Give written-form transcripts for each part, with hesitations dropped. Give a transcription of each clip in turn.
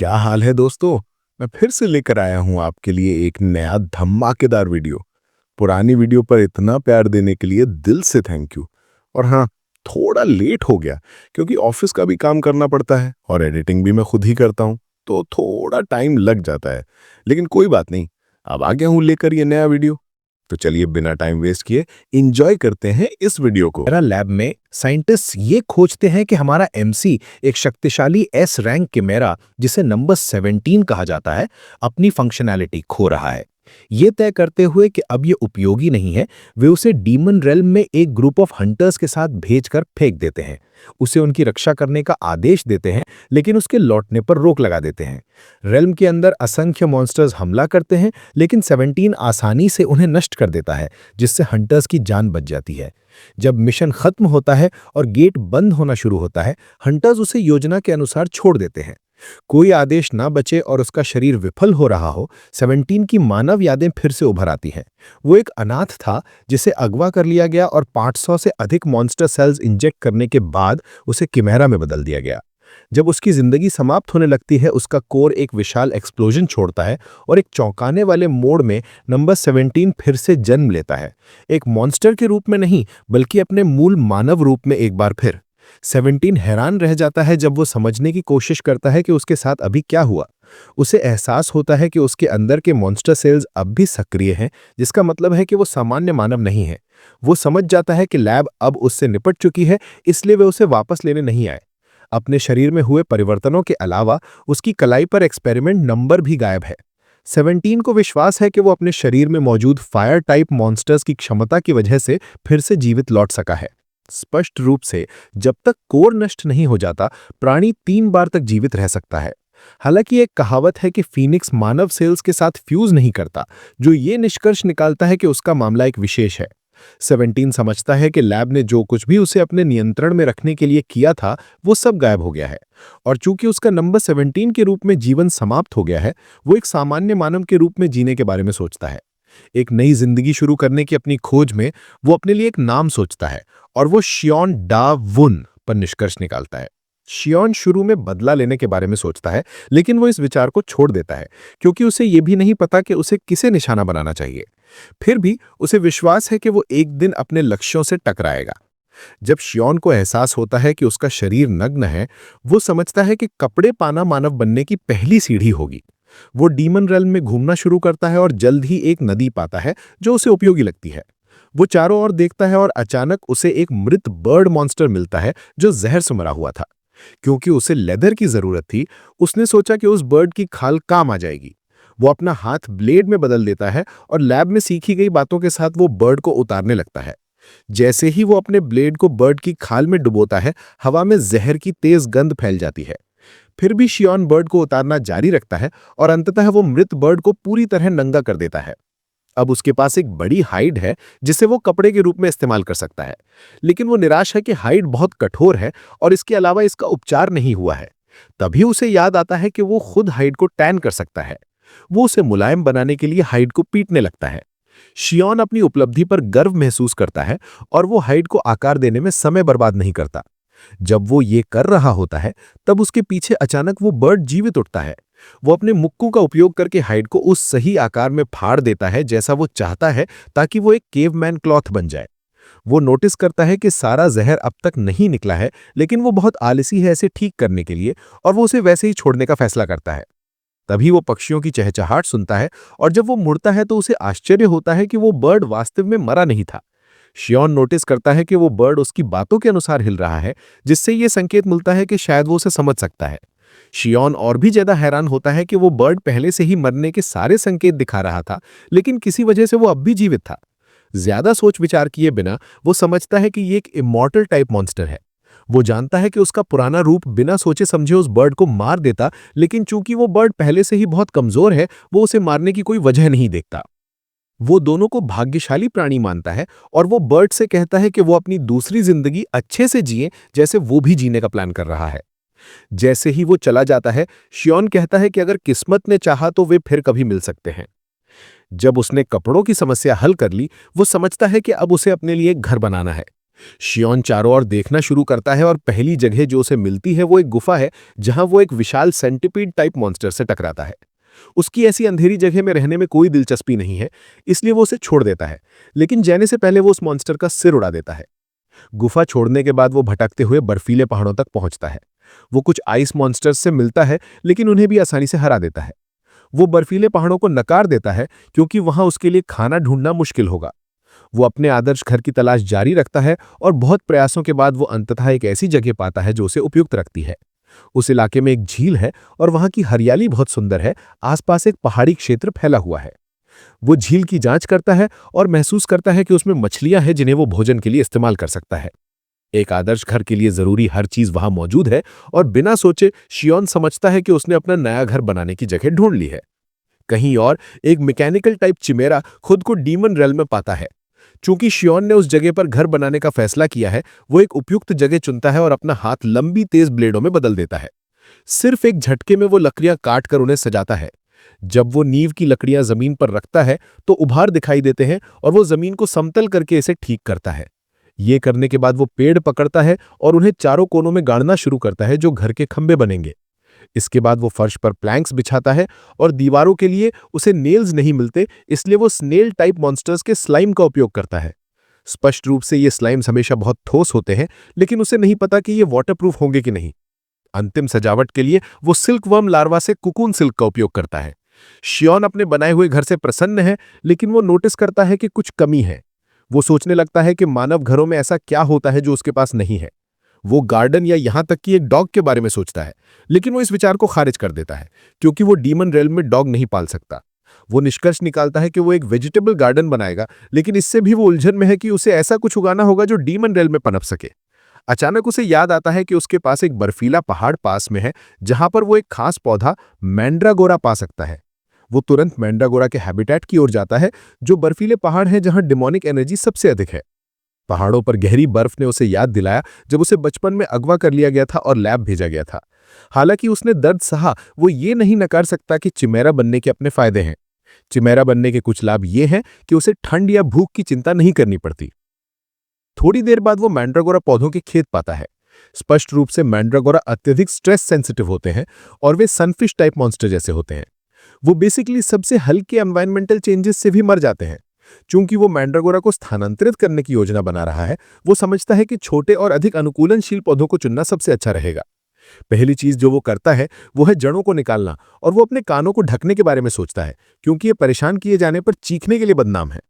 क्या हाल है दोस्तों। मैं फिर से लेकर आया हूं आपके लिए एक नया धमाकेदार वीडियो। पुरानी वीडियो पर इतना प्यार देने के लिए दिल से थैंक यू। और हाँ, थोड़ा लेट हो गया क्योंकि ऑफिस का भी काम करना पड़ता है और एडिटिंग भी मैं खुद ही करता हूं, तो थोड़ा टाइम लग जाता है। लेकिन कोई बात नहीं, अब आ गया हूं लेकर ये नया वीडियो। तो चलिए बिना टाइम वेस्ट किए एंजॉय करते हैं इस वीडियो को। मेरा लैब में साइंटिस्ट ये खोजते हैं कि हमारा एमसी एक शक्तिशाली एस रैंक कैमरा जिसे नंबर 17 कहा जाता है अपनी फंक्शनैलिटी खो रहा है। ये तय करते हुए कि अब ये उपयोगी नहीं है, वे उसे डीमन रेल्म में एक ग्रुप ऑफ हंटर्स के साथ भेजकर फेंक देते हैं। उसे उनकी रक्षा करने का आदेश देते हैं, लेकिन उसके लौटने पर रोक लगा देते हैं। रेल्म के अंदर असंख्य मॉन्स्टर्स हमला करते हैं, लेकिन 17 आसानी से उन्हें नष्ट कर देता है, जिससे हंटर्स की जान बच जाती है। जब मिशन खत्म होता है और गेट बंद होना शुरू होता है, हंटर्स उसे योजना के अनुसार छोड़ देते हैं। कोई आदेश ना बचे और उसका शरीर विफल हो रहा हो, 17 की मानव यादें फिर से उभर आती हैं। वो एक अनाथ था जिसे अगवा कर लिया गया और 500 से अधिक मॉन्स्टर सेल्स इंजेक्ट करने के बाद उसे किमेरा में बदल दिया गया। जब उसकी जिंदगी समाप्त होने लगती है, उसका कोर एक विशाल एक्सप्लोजन छोड़ता है और एक चौंकाने वाले मोड़ में नंबर 17 फिर से जन्म लेता है। एक मॉन्स्टर के रूप में नहीं, बल्कि अपने मूल मानव रूप में एक बार फिर। 17 हैरान रह जाता है जब वो समझने की कोशिश करता है कि उसके साथ अभी क्या हुआ। उसे एहसास होता है कि उसके अंदर के मॉन्स्टर सेल्स अब भी सक्रिय हैं, जिसका मतलब है कि वो सामान्य मानव नहीं है। वो समझ जाता है कि लैब अब उससे निपट चुकी है, इसलिए वे उसे वापस लेने नहीं आए। अपने शरीर में हुए परिवर्तनों के अलावा उसकी कलाई पर एक्सपेरिमेंट नंबर भी गायब है। 17 को विश्वास है कि वो अपने शरीर में मौजूद फायर टाइप मॉन्स्टर्स की क्षमता की वजह से फिर से जीवित लौट सका है। स्पष्ट रूप से, जब तक कोर नष्ट नहीं हो जाता, प्राणी 3 बार तक जीवित रह सकता है। हालांकि एक कहावत है कि फीनिक्स मानव सेल्स के साथ फ्यूज नहीं करता, जो ये निष्कर्ष निकालता है कि उसका मामला एक विशेष है। 17 समझता है कि लैब ने जो कुछ भी उसे अपने नियंत्रण में रखने के लिए किया था, वो सब गायब हो गया है। और चूंकि उसका नंबर 17 के रूप में जीवन समाप्त हो गया है, वो एक सामान्य मानव के रूप में जीने के बारे में सोचता है। एक नई जिंदगी शुरू करने की अपनी खोज में वो अपने लिए एक नाम सोचता है और वो शियोन डा वुन पर निष्कर्ष निकालता है। शियोन शुरू में बदला लेने के बारे में सोचता है, लेकिन वो इस विचार को छोड़ देता है क्योंकि उसे ये भी नहीं पता कि उसे किसे निशाना बनाना चाहिए। फिर भी उसे विश्वास है कि वो एक दिन अपने लक्ष्यों से टकराएगा। जब शियोन को एहसास होता है कि उसका शरीर नग्न है, वो समझता है कि कपड़े पाना मानव बनने की पहली सीढ़ी होगी। वो डीमन रेल्म में घूमना शुरू करता है और जल्द ही एक नदी पाता है जो उसे उपयोगी लगती है। वो चारों ओर देखता है और अचानक उसे एक मृत बर्ड मॉन्स्टर मिलता है जो जहर से मरा हुआ था। क्योंकि उसे लेदर की जरूरत थी, उसने सोचा कि उस बर्ड की खाल काम आ जाएगी। वो अपना हाथ ब्लेड में बदल देता है और लैब में सीखी गई बातों के साथ वो बर्ड को उतारने लगता है। जैसे ही वो अपने ब्लेड को बर्ड की खाल में डुबोता है, हवा में जहर की तेज गंध फैल जाती है। फिर भी शियोन बर्ड को उतारना जारी रखता है और अंततः वो मृत बर्ड को पूरी तरह नंगा कर देता है। अब उसके पास एक बड़ी हाइड है जिसे वो कपड़े के रूप में इस्तेमाल कर सकता है, लेकिन वो निराश है कि हाइड बहुत कठोर है और इसके अलावा इसका उपचार नहीं हुआ है। तभी उसे याद आता है कि वो खुद हाइड को टैन कर सकता है। वो उसे मुलायम बनाने के लिए हाइड को पीटने लगता है। शियोन अपनी उपलब्धि पर गर्व महसूस करता है और वो हाइड को आकार देने में समय बर्बाद नहीं करता। जब वो ये कर रहा होता है, तब उसके पीछे अचानक वो बर्ड जीवित उठता है। वो अपने मुक्कू का उपयोग करके हाइड को उस सही आकार में फाड़ देता है जैसा वो चाहता है, ताकि वो एक केवमैन क्लॉथ बन जाए। वो नोटिस करता है कि सारा जहर अब तक नहीं निकला है, लेकिन वो बहुत आलसी है इसे ठीक करने के लिए, और वो उसे वैसे ही छोड़ने का फैसला करता है। तभी वो पक्षियों की चहचहाट सुनता है और जब वो मुड़ता है तो उसे आश्चर्य होता है कि वो बर्ड वास्तव में मरा नहीं था। शियोन नोटिस करता है कि वो बर्ड उसकी बातों के अनुसार हिल रहा है, जिससे ये संकेत मिलता है कि शायद वो उसे समझ सकता है। शियोन और भी ज्यादा हैरान होता है कि वो बर्ड पहले से ही मरने के सारे संकेत दिखा रहा था, लेकिन किसी वजह से वो अब भी जीवित था। ज्यादा सोच विचार किए बिना वो समझता है कि ये एक इमॉर्टल टाइप मॉन्स्टर है। वो जानता है कि उसका पुराना रूप बिना सोचे समझे उस बर्ड को मार देता, लेकिन चूंकि वो बर्ड पहले से ही बहुत कमजोर है, वो उसे मारने की कोई वजह नहीं देखता। वो दोनों को भाग्यशाली प्राणी मानता है और वो बर्ड से कहता है कि वो अपनी दूसरी जिंदगी अच्छे से जिए जैसे वो भी जीने का प्लान कर रहा है। जैसे ही वो चला जाता है, शियोन कहता है कि अगर किस्मत ने चाहा तो वे फिर कभी मिल सकते हैं। जब उसने कपड़ों की समस्या हल कर ली, वो समझता है कि अब उसे अपने लिए एक घर बनाना है। शियोन चारों ओर देखना शुरू करता है और पहली जगह जो उसे मिलती है वो एक गुफा है जहां वो एक विशाल सेंटिपीड टाइप मॉन्स्टर से टकराता है। उसकी ऐसी अंधेरी जगह में रहने में कोई दिलचस्पी नहीं है, इसलिए वो उसे छोड़ देता है, लेकिन जाने से पहले वो उस मॉन्स्टर का सिर उड़ा देता है। गुफा छोड़ने के बाद वो भटकते हुए बर्फीले पहाड़ों तक पहुंचता है। वो कुछ आइस मॉन्स्टर्स से मिलता है, लेकिन उन्हें भी आसानी से हरा देता है। वो बर्फीले पहाड़ों को नकार देता है क्योंकि वहां उसके लिए खाना ढूंढना मुश्किल होगा। वो अपने आदर्श घर की तलाश जारी रखता है और बहुत प्रयासों के बाद वो अंततः एक ऐसी जगह पाता है जो उसे उपयुक्त रखती है। उस इलाके में एक झील है और वहां की हरियाली बहुत सुंदर है। आसपास एक पहाड़ी क्षेत्र फैला हुआ है। वो झील की जांच करता है और महसूस करता है कि उसमें मछलियां हैं जिन्हें वो भोजन के लिए इस्तेमाल कर सकता है। एक आदर्श घर के लिए जरूरी हर चीज वहां मौजूद है और बिना सोचे शियोन समझता है कि उसने अपना नया घर बनाने की जगह ढूंढ ली है। कहीं और एक मैकेनिकल टाइप चिमेरा खुद को डीमन रेल में पाता है। चूंकि शियोन ने उस जगह पर घर बनाने का फैसला किया है, वो एक उपयुक्त जगह चुनता है और अपना हाथ लंबी तेज ब्लेडों में बदल देता है। सिर्फ एक झटके में वो लकड़ियां काट कर उन्हें सजाता है। जब वो नींव की लकड़ियां जमीन पर रखता है तो उभार दिखाई देते हैं और वो जमीन को समतल करके इसे ठीक करता है। ये करने के बाद वो पेड़ पकड़ता है और उन्हें चारों कोनों में गाड़ना शुरू करता है जो घर के खंभे बनेंगे। इसके बाद वो फर्श पर प्लैंक्स बिछाता है और दीवारों के लिए उसे नेल्स नहीं मिलते, इसलिए वो स्नेल टाइप मॉन्स्टर्स के स्लाइम का उपयोग करता है। स्पष्ट रूप से ये स्लाइम्स हमेशा बहुत ठोस होते हैं, लेकिन उसे नहीं पता कि ये वाटरप्रूफ होंगे कि नहीं। अंतिम सजावट के लिए वो सिल्क वर्म लार्वा से कुकून सिल्क का उपयोग करता है। शियोन अपने बनाए हुए घर से प्रसन्न है, लेकिन वो नोटिस करता है कि कुछ कमी है। वो सोचने लगता है कि मानव घरों में ऐसा क्या होता है जो उसके पास नहीं है। वो गार्डन या यहां तक कि एक डॉग के बारे में सोचता है, लेकिन वो इस विचार को खारिज कर देता है क्योंकि वो डीमन रेल्म में डॉग नहीं पाल सकता। वो निष्कर्ष निकालता है कि वो एक वेजिटेबल गार्डन बनाएगा, लेकिन इससे भी वो उलझन में है कि उसे ऐसा कुछ उगाना होगा जो डीमन रेल्म में पनप सके। अचानक उसे याद आता है कि उसके पास एक बर्फीला पहाड़ पास में है जहां पर वो एक खास पौधा मैंड्रागोरा पा सकता है। वो तुरंत मैंड्रागोरा के हैबिटेट की ओर जाता है, जो बर्फीले पहाड़ हैं जहां डिमोनिक एनर्जी सबसे अधिक है। पहाड़ों पर गहरी बर्फ ने उसे याद दिलाया जब उसे बचपन में अगवा कर लिया गया था और लैब भेजा गया था। हालांकि उसने दर्द सहा, वो ये नहीं नकार सकता कि चिमेरा बनने के अपने फायदे हैं। चिमेरा बनने के कुछ लाभ ये हैं कि उसे ठंड या भूख की चिंता नहीं करनी पड़ती। थोड़ी देर बाद वो मैंड्रागोरा पौधों के खेत पाता है। स्पष्ट रूप से मैंड्रागोरा अत्यधिक स्ट्रेस सेंसिटिव होते हैं और वे सनफिश टाइप मॉन्स्टर जैसे होते हैं। वो बेसिकली सबसे हल्के एनवायरमेंटल चेंजेस से भी मर जाते हैं। चूंकि वो मैंड्रागोरा को स्थानांतरित करने की योजना बना रहा है, वो समझता है कि छोटे और अधिक अनुकूलनशील पौधों को चुनना सबसे अच्छा रहेगा। पहली चीज जो वो करता है वो है जड़ों को निकालना, और वो अपने कानों को ढकने के बारे में सोचता है क्योंकि ये परेशान किए जाने पर चीखने के लिए बदनाम है।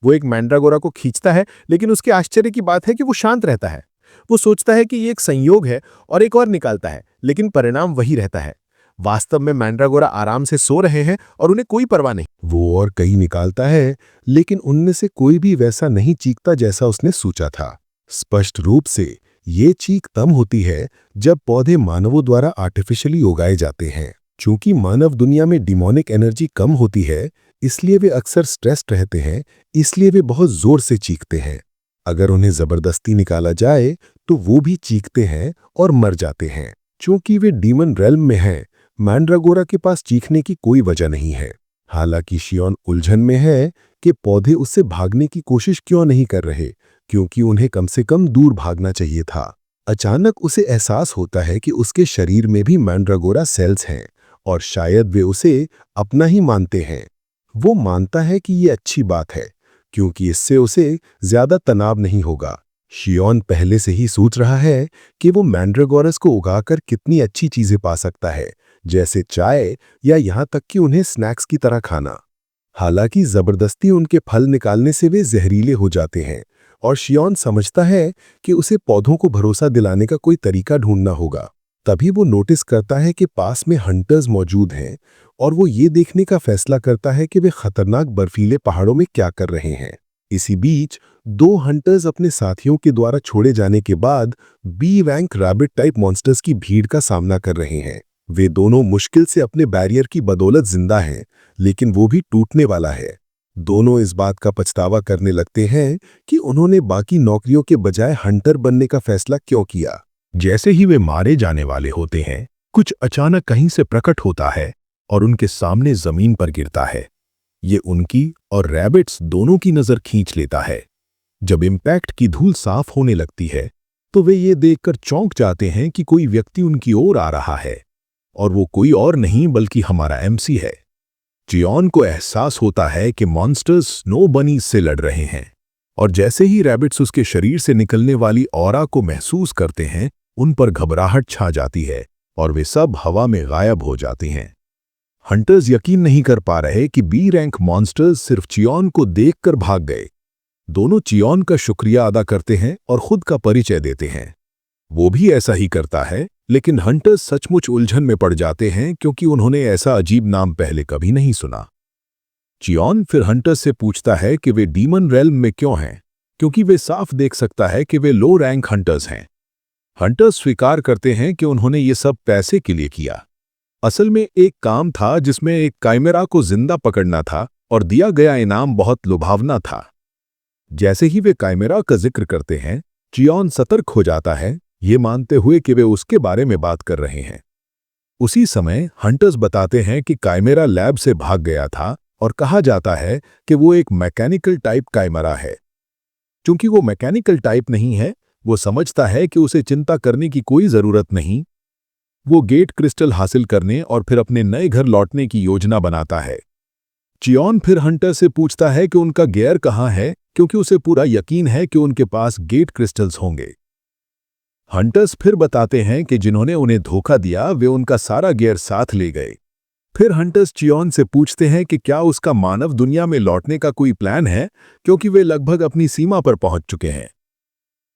वो एक मैंड्रागोरा को खींचता है, लेकिन उसके आश्चर्य की बात है कि वो शांत रहता है। वो सोचता है कि ये एक संयोग है और एक और निकालता है, लेकिन परिणाम वही रहता है। वास्तव में मैंड्रागोरा आराम से सो रहे हैं और उन्हें कोई परवाह नहीं। वो और कई निकालता है, लेकिन उनमें से कोई भी वैसा नहीं चीखता जैसा उसने सोचा था। स्पष्ट रूप से ये चीख तब होती है जब पौधे मानवों द्वारा आर्टिफिशियली उगाए जाते हैं। चूंकि मानव दुनिया में डिमोनिक एनर्जी कम होती है, इसलिए वे अक्सर स्ट्रेस्ड रहते हैं, इसलिए वे बहुत जोर से चीखते हैं। अगर उन्हें जबरदस्ती निकाला जाए तो वो भी चीखते हैं और मर जाते हैं। चूंकि वे डीमन रेल्म में हैं, मैंड्रागोरा के पास चीखने की कोई वजह नहीं है। हालांकि शियोन उलझन में है कि पौधे उससे भागने की कोशिश क्यों नहीं कर रहे, क्योंकि उन्हें कम से कम दूर भागना चाहिए था। अचानक उसे एहसास होता है कि उसके शरीर में भी मैंड्रागोरा सेल्स हैं और शायद वे उसे अपना ही मानते हैं। वो मानता है कि ये अच्छी बात है क्योंकि इससे उसे ज्यादा तनाव नहीं होगा। शियोन पहले से ही सोच रहा है कि वो मैंड्रागोरस को उगाकर कितनी अच्छी चीजें पा सकता है, जैसे चाय या यहां तक कि उन्हें स्नैक्स की तरह खाना। हालांकि जबरदस्ती उनके फल निकालने से वे जहरीले हो जाते हैं और शियोन समझता है कि उसे पौधों को भरोसा दिलाने का कोई तरीका ढूंढना होगा। तभी वो नोटिस करता है कि पास में हंटर्स मौजूद हैं और वो ये देखने का फैसला करता है कि वे खतरनाक बर्फीले पहाड़ों में क्या कर रहे हैं। इसी बीच दो हंटर्स अपने साथियों के द्वारा छोड़े जाने के बाद बी वैंक रैबिट टाइप मॉन्स्टर्स की भीड़ का सामना कर रहे हैं। वे दोनों मुश्किल से अपने बैरियर की बदौलत जिंदा हैं, लेकिन वो भी टूटने वाला है। दोनों इस बात का पछतावा करने लगते हैं कि उन्होंने बाकी नौकरियों के बजाय हंटर बनने का फैसला क्यों किया। जैसे ही वे मारे जाने वाले होते हैं, कुछ अचानक कहीं से प्रकट होता है और उनके सामने जमीन पर गिरता है। ये उनकी और रैबिट्स दोनों की नजर खींच लेता है। जब इम्पैक्ट की धूल साफ होने लगती है तो वे ये देखकर चौंक जाते हैं कि कोई व्यक्ति उनकी ओर आ रहा है, और वो कोई और नहीं बल्कि हमारा एमसी है। चियोन को एहसास होता है कि मॉन्स्टर्स स्नो बनी से लड़ रहे हैं, और जैसे ही रैबिट्स उसके शरीर से निकलने वाली ऑरा को महसूस करते हैं, उन पर घबराहट छा जाती है और वे सब हवा में गायब हो जाते हैं। हंटर्स यकीन नहीं कर पा रहे कि बी रैंक मॉन्स्टर्स सिर्फ चियोन को देखकर भाग गए। दोनों चियोन का शुक्रिया अदा करते हैं और खुद का परिचय देते हैं। वो भी ऐसा ही करता है, लेकिन हंटर्स सचमुच उलझन में पड़ जाते हैं क्योंकि उन्होंने ऐसा अजीब नाम पहले कभी नहीं सुना। चियोन फिर हंटर्स से पूछता है कि वे डीमन रेल्म में क्यों हैं, क्योंकि वे साफ देख सकता है कि वे लो रैंक हंटर्स हैं। हंटर्स स्वीकार करते हैं कि उन्होंने ये सब पैसे के लिए किया। असल में एक काम था जिसमें एक काइमेरा को जिंदा पकड़ना था और दिया गया इनाम बहुत लुभावना था। जैसे ही वे काइमेरा का जिक्र करते हैं, चियोन सतर्क हो जाता है, ये मानते हुए कि वे उसके बारे में बात कर रहे हैं। उसी समय हंटर्स बताते हैं कि काइमेरा लैब से भाग गया था और कहा जाता है कि वो एक मैकेनिकल टाइप काइमेरा है। चूंकि वो मैकेनिकल टाइप नहीं है, वो समझता है कि उसे चिंता करने की कोई जरूरत नहीं। वो गेट क्रिस्टल हासिल करने और फिर अपने नए घर लौटने की योजना बनाता है। चियोन फिर हंटर से पूछता है कि उनका गियर कहाँ है, क्योंकि उसे पूरा यकीन है कि उनके पास गेट क्रिस्टल्स होंगे। हंटर्स फिर बताते हैं कि जिन्होंने उन्हें धोखा दिया वे उनका सारा गियर साथ ले गए। फिर हंटर्स चियोन से पूछते हैं कि क्या उसका मानव दुनिया में लौटने का कोई प्लान है, क्योंकि वे लगभग अपनी सीमा पर पहुंच चुके हैं।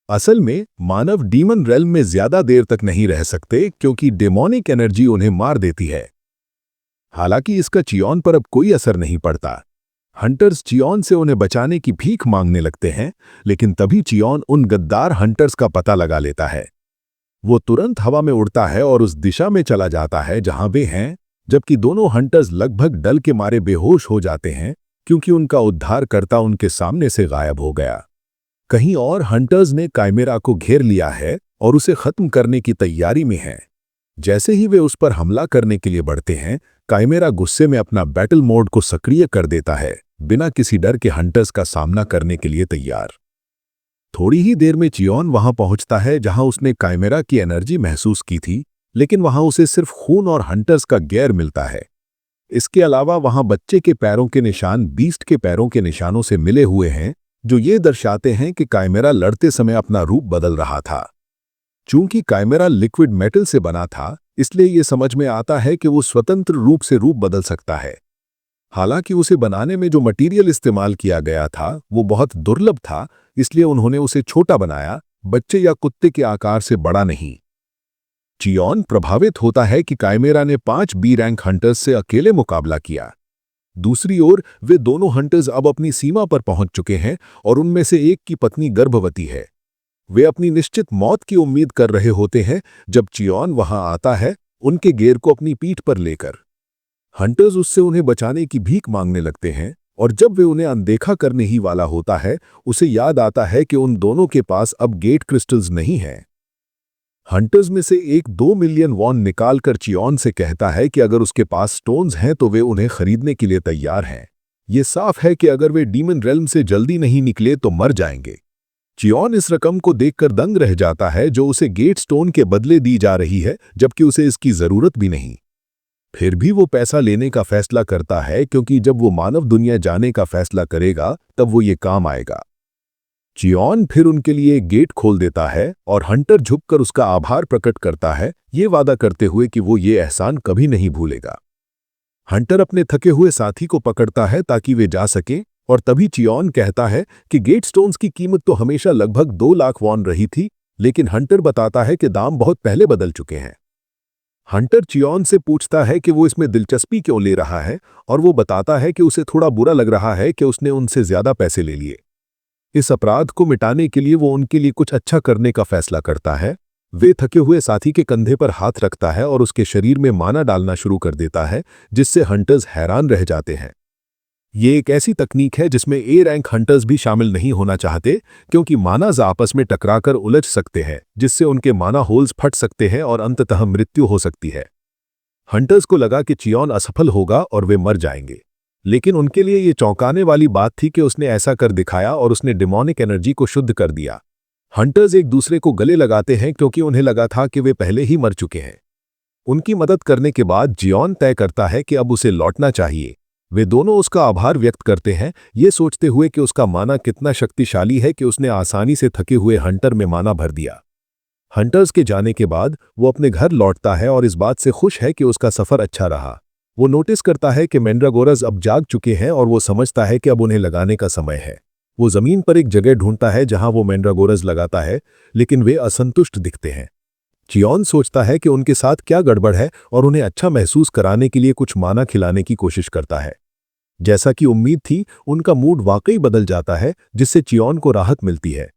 असल में मानव डीमन रेल्म में ज्यादा देर तक नहीं रह सकते क्योंकि डेमोनिक एनर्जी उन्हें मार देती है। हालांकि इसका चियोन पर अब कोई असर नहीं पड़ता। हंटर्स चियोन से उन्हें बचाने की भीख मांगने लगते हैं, लेकिन तभी चियोन उन गद्दार हंटर्स का पता लगा लेता है। वो तुरंत हवा में उड़ता है और उस दिशा में चला जाता है जहां वे हैं, जबकि दोनों हंटर्स लगभग डल के मारे बेहोश हो जाते हैं क्योंकि उनका उद्धारकर्ता उनके सामने से गायब हो गया। कहीं और हंटर्स ने काइमेरा को घेर लिया है और उसे खत्म करने की तैयारी में हैं। जैसे ही वे उस पर हमला करने के लिए बढ़ते हैं, काइमेरा गुस्से में अपना बैटल मोड को सक्रिय कर देता है, बिना किसी डर के हंटर्स का सामना करने के लिए तैयार। थोड़ी ही देर में चियोन वहां पहुंचता है जहां उसने काइमेरा की एनर्जी महसूस की थी, लेकिन वहां उसे सिर्फ खून और हंटर्स का गैर मिलता है। इसके अलावा वहां बच्चे के पैरों के निशान बीस्ट के पैरों के निशानों से मिले हुए हैं, जो ये दर्शाते हैं कि काइमेरा लड़ते समय अपना रूप बदल रहा था। चूंकि काइमेरा लिक्विड मेटल से बना था, इसलिए यह समझ में आता है कि वो स्वतंत्र रूप से रूप बदल सकता है। हालांकि उसे बनाने में जो मटेरियल इस्तेमाल किया गया था वो बहुत दुर्लभ था, इसलिए उन्होंने उसे छोटा बनाया, बच्चे या कुत्ते के आकार से बड़ा नहीं। चियोन प्रभावित होता है कि काइमेरा ने 5 बी रैंक हंटर्स से अकेले मुकाबला किया। दूसरी ओर वे दोनों हंटर्स अब अपनी सीमा पर पहुंच चुके हैं और उनमें से एक की पत्नी गर्भवती है। वे अपनी निश्चित मौत की उम्मीद कर रहे होते हैं जब चियोन वहां आता है, उनके गेर को अपनी पीठ पर लेकर। हंटर्स उससे उन्हें बचाने की भीख मांगने लगते हैं, और जब वे उन्हें अनदेखा करने ही वाला होता है, उसे याद आता है कि उन दोनों के पास अब गेट क्रिस्टल्स नहीं हैं। हंटर्स में से एक 2 मिलियन वॉन निकालकर चियोन से कहता है कि अगर उसके पास स्टोन्स हैं तो वे उन्हें खरीदने के लिए तैयार हैं। ये साफ है कि अगर वे डीमन रेल्म से जल्दी नहीं निकले तो मर जाएंगे। चियोन इस रकम को देखकर दंग रह जाता है जो उसे गेट स्टोन के बदले दी जा रही है, जबकि उसे इसकी जरूरत भी नहीं। फिर भी वो पैसा लेने का फैसला करता है क्योंकि जब वो मानव दुनिया जाने का फैसला करेगा तब वो ये काम आएगा। चियोन फिर उनके लिए गेट खोल देता है और हंटर झुककर उसका आभार प्रकट करता है, ये वादा करते हुए कि वो ये एहसान कभी नहीं भूलेगा। हंटर अपने थके हुए साथी को पकड़ता है ताकि वे जा सकें, और तभी चियोन कहता है कि गेट स्टोन्स की कीमत तो हमेशा लगभग 2 लाख वॉन रही थी, लेकिन हंटर बताता है कि दाम बहुत पहले बदल चुके हैं। हंटर चियोन से पूछता है कि वो इसमें दिलचस्पी क्यों ले रहा है, और वो बताता है कि उसे थोड़ा बुरा लग रहा है कि उसने उनसे ज्यादा पैसे ले लिए। इस अपराध को मिटाने के लिए वो उनके लिए कुछ अच्छा करने का फैसला करता है। वे थके हुए साथी के कंधे पर हाथ रखता है और उसके शरीर में माना डालना शुरू कर देता है, जिससे हंटर्स हैरान रह जाते हैं। ये एक ऐसी तकनीक है जिसमें ए रैंक हंटर्स भी शामिल नहीं होना चाहते, क्योंकि मानाज आपस में टकराकर उलझ सकते हैं, जिससे उनके माना होल्स फट सकते हैं और अंततः मृत्यु हो सकती है। हंटर्स को लगा कि चियोन असफल होगा और वे मर जाएंगे। लेकिन उनके लिए ये चौंकाने वाली बात थी कि उसने ऐसा कर दिखाया और उसने डिमोनिक एनर्जी को शुद्ध कर दिया। हंटर्स एक दूसरे को गले लगाते हैं क्योंकि उन्हें लगा था कि वे पहले ही मर चुके हैं। उनकी मदद करने के बाद जियोन तय करता है कि अब उसे लौटना चाहिए। वे दोनों उसका आभार व्यक्त करते हैं, ये सोचते हुए कि उसका माना कितना शक्तिशाली है कि उसने आसानी से थके हुए हंटर में माना भर दिया। हंटर्स के जाने के बाद वो अपने घर लौटता है और इस बात से खुश है कि उसका सफर अच्छा रहा। वो नोटिस करता है कि मैंड्रागोरस अब जाग चुके हैं और वो समझता है कि अब उन्हें लगाने का समय है। वो जमीन पर एक जगह ढूंढता है जहां वो मैंड्रागोरस लगाता है, लेकिन वे असंतुष्ट दिखते हैं। चियोन सोचता है कि उनके साथ क्या गड़बड़ है और उन्हें अच्छा महसूस कराने के लिए कुछ माना खिलाने की कोशिश करता है। जैसा कि उम्मीद थी, उनका मूड वाकई बदल जाता है, जिससे चियोन को राहत मिलती है।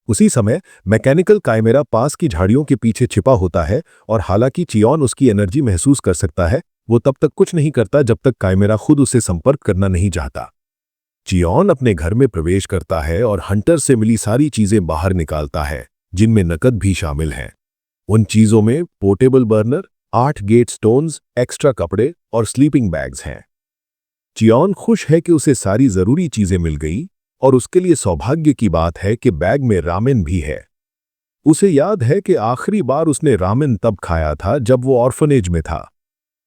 उसी समय मैकेनिकल काइमेरा पास की झाड़ियों के पीछे छिपा होता है और हालांकि चियोन उसकी एनर्जी महसूस कर सकता है, वो तब तक कुछ नहीं करता जब तक काइमेरा खुद उसे संपर्क करना नहीं चाहता। चियोन अपने घर में प्रवेश करता है और हंटर से मिली सारी चीजें बाहर निकालता है, जिनमें नकद भी शामिल हैं। उन चीजों में portable burner, 8 gate stones, extra कपड़े और स्लीपिंग बैग्स हैं। चियोन खुश है कि उसे सारी जरूरी चीजें मिल गई और उसके लिए सौभाग्य की बात है कि बैग में रामेन भी है। उसे याद है कि आखिरी बार उसने रामेन तब खाया था जब वो ऑर्फनेज में था।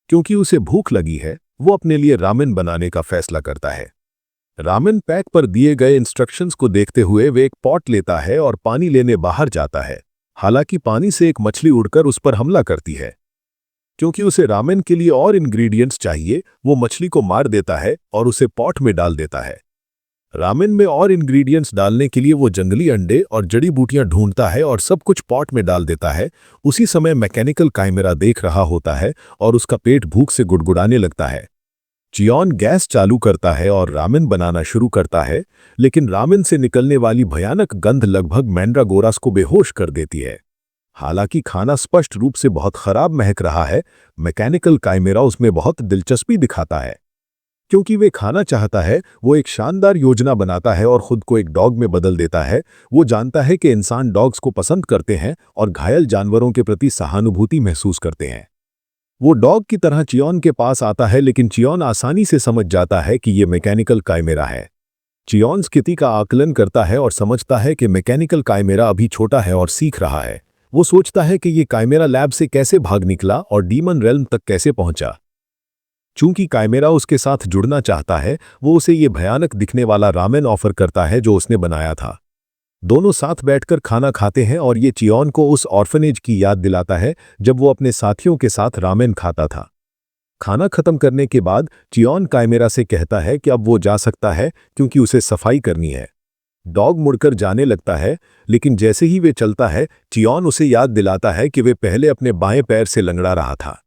क्योंकि उसे भूख लगी है, वो अपने लिए रामेन बनाने का फैसला करता है। रामेन पैक पर दिए गए इंस्ट्रक्शंस को देखते हुए वे एक पॉट लेता है और पानी लेने बाहर जाता है। हालांकि पानी से एक मछली उड़कर उस पर हमला करती है। क्योंकि उसे रामेन के लिए और इंग्रेडिएंट्स चाहिए, वो मछली को मार देता है और उसे पॉट में डाल देता है। रामेन में और इंग्रेडिएंट्स डालने के लिए वो जंगली अंडे और जड़ी बूटियां ढूंढता है और सब कुछ पॉट में डाल देता है। उसी समय मैकेनिकल काइमेरा देख रहा होता है और उसका पेट भूख से गुड़गुड़ाने लगता है। चियोन गैस चालू करता है और रामेन बनाना शुरू करता है, लेकिन रामेन से निकलने वाली भयानक गंध लगभग मैंड्रागोरस को बेहोश कर देती है। हालांकि खाना स्पष्ट रूप से बहुत खराब महक रहा है, मैकेनिकल काइमेरा उसमें बहुत दिलचस्पी दिखाता है। क्योंकि वे खाना चाहता है, वो एक शानदार योजना बनाता है और खुद को एक डॉग में बदल देता है। वो जानता है कि इंसान डॉग्स को पसंद करते हैं और घायल जानवरों के प्रति सहानुभूति महसूस करते हैं। वो डॉग की तरह चियोन के पास आता है, लेकिन चियोन आसानी से समझ जाता है कि ये मैकेनिकल काइमेरा है। चियोन स्थिति का आकलन करता है और समझता है कि मैकेनिकल काइमेरा अभी छोटा है और सीख रहा है। वो सोचता है कि ये काइमेरा लैब से कैसे भाग निकला और डीमन रेल्म तक कैसे पहुंचा। चूंकि काइमेरा उसके साथ जुड़ना चाहता है, वो उसे ये भयानक दिखने वाला रामेन ऑफर करता है जो उसने बनाया था। दोनों साथ बैठकर खाना खाते हैं और ये चियोन को उस ऑर्फनेज की याद दिलाता है जब वो अपने साथियों के साथ रामेन खाता था। खाना खत्म करने के बाद चियोन काइमेरा से कहता है कि अब वो जा सकता है क्योंकि उसे सफाई करनी है। डॉग मुड़कर जाने लगता है, लेकिन जैसे ही वे चलता है, चियोन उसे याद दिलाता है कि वे पहले अपने बाएं पैर से लंगड़ा रहा था।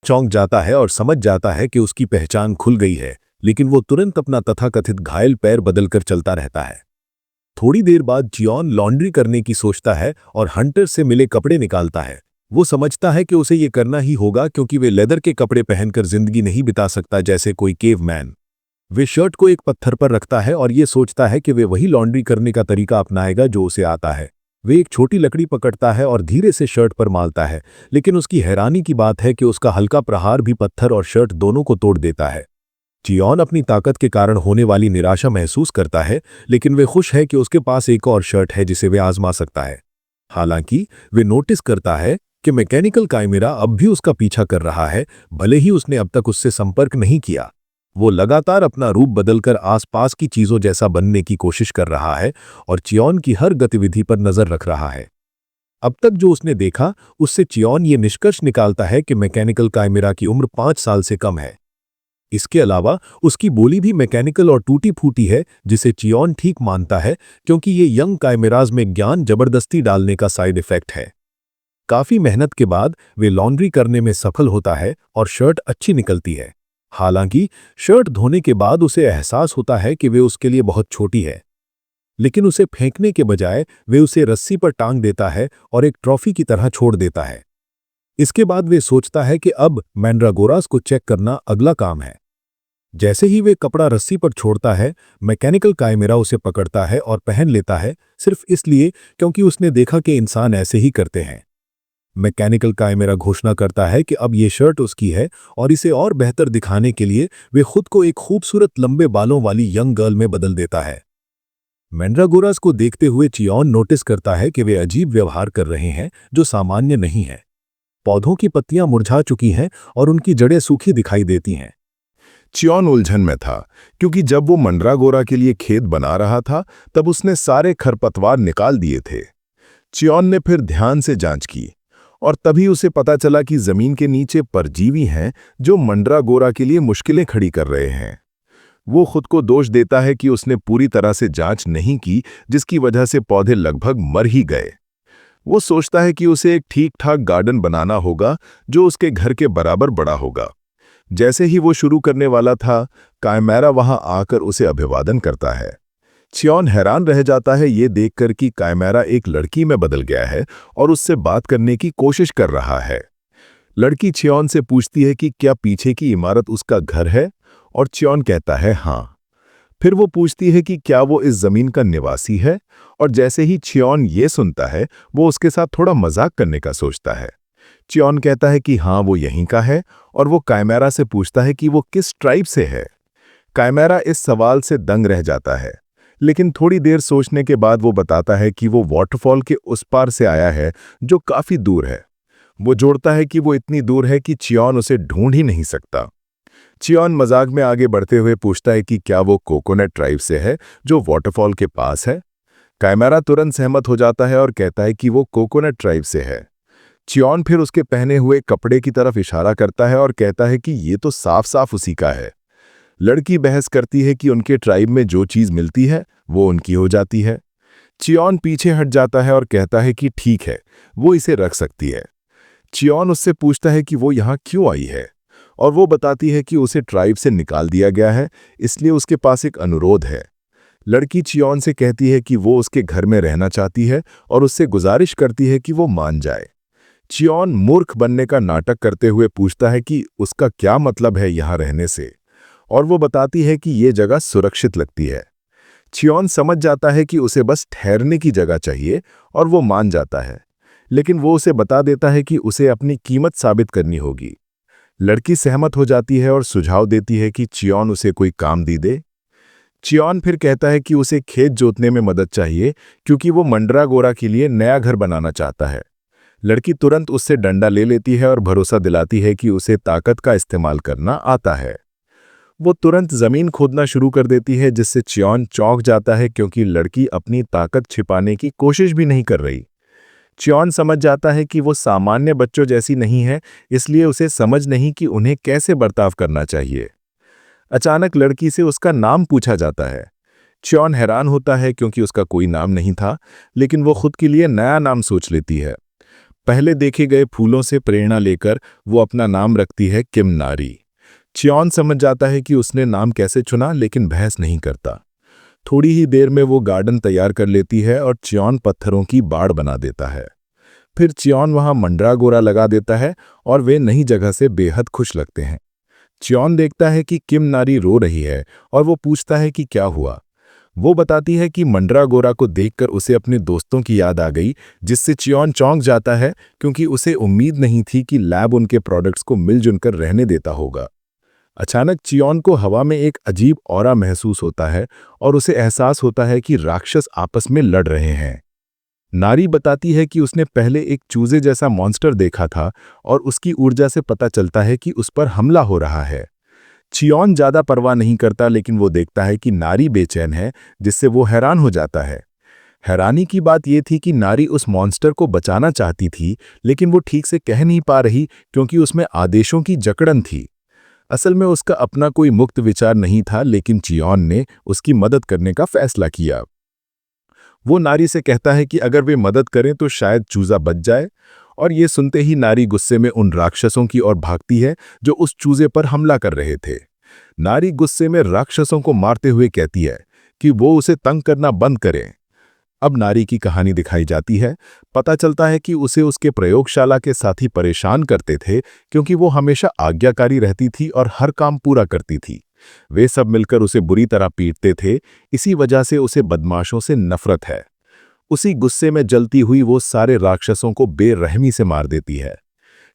चौंक जाता है और समझ जाता है कि उसकी पहचान खुल गई है, लेकिन वो तुरंत अपना तथाकथित घायल पैर बदलकर चलता रहता है। थोड़ी देर बाद चियोन लॉन्ड्री करने की सोचता है और हंटर से मिले कपड़े निकालता है। वो समझता है कि उसे ये करना ही होगा क्योंकि वे लेदर के कपड़े पहनकर जिंदगी नहीं बिता सकता जैसे कोई केवमैन। वे शर्ट को एक पत्थर पर रखता है और ये सोचता है कि वे वही लॉन्ड्री करने का तरीका अपनाएगा जो उसे आता है। वे एक छोटी लकड़ी पकड़ता है और धीरे से शर्ट पर मारता है, लेकिन उसकी हैरानी की बात है कि उसका हल्का प्रहार भी पत्थर और शर्ट दोनों को तोड़ देता है। चियोन अपनी ताकत के कारण होने वाली निराशा महसूस करता है, लेकिन वे खुश है कि उसके पास एक और शर्ट है जिसे वे आजमा सकता है। हालांकि वे नोटिस करता है कि मैकेनिकल काइमेरा अब भी उसका पीछा कर रहा है, भले ही उसने अब तक उससे संपर्क नहीं किया। वो लगातार अपना रूप बदलकर आसपास की चीजों जैसा बनने की कोशिश कर रहा है और चियोन की हर गतिविधि पर नजर रख रहा है। अब तक जो उसने देखा, उससे चियोन ये निष्कर्ष निकालता है कि मैकेनिकल काइमेरा की उम्र 5 साल से कम है। इसके अलावा उसकी बोली भी मैकेनिकल और टूटी फूटी है, जिसे चियोन ठीक मानता है क्योंकि ये यंग काइमेराज में ज्ञान जबरदस्ती डालने का साइड इफेक्ट है। काफी मेहनत के बाद वे लॉन्ड्री करने में सफल होता है और शर्ट अच्छी निकलती है। हालांकि शर्ट धोने के बाद उसे एहसास होता है कि वे उसके लिए बहुत छोटी है, लेकिन उसे फेंकने के बजाय वे उसे रस्सी पर टांग देता है और एक ट्रॉफी की तरह छोड़ देता है। इसके बाद वे सोचता है कि अब मैंड्रागोरस को चेक करना अगला काम है। जैसे ही वे कपड़ा रस्सी पर छोड़ता है, मैकेनिकल काइमेरा उसे पकड़ता है और पहन लेता है, सिर्फ इसलिए क्योंकि उसने देखा कि इंसान ऐसे ही करते हैं। मैकेनिकल काइमेरा घोषणा करता है कि अब ये शर्ट उसकी है और इसे और बेहतर दिखाने के लिए वे खुद को एक खूबसूरत लंबे बालों वाली यंग गर्ल में बदल देता है। मैंड्रागोरास को देखते हुए चियोन नोटिस करता है कि वे अजीब व्यवहार कर रहे हैं जो सामान्य नहीं है। पौधों की पत्तियां मुरझा चुकी हैं और उनकी जड़ें सूखी दिखाई देती हैं। चियोन उलझन में था, क्योंकि जब वो मंड्रागोरा के लिए खेत बना रहा था तब उसने सारे खरपतवार निकाल दिए थे। चियोन ने फिर ध्यान से जांच की और तभी उसे पता चला कि जमीन के नीचे परजीवी हैं जो मंड्रागोरा के लिए मुश्किलें खड़ी कर रहे हैं। वो खुद को दोष देता है कि उसने पूरी तरह से जांच नहीं की, जिसकी वजह से पौधे लगभग मर ही गए। वो सोचता है कि उसे एक ठीक-ठाक गार्डन बनाना होगा जो उसके घर के बराबर बड़ा होगा। जैसे ही वो शुरू करने वाला था, काइमेरा वहां आकर उसे अभिवादन करता है। चियोन हैरान रह जाता है ये देखकर कि काइमेरा एक लड़की में बदल गया है और उससे बात करने की कोशिश कर रहा है। लड़की चियोन से पूछती है कि क्या पीछे की इमारत उसका घर है, और चियोन कहता है हाँ। फिर वो पूछती है कि क्या वो इस जमीन का निवासी है, और जैसे ही चियोन ये सुनता है वो उसके साथ थोड़ा मजाक करने का सोचता है। चियोन कहता है कि हाँ वो यहीं का है, और वो काइमेरा से पूछता है कि वो किस ट्राइब से है। काइमेरा इस सवाल से दंग रह जाता है, लेकिन थोड़ी देर सोचने के बाद वो बताता है कि वो वाटरफॉल के उस पार से आया है जो काफी दूर है। वो जोड़ता है कि वो इतनी दूर है कि चियोन उसे ढूंढ ही नहीं सकता। चियोन मजाक में आगे बढ़ते हुए पूछता है कि क्या वो कोकोनट ट्राइब से है जो वाटरफॉल के पास है। काइमेरा तुरंत सहमत हो जाता है और कहता है कि वो कोकोनट ट्राइब से है। चियोन फिर उसके पहने हुए कपड़े की तरफ इशारा करता है और कहता है कि ये तो साफ साफ उसी का है। लड़की बहस करती है कि उनके ट्राइब में जो चीज मिलती है वो उनकी हो जाती है। चियोन पीछे हट जाता है और कहता है कि ठीक है, वो इसे रख सकती है। चियोन उससे पूछता है कि वो यहाँ क्यों आई है, और वो बताती है कि उसे ट्राइब से निकाल दिया गया है, इसलिए उसके पास एक अनुरोध है। लड़की चियोन से कहती है कि वो उसके घर में रहना चाहती है और उससे गुजारिश करती है कि वो मान जाए। चियोन मूर्ख बनने का नाटक करते हुए पूछता है कि उसका क्या मतलब है यहाँ रहने से, और वो बताती है कि ये जगह सुरक्षित लगती है। चियोन समझ जाता है कि उसे बस ठहरने की जगह चाहिए और वो मान जाता है, लेकिन वो उसे बता देता है कि उसे अपनी कीमत साबित करनी होगी। लड़की सहमत हो जाती है और सुझाव देती है कि चियोन उसे कोई काम दे। चियोन फिर कहता है कि उसे खेत जोतने में मदद चाहिए क्योंकि वो मंड्रागोरा के लिए नया घर बनाना चाहता है। लड़की तुरंत उससे डंडा ले लेती है और भरोसा दिलाती है कि उसे ताकत का इस्तेमाल करना आता है। वो तुरंत जमीन खोदना शुरू कर देती है, जिससे चियोन चौंक जाता है क्योंकि लड़की अपनी ताकत छिपाने की कोशिश भी नहीं कर रही। चियोन समझ जाता है कि वो सामान्य बच्चों जैसी नहीं है, इसलिए उसे समझ नहीं कि उन्हें कैसे बर्ताव करना चाहिए। अचानक लड़की से उसका नाम पूछा जाता है। चियोन हैरान होता है क्योंकि उसका कोई नाम नहीं था, लेकिन वो खुद के लिए नया नाम सोच लेती है। पहले देखे गए फूलों से प्रेरणा लेकर वो अपना नाम रखती है किम नारी। चियोन समझ जाता है कि उसने नाम कैसे चुना, लेकिन बहस नहीं करता। थोड़ी ही देर में वो गार्डन तैयार कर लेती है और चियोन पत्थरों की बाड़ बना देता है। फिर चियोन वहां मंड्रागोरा लगा देता है और वे नई जगह से बेहद खुश लगते हैं। चियोन देखता है कि किम नारी रो रही है और वो पूछता है कि क्या हुआ। वो बताती है कि मंड्रागोरा को देखकर उसे अपने दोस्तों की याद आ गई, जिससे चियोन चौंक जाता है क्योंकि उसे उम्मीद नहीं थी कि लैब उनके प्रोडक्ट्स को मिलजुल कर रहने देता होगा। अचानक चियोन को हवा में एक अजीब ऑरा महसूस होता है और उसे एहसास होता है कि राक्षस आपस में लड़ रहे हैं। नारी बताती है कि उसने पहले एक चूजे जैसा मॉन्स्टर देखा था और उसकी ऊर्जा से पता चलता है कि उस पर हमला हो रहा है। चियोन ज्यादा परवाह नहीं करता, लेकिन वो देखता है कि नारी बेचैन है, जिससे वो हैरान हो जाता है। हैरानी की बात यह थी कि नारी उस मॉन्स्टर को बचाना चाहती थी, लेकिन वो ठीक से कह नहीं पा रही क्योंकि उसमें आदेशों की जकड़न थी। असल में उसका अपना कोई मुक्त विचार नहीं था, लेकिन चियोन ने उसकी मदद करने का फैसला किया। वो नारी से कहता है कि अगर वे मदद करें तो शायद चूजा बच जाए, और ये सुनते ही नारी गुस्से में उन राक्षसों की ओर भागती है जो उस चूजे पर हमला कर रहे थे। नारी गुस्से में राक्षसों को मारते हुए कहती है कि वो उसे तंग करना बंद करें। अब नारी की कहानी दिखाई जाती है। पता चलता है कि उसे उसके प्रयोगशाला के साथी परेशान करते थे क्योंकि वो हमेशा आज्ञाकारी रहती थी और हर काम पूरा करती थी। वे सब मिलकर उसे बुरी तरह पीटते थे, इसी वजह से उसे बदमाशों से नफरत है। उसी गुस्से में जलती हुई वो सारे राक्षसों को बेरहमी से मार देती है।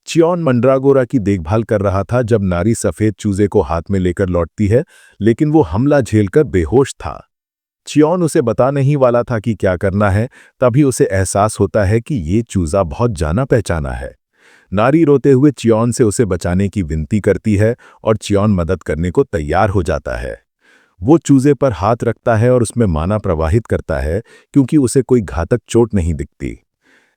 चियोन मंड्रागोरा की देखभाल कर रहा था जब नारी सफेद चूजे को हाथ में लेकर लौटती है, लेकिन वो हमला झेलकर बेहोश था। चियोन उसे बता नहीं वाला था कि क्या करना है, तभी उसे एहसास होता है कि ये चूजा बहुत जाना पहचाना है। नारी रोते हुए चियोन से उसे बचाने की विनती करती है और चियोन मदद करने को तैयार हो जाता है। वो चूजे पर हाथ रखता है और उसमें माना प्रवाहित करता है, क्योंकि उसे कोई घातक चोट नहीं दिखती।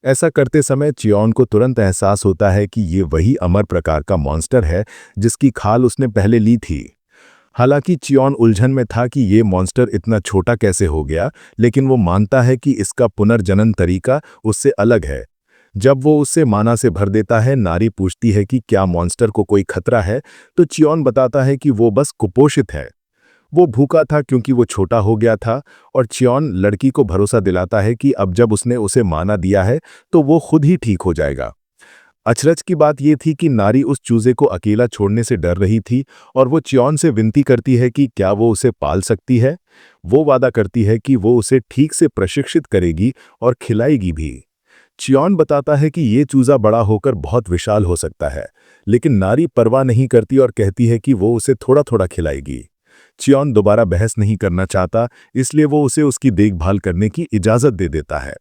ऐसा करते समय चियोन को तुरंत एहसास होता है कि ये वही अमर प्रकार का मॉन्स्टर है जिसकी खाल उसने पहले ली थी। हालांकि चियोन उलझन में था कि ये मॉन्स्टर इतना छोटा कैसे हो गया, लेकिन वो मानता है कि इसका पुनर्जनन तरीका उससे अलग है। जब वो उससे माना से भर देता है, नारी पूछती है कि क्या मॉन्स्टर को कोई खतरा है, तो चियोन बताता है कि वो बस कुपोषित है। वो भूखा था क्योंकि वो छोटा हो गया था, और चियोन लड़की को भरोसा दिलाता है कि अब जब उसने उसे माना दिया है तो वो खुद ही ठीक हो जाएगा। अचरज की बात यह थी कि नारी उस चूजे को अकेला छोड़ने से डर रही थी और वो चियोन से विनती करती है कि क्या वो उसे पाल सकती है। वो वादा करती है कि वो उसे ठीक से प्रशिक्षित करेगी और खिलाएगी भी। चियोन बताता है कि ये चूजा बड़ा होकर बहुत विशाल हो सकता है, लेकिन नारी परवाह नहीं करती और कहती है कि वो उसे थोड़ा थोड़ा खिलाएगी। चियोन दोबारा बहस नहीं करना चाहता, इसलिए वो उसे उसकी देखभाल करने की इजाजत दे देता है।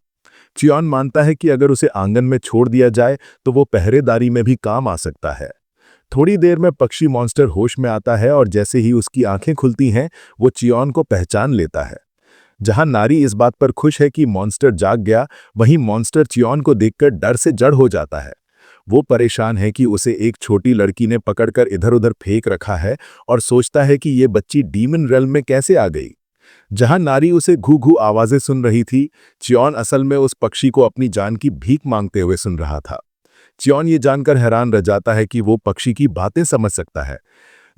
चियोन मानता है कि अगर उसे आंगन में छोड़ दिया जाए तो वो पहरेदारी में भी काम आ सकता है। थोड़ी देर में पक्षी मॉन्स्टर होश में आता है और जैसे ही उसकी आंखें खुलती हैं, वो चियोन को पहचान लेता है। जहां नारी इस बात पर खुश है कि मॉन्स्टर जाग गया, वहीं मॉन्स्टर चियोन को देखकर डर से जड़ हो जाता है। वो परेशान है कि उसे एक छोटी लड़की ने पकड़कर इधर-उधर फेंक रखा है और सोचता है कि ये बच्ची डीमन रेल्म में कैसे आ गई। जहां नारी उसे घू-घू आवाजें सुन रही थी, चियोन असल में उस पक्षी को अपनी जान की भीख मांगते हुए सुन रहा था। चियोन ये जानकर हैरान रह जाता है कि वो पक्षी की बातें समझ सकता है।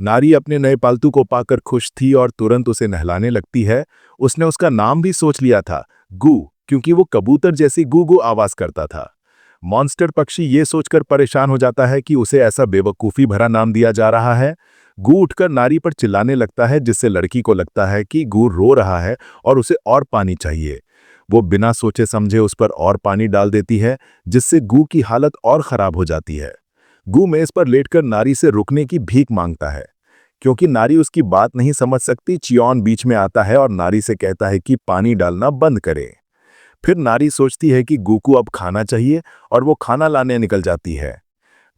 नारी अपने नए पालतू को पाकर खुश थी और तुरंत उसे नहलाने लगती है। उसने उसका नाम भी सोच लिया था, गू, क्योंकि वो कबूतर जैसी गू-गू आवाज करता था। मॉन्स्टर पक्षी ये सोचकर परेशान हो जाता है कि उसे ऐसा बेवकूफ़ी भरा नाम दिया जा रहा है। गू उठकर नारी पर चिल्लाने लगता है, जिससे लड़की को लगता है कि गू रो रहा है और उसे और पानी चाहिए। वो बिना सोचे समझे उस पर और पानी डाल देती है, जिससे गू की हालत और खराब हो जाती है। गू मेज पर लेटकर नारी से रुकने की भीख मांगता है। क्योंकि नारी उसकी बात नहीं समझ सकती, चियोन बीच में आता है और नारी से कहता है कि पानी डालना बंद करे। फिर नारी सोचती है कि गू को अब खाना चाहिए और वो खाना लाने निकल जाती है।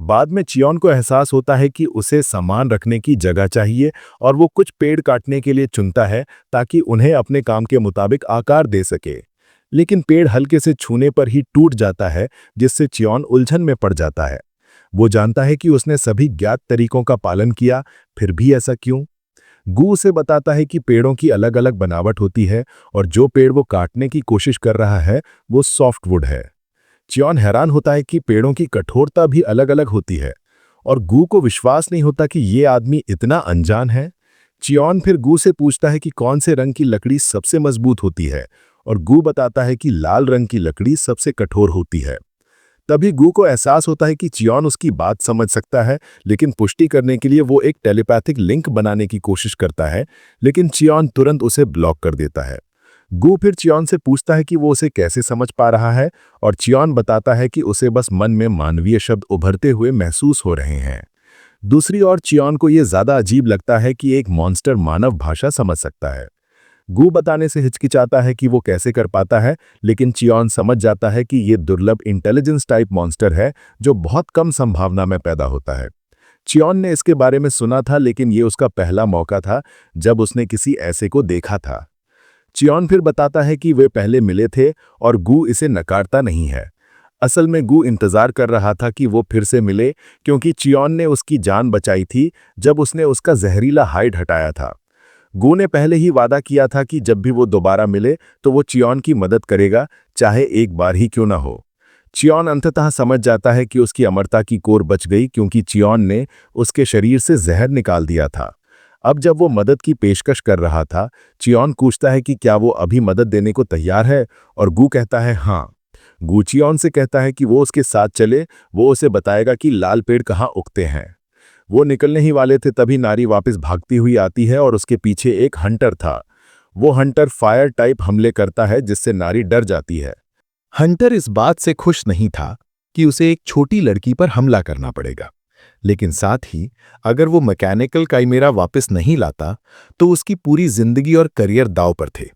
बाद में चियोन को एहसास होता है कि उसे सामान रखने की जगह चाहिए और वो कुछ पेड़ काटने के लिए चुनता है ताकि उन्हें अपने काम के मुताबिक आकार दे सके। लेकिन पेड़ हल्के से छूने पर ही टूट जाता है, जिससे चियोन उलझन में पड़ जाता है। वो जानता है कि उसने सभी ज्ञात तरीकों का पालन किया, फिर भी ऐसा क्यों? गू उसे बताता है कि पेड़ों की अलग अलग बनावट होती है और जो पेड़ वो काटने की कोशिश कर रहा है वो सॉफ्टवुड है। चियोन हैरान होता है कि पेड़ों की कठोरता भी अलग अलग होती है और गू को विश्वास नहीं होता कि ये आदमी इतना अनजान है। चियोन फिर गू से पूछता है कि कौन से रंग की लकड़ी सबसे मजबूत होती है और गू बताता है कि लाल रंग की लकड़ी सबसे कठोर होती है। तभी गू को एहसास होता है कि चियोन उसकी बात समझ सकता है, लेकिन पुष्टि करने के लिए वो एक टेलीपैथिक लिंक बनाने की कोशिश करता है, लेकिन चियोन तुरंत उसे ब्लॉक कर देता है। गू फिर चियोन से पूछता है कि वो उसे कैसे समझ पा रहा है और चियोन बताता है कि उसे बस मन में मानवीय शब्द उभरते हुए महसूस हो रहे हैं। दूसरी ओर चियोन को यह ज्यादा अजीब लगता है कि एक मॉन्स्टर मानव भाषा समझ सकता है। गू बताने से हिचकिचाता है कि वो कैसे कर पाता है, लेकिन चियोन समझ जाता है कि ये दुर्लभ इंटेलिजेंस टाइप मॉन्स्टर है जो बहुत कम संभावना में पैदा होता है। चियोन ने इसके बारे में सुना था, लेकिन ये उसका पहला मौका था जब उसने किसी ऐसे को देखा था। चियोन फिर बताता है कि वे पहले मिले थे और गू इसे नकारता नहीं है। असल में गू इंतजार कर रहा था कि वो फिर से मिले, क्योंकि चियोन ने उसकी जान बचाई थी जब उसने उसका जहरीला हाइड हटाया था। गू ने पहले ही वादा किया था कि जब भी वो दोबारा मिले तो वो चियोन की मदद करेगा, चाहे एक बार ही क्यों ना हो। चियोन अंततः समझ जाता है कि उसकी अमरता की कोर बच गई, क्योंकि चियोन ने उसके शरीर से जहर निकाल दिया था। अब जब वो मदद की पेशकश कर रहा था, चियोन पूछता है कि क्या वो अभी मदद देने को तैयार है, और गू कहता है हाँ। गू चियोन से कहता है कि वो उसके साथ चले, वो उसे बताएगा कि लाल पेड़ कहाँ उगते हैं। वो निकलने ही वाले थे, तभी नारी वापस भागती हुई आती है और उसके पीछे एक हंटर था। वो हंटर फायर टाइप हमले करता है जिससे नारी डर जाती है। हंटर इस बात से खुश नहीं था कि उसे एक छोटी लड़की पर हमला करना पड़ेगा, लेकिन साथ ही अगर वो मैकेनिकल काइमेरा वापस नहीं लाता तो उसकी पूरी जिंदगी और करियर दांव पर थे।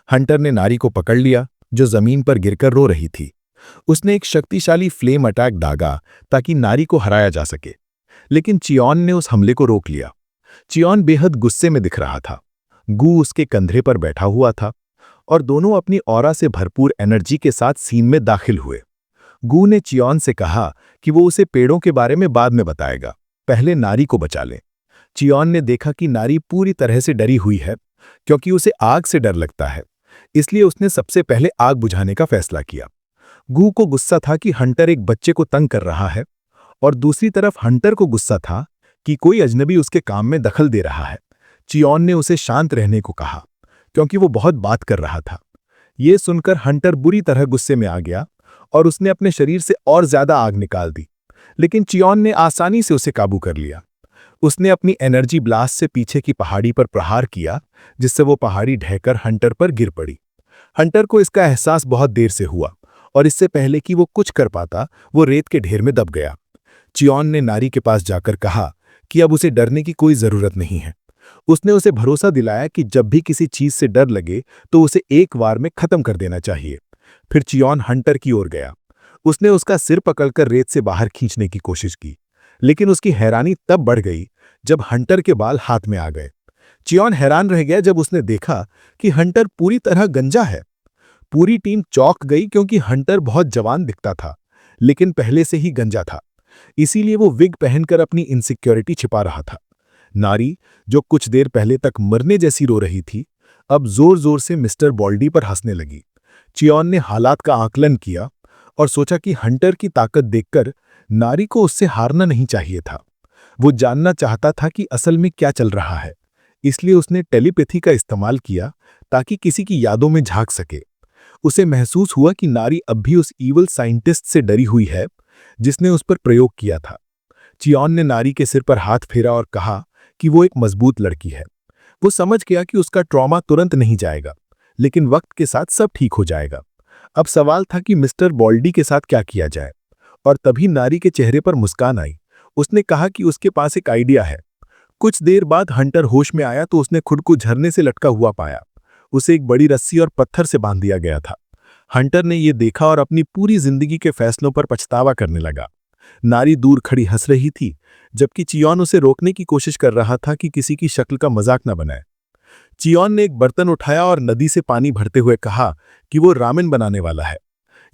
हंटर ने नारी को पकड़ लिया जो जमीन पर गिरकर रो रही थी। उसने एक शक्तिशाली फ्लेम अटैक दागा ताकि नारी को हराया जा सके, लेकिन चियोन ने उस हमले को रोक लिया। चियोन बेहद गुस्से में दिख रहा था। गू उसके कंधे पर बैठा हुआ था और दोनों अपनी ऑरा से भरपूर एनर्जी के साथ सीन में दाखिल हुए। गू ने चियोन से कहा कि वो उसे पेड़ों के बारे में बाद में बताएगा, पहले नारी को बचा ले। चियोन ने देखा कि नारी पूरी तरह से डरी हुई है क्योंकि उसे आग से डर लगता है, इसलिए उसने सबसे पहले आग बुझाने का फैसला किया। गू को गुस्सा था कि हंटर एक बच्चे को तंग कर रहा है और दूसरी तरफ हंटर को गुस्सा था कि कोई अजनबी उसके काम में दखल दे रहा है। चियोन ने उसे शांत रहने को कहा क्योंकि वो बहुत बात कर रहा था। ये सुनकर हंटर बुरी तरह गुस्से में आ गया और उसने अपने शरीर से और ज्यादा आग निकाल दी, लेकिन चियोन ने आसानी से उसे काबू कर लिया। उसने अपनी एनर्जी ब्लास्ट से पीछे की पहाड़ी पर प्रहार किया जिससे वो पहाड़ी ढहकर हंटर पर गिर पड़ी। हंटर को इसका एहसास बहुत देर से हुआ और इससे पहले कि वो कुछ कर पाता वो रेत के ढेर में दब गया। चियोन ने नारी के पास जाकर कहा कि अब उसे डरने की कोई जरूरत नहीं है। उसने उसे भरोसा दिलाया कि जब भी किसी चीज से डर लगे तो उसे एक बार में खत्म कर देना चाहिए। फिर चियोन हंटर की ओर गया। उसने उसका सिर पकड़कर रेत से बाहर खींचने की कोशिश की, लेकिन उसकी हैरानी तब बढ़ गई जब हंटर के बाल हाथ में आ गए। चियोन हैरान रह गया जब उसने देखा कि हंटर पूरी तरह गंजा है। पूरी टीम चौंक गई क्योंकि हंटर बहुत जवान दिखता था, लेकिन पहले से ही गंजा था, इसीलिए वो विग पहनकर अपनी इनसिक्योरिटी छिपा रहा था। नारी, जो कुछ देर पहले तक मरने जैसी रो रही थी, अब जोर जोर से मिस्टर बॉल्डी पर हंसने लगी। चियोन ने हालात का आकलन किया और सोचा कि हंटर की ताकत देखकर नारी को उससे हारना नहीं चाहिए था। वो जानना चाहता था कि असल में क्या चल रहा है, इसलिए उसने टेलीपैथी का इस्तेमाल किया ताकि किसी की यादों में झांक सके। उसे महसूस हुआ कि नारी अब भी उस ईवल साइंटिस्ट से डरी हुई है जिसने उस पर प्रयोग किया था। चियोन ने नारी के सिर पर हाथ फेरा और कहा कि वो एक मजबूत लड़की है। वो समझ गया कि उसका ट्रॉमा तुरंत नहीं जाएगा, लेकिन वक्त के साथ सब ठीक हो जाएगा। अब सवाल था कि मिस्टर बॉल्डी के साथ क्या किया जाए, और तभी नारी के चेहरे पर मुस्कान आई। उसने कहा कि उसके पास एक आइडिया है। कुछ देर बाद हंटर होश में आया तो उसने खुद को झरने से लटका हुआ पाया। उसे एक बड़ी रस्सी और पत्थर से बांध दिया गया था। हंटर ने यह देखा और अपनी पूरी जिंदगी के फैसलों पर पछतावा करने लगा। नारी दूर खड़ी हंस रही थी, जबकि चियोन उसे रोकने की कोशिश कर रहा था कि किसी की शक्ल का मजाक न बनाए। चियोन ने एक बर्तन उठाया और नदी से पानी भरते हुए कहा कि वो रामेन बनाने वाला है।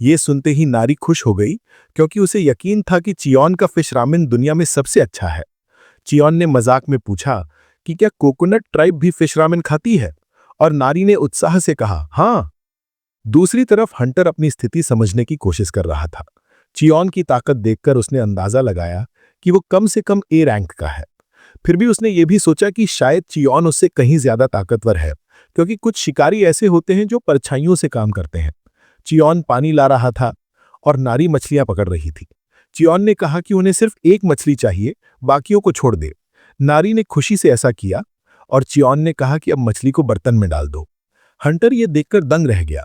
ये सुनते ही नारी खुश हो गई क्योंकि उसे यकीन था कि चियोन का फिश रामेन दुनिया में सबसे अच्छा है। चियोन ने मजाक में पूछा कि क्या कोकोनट ट्राइब भी फिश रामेन खाती है, और नारी ने उत्साह से कहा हाँ। दूसरी तरफ हंटर अपनी स्थिति समझने की कोशिश कर रहा था। चियोन की ताकत देखकर उसने अंदाजा लगाया कि वो कम से कम ए रैंक का है। फिर भी उसने ये भी सोचा कि शायद चियोन उससे कहीं ज्यादा ताकतवर है, क्योंकि कुछ शिकारी ऐसे होते हैं जो परछाइयों से काम करते हैं। चियोन पानी ला रहा था और नारी मछलियां पकड़ रही थी। चियोन ने कहा कि उन्हें सिर्फ एक मछली चाहिए, बाकियों को छोड़ दे। नारी ने खुशी से ऐसा किया और चियोन ने कहा कि अब मछली को बर्तन में डाल दो। हंटर ये देखकर दंग रह गया।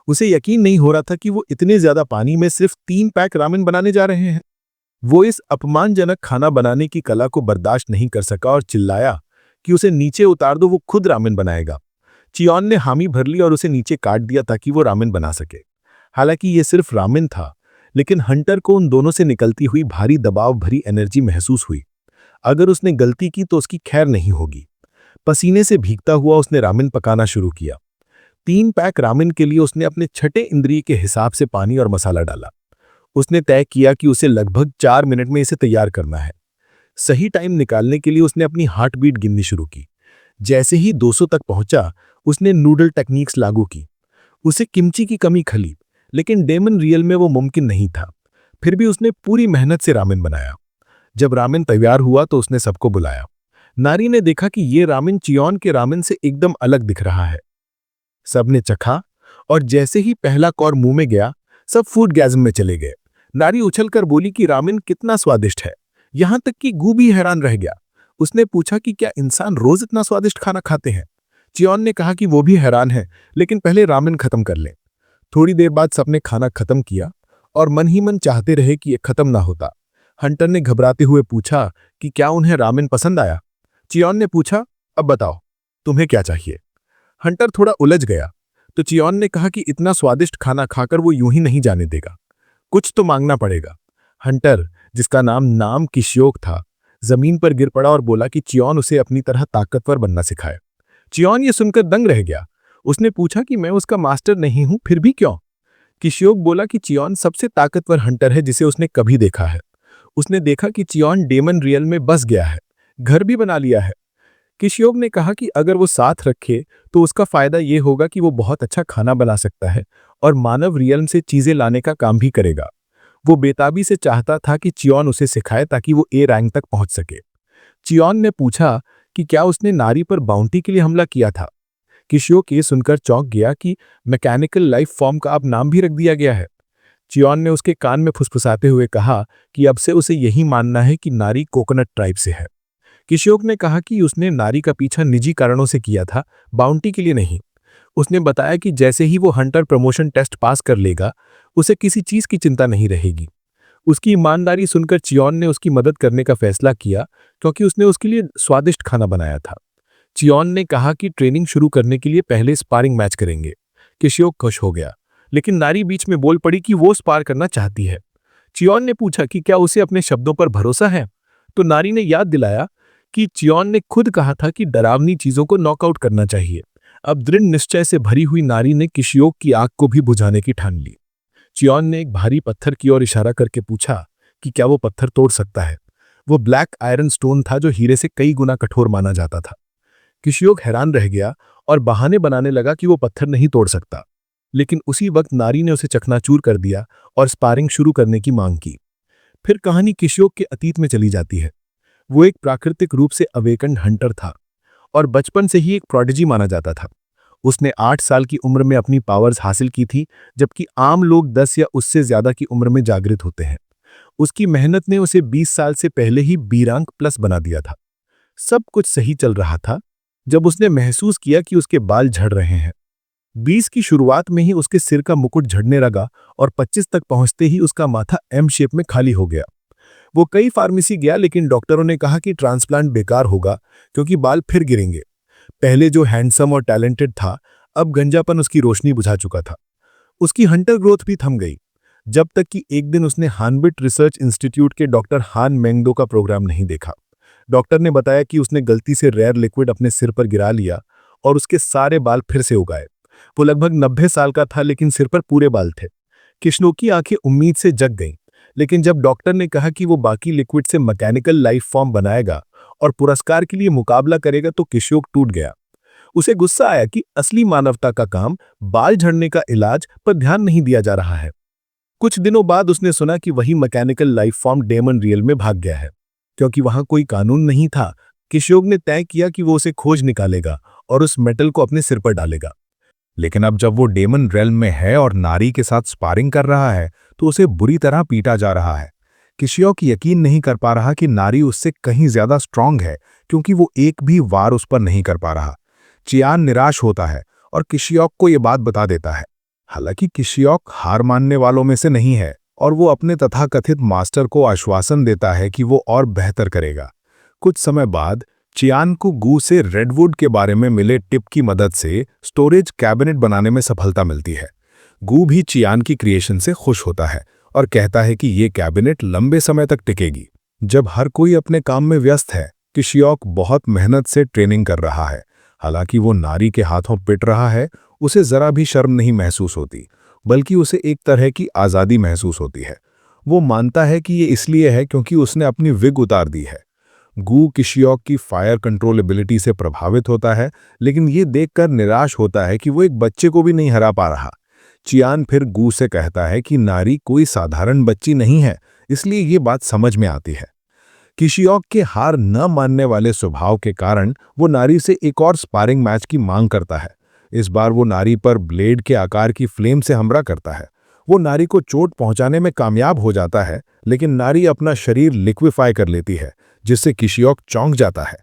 उसे यकीन नहीं हो रहा था कि वो इतने ज्यादा पानी में सिर्फ 3 पैक रामेन बनाने जा रहे हैं। वो इस अपमानजनक खाना बनाने की कला को बर्दाश्त नहीं कर सका और चिल्लाया कि उसे नीचे उतार दो, वो खुद रामेन बनाएगा। चियोन ने हामी भर ली और उसे नीचे काट दिया ताकि वो रामेन बना सके। हालांकि ये सिर्फ रामेन था, लेकिन हंटर को उन दोनों से निकलती हुई भारी दबाव भरी एनर्जी महसूस हुई। अगर उसने गलती की तो उसकी खैर नहीं होगी। पसीने से भीगता हुआ उसने रामेन पकाना शुरू किया। 3 पैक रामेन के लिए उसने अपने छठे इंद्रिय के हिसाब से पानी और मसाला डाला। उसने तय किया कि उसे लगभग 4 मिनट में इसे तैयार करना है। सही टाइम निकालने के लिए उसने अपनी हार्ट बीट गिननी शुरू की। जैसे ही 200 तक पहुंचा, उसने नूडल टेक्निक्स लागू की। उसे किमची की कमी खली, लेकिन डेमन रियल में वो मुमकिन नहीं था। फिर भी उसने पूरी मेहनत से रामेन बनाया। जब रामेन तैयार हुआ तो उसने सबको बुलाया। नारी ने देखा कि ये रामेन चियोन के रामेन से एकदम अलग दिख रहा है। सबने चखा और जैसे ही पहला कौर मुंह में गया, सब फूड गैज्म में चले गए। नारी उछलकर बोली कि रामेन कितना स्वादिष्ट है, यहां तक कि गू भी हैरान रह गया। उसने पूछा कि क्या इंसान रोज इतना स्वादिष्ट खाना खाते हैं। चियोन ने कहा कि वो भी हैरान है, लेकिन पहले रामेन खत्म कर लें। थोड़ी देर बाद सबने खाना खत्म किया और मन ही मन चाहते रहे कि ये खत्म ना होता। हंटर ने घबराते हुए पूछा कि क्या उन्हें रामेन पसंद आया। चियोन ने पूछा, अब बताओ तुम्हें क्या चाहिए। हंटर थोड़ा उलझ गया, तो चियोन ने कहा कि इतना स्वादिष्ट खाना खाकर वो यूं ही नहीं जाने देगा, कुछ तो मांगना पड़ेगा। हंटर, जिसका नाम किशियोक था, जमीन पर गिर पड़ा और बोला कि चियोन उसे अपनी तरह ताकतवर बनना सिखाए। चियोन ये सुनकर दंग रह गया। उसने पूछा कि मैं उसका मास्टर नहीं हूं, फिर भी क्यों? किशियोक बोला कि चियोन सबसे ताकतवर हंटर है जिसे उसने कभी देखा है। उसने देखा कि चियोन डेमन रियल में बस गया है, घर भी बना लिया है। किशियोक ने कहा कि अगर वो साथ रखे तो उसका फायदा ये होगा कि वो बहुत अच्छा खाना बना सकता है और मानव रियल से चीजें लाने का काम भी करेगा। वो बेताबी से चाहता था कि चियोन उसे सिखाए ताकि वो ए रैंक तक पहुंच सके। चियोन ने पूछा कि क्या उसने नारी पर बाउंटी के लिए हमला किया था। किशियोक ये सुनकर चौंक गया कि मैकेनिकल लाइफ फॉर्म का अब नाम भी रख दिया गया है। चियोन ने उसके कान में फुसफुसाते हुए कहा कि अब से उसे यही मानना है कि नारी कोकोनट ट्राइब से है। किशियोक ने कहा कि उसने नारी का पीछा निजी कारणों से किया था, बाउंटी के लिए नहीं। उसने बताया कि जैसे ही वो हंटर प्रमोशन टेस्ट पास कर लेगा, उसे किसी चीज की चिंता नहीं रहेगी। उसकी ईमानदारी सुनकर चियोन ने उसकी मदद करने का फैसला किया, क्योंकि उसने उसके लिए स्वादिष्ट खाना बनाया था। चियोन ने कहा कि ट्रेनिंग शुरू करने के लिए पहले स्पारिंग मैच करेंगे। किशियोक खुश हो गया, लेकिन नारी बीच में बोल पड़ी कि वो स्पार करना चाहती है। चियोन ने पूछा कि क्या उसे अपने शब्दों पर भरोसा है, तो नारी ने याद दिलाया कि चियोन ने खुद कहा था कि डरावनी चीजों को नॉकआउट करना चाहिए। अब दृढ़ निश्चय से भरी हुई नारी ने किशियोक की आग को भी बुझाने की ठान ली। चियोन ने एक भारी पत्थर की ओर इशारा करके पूछा कि क्या वो पत्थर तोड़ सकता है। वो ब्लैक आयरन स्टोन था जो हीरे से कई गुना कठोर माना जाता था। किशियोक हैरान रह गया और बहाने बनाने लगा कि वो पत्थर नहीं तोड़ सकता, लेकिन उसी वक्त नारी ने उसे चकनाचूर कर दिया और स्पारिंग शुरू करने की मांग की। फिर कहानी किशियोक के अतीत में चली जाती है। वो एक प्राकृतिक रूप से अवेकन्ड हंटर था और बचपन से ही एक प्रोडिजी माना जाता था। उसने 8 साल की उम्र में अपनी पावर्स हासिल की थी, जबकि आम लोग 10 या उससे ज्यादा की उम्र में जागृत होते हैं। उसकी मेहनत ने उसे 20 साल से पहले ही बी रैंक प्लस बना दिया था। सब कुछ सही चल रहा था जब उसने महसूस किया कि उसके बाल झड़ रहे हैं। 20 की शुरुआत में ही उसके सिर का मुकुट झड़ने लगा और 25 तक पहुंचते ही उसका माथा एम शेप में खाली हो गया। वो कई फार्मेसी गया, लेकिन डॉक्टरों ने कहा कि ट्रांसप्लांट बेकार होगा क्योंकि बाल फिर गिरेंगे। पहले जो हैंडसम और टैलेंटेड था, अब गंजापन उसकी रोशनी बुझा चुका था। उसकी हंटर ग्रोथ भी थम गई, जब तक कि एक दिन उसने हानबिट रिसर्च इंस्टीट्यूट के डॉक्टर हान मेंगडो का प्रोग्राम नहीं देखा। डॉक्टर ने बताया कि उसने गलती से रेयर लिक्विड अपने सिर पर गिरा लिया और उसके सारे बाल फिर से उगाए। वो लगभग 90 साल का था, लेकिन सिर पर पूरे बाल थे। किशनो की आंखें उम्मीद से जग गईं, लेकिन जब डॉक्टर ने कहा कि वो बाकी लिक्विड से मैकेनिकल लाइफ फॉर्म बनाएगा और पुरस्कार के लिए मुकाबला करेगा, तो किशोक टूट गया। उसे गुस्सा आया कि असली मानवता का काम बाल झड़ने का इलाज पर ध्यान नहीं दिया जा रहा है। कुछ दिनों बाद उसने सुना कि वही mechanical life form demon realm में भाग गया है। क्योंकि वहां कोई कानून नहीं था, किशोक ने तय किया कि वो उसे खोज निकालेगा और उस मेटल को अपने सिर पर डालेगा। लेकिन अब जब वो डेमन रेल्म में है और नारी के साथ स्पारिंग कर रहा है, तो उसे बुरी तरह पीटा जा रहा है। किशियोक यकीन नहीं कर पा रहा कि नारी उससे कहीं ज्यादा स्ट्रांग है, क्योंकि वो एक भी वार उस पर नहीं कर पा रहा। चियान निराश होता है और किशियोक को ये बात बता देता है। हालांकि किशियोक हार मानने वालों में से नहीं है और वो अपने तथाकथित मास्टर को आश्वासन देता है कि वो और बेहतर करेगा। कुछ समय बाद चियान को गू से रेडवुड के बारे में मिले टिप की मदद से स्टोरेज कैबिनेट बनाने में सफलता मिलती है। गू भी चियान की क्रिएशन से खुश होता है और कहता है कि ये कैबिनेट लंबे समय तक टिकेगी। जब हर कोई अपने काम में व्यस्त है, किशियोक बहुत मेहनत से ट्रेनिंग कर रहा है। हालांकि वो नारी के हाथों पिट रहा है, उसे जरा भी शर्म नहीं महसूस होती, बल्कि उसे एक तरह की आज़ादी महसूस होती है। वो मानता है कि ये इसलिए है क्योंकि उसने अपनी विग उतार दी है। गू किशियोक की फायर कंट्रोल एबिलिटी से प्रभावित होता है, लेकिन ये देखकर निराश होता है कि वो एक बच्चे को भी नहीं हरा पा रहा। चियान फिर गू से कहता है कि नारी कोई साधारण बच्ची नहीं है, इसलिए ये बात समझ में आती है। किशियोक के हार न मानने वाले स्वभाव के कारण वो नारी से एक और स्पारिंग मैच की मांग करता है। इस बार वो नारी पर ब्लेड के आकार की फ्लेम से हमला करता है। वो नारी को चोट पहुंचाने में कामयाब हो जाता है, लेकिन नारी अपना शरीर लिक्विफाई कर लेती है, जिससे किशियोक चौंक जाता है।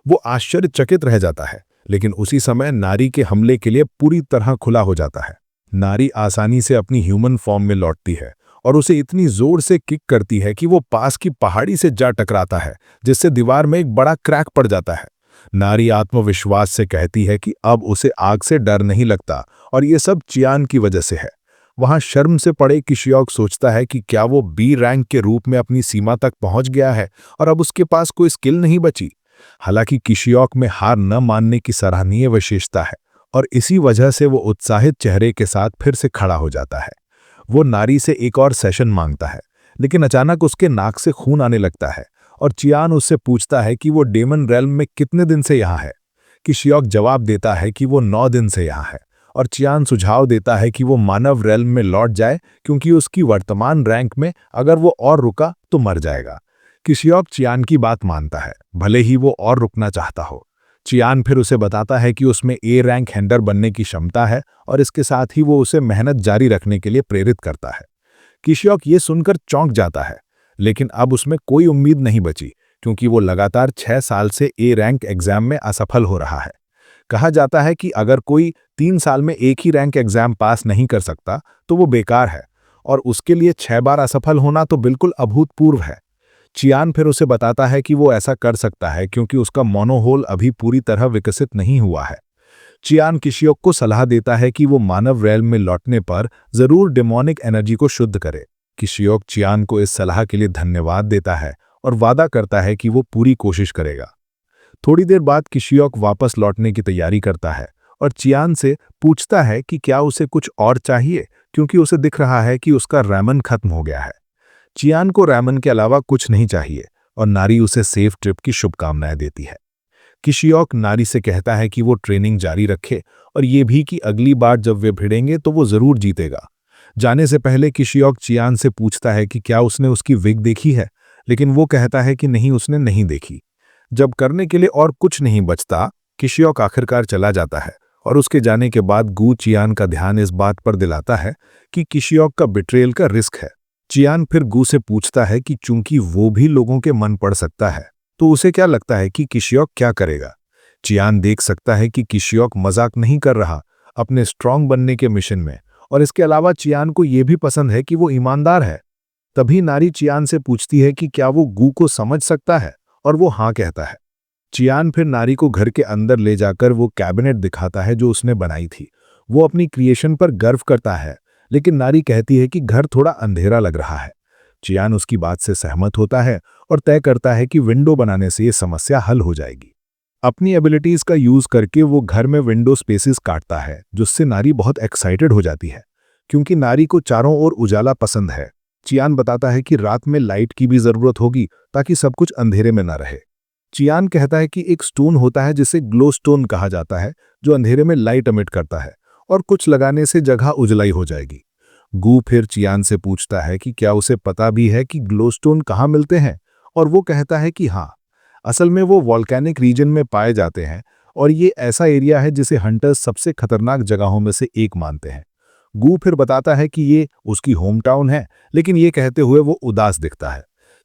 वो आश्चर्यचकित रह जाता है, लेकिन उसी समय नारी के हमले के लिए पूरी तरह खुला हो जाता है। नारी आसानी से अपनी ह्यूमन फॉर्म में लौटती है और उसे इतनी जोर से किक करती है कि वो पास की पहाड़ी से जा टकराता है, जिससे दीवार में एक बड़ा क्रैक पड़ जाता है। नारी आत्मविश्वास से कहती है कि अब उसे आग से डर नहीं लगता और ये सब चियान की वजह से है। वहां शर्म से पड़े किशियोक सोचता है कि क्या वो बी रैंक के रूप में अपनी सीमा तक पहुंच गया है और अब उसके पास कोई स्किल नहीं बची। हालांकि किशियोक में हार न मानने की सराहनीय विशेषता है और इसी वजह से वो उत्साहित चेहरे के साथ फिर से खड़ा हो जाता है। वो नारी से एक और सेशन मांगता है, लेकिन अचानक उसके नाक से खून आने लगता है और चियान उससे पूछता है कि वो डेमन रेल्म में कितने दिन से यहाँ है। किशियोक जवाब देता है कि वो 9 दिन से यहाँ है और चियान सुझाव देता है कि वो मानव रेल्म में लौट जाए क्योंकि उसकी वर्तमान रैंक में अगर वो और रुका तो मर जाएगा। किशियोक चियान की बात मानता है, भले ही वो और रुकना चाहता हो। चियान फिर उसे बताता है कि उसमें ए रैंक हैंडर बनने की क्षमता है और इसके साथ ही वो उसे मेहनत जारी रखने के लिए प्रेरित करता है। किशियोक ये सुनकर चौंक जाता है, लेकिन अब उसमें कोई उम्मीद नहीं बची क्योंकि वो लगातार 6 साल से ए रैंक एग्जाम में असफल हो रहा है। कहा जाता है कि अगर कोई 3 साल में एक ही रैंक एग्जाम पास नहीं कर सकता तो वो बेकार है और उसके लिए 6 बार असफल होना तो बिल्कुल अभूतपूर्व है। चियान फिर उसे बताता है कि वो ऐसा कर सकता है क्योंकि उसका मोनोहोल अभी पूरी तरह विकसित नहीं हुआ है। चियान किशियोक को सलाह देता है कि वो मानव रेल्म में लौटने पर जरूर डेमोनिक एनर्जी को शुद्ध करे। किशियोक चियान को इस सलाह के लिए धन्यवाद देता है और वादा करता है कि वो पूरी कोशिश करेगा। थोड़ी देर बाद किशियोक वापस लौटने की तैयारी करता है और चियान से पूछता है कि क्या उसे कुछ और चाहिए, क्योंकि उसे दिख रहा है कि उसका रैमन खत्म हो गया है। चियान को रैमन के अलावा कुछ नहीं चाहिए और नारी उसे सेफ ट्रिप की शुभकामनाएं देती है। किशियोक नारी से कहता है कि वो ट्रेनिंग जारी रखे और ये भी कि अगली बार जब वे भिड़ेंगे तो वो जरूर जीतेगा। जाने से पहले किशियोक चियान से पूछता है कि क्या उसने उसकी विग देखी है, लेकिन वो कहता है कि नहीं, उसने नहीं देखी। जब करने के लिए और कुछ नहीं बचता, किशियोक आखिरकार चला जाता है और उसके जाने के बाद गू चियान का ध्यान इस बात पर दिलाता है कि किशियोक का बिट्रेयल का रिस्क है। चियान फिर गू से पूछता है कि चूंकि वो भी लोगों के मन पढ़ सकता है तो उसे क्या लगता है कि किशियोक क्या करेगा। चियान देख सकता है कि किशियोक मजाक नहीं कर रहा अपने स्ट्रांग बनने के मिशन में, और इसके अलावा चियान को यह भी पसंद है कि वो ईमानदार है। तभी नारी चियान से पूछती है कि क्या वो गू को समझ सकता है और वो हाँ कहता है। चियान फिर नारी को घर के अंदर ले जाकर वो कैबिनेट दिखाता है जो उसने बनाई थी। वो अपनी क्रिएशन पर गर्व करता है, लेकिन नारी कहती है कि घर थोड़ा अंधेरा लग रहा है। चियान उसकी बात से सहमत होता है और तय करता है कि विंडो बनाने से ये समस्या हल हो जाएगी। अपनी एबिलिटीज का यूज करके वो घर में विंडो स्पेसेस काटता है, जिससे नारी बहुत एक्साइटेड हो जाती है क्योंकि नारी को चारों ओर उजाला पसंद है। चियान बताता है कि रात में लाइट की भी जरूरत होगी ताकि सब कुछ अंधेरे में न रहे। चियान कहता है कि एक स्टोन होता है जिसे ग्लो स्टोन कहा जाता है, जो अंधेरे में लाइट एमिट करता है और कुछ लगाने से जगह उजलाई हो जाएगी। गू फिर चियान से पूछता है कि क्या उसे पता भी है कि ग्लो स्टोन कहाँ मिलते हैं, और वो कहता है कि हाँ, असल में वो वॉल्केनिक रीजन में पाए जाते हैं और ये ऐसा एरिया है जिसे हंटर्स सबसे खतरनाक जगहों में से एक मानते हैं। गू फिर बताता है कि ये उसकी होम टाउन है, लेकिन ये कहते हुए वो उदास दिखता है।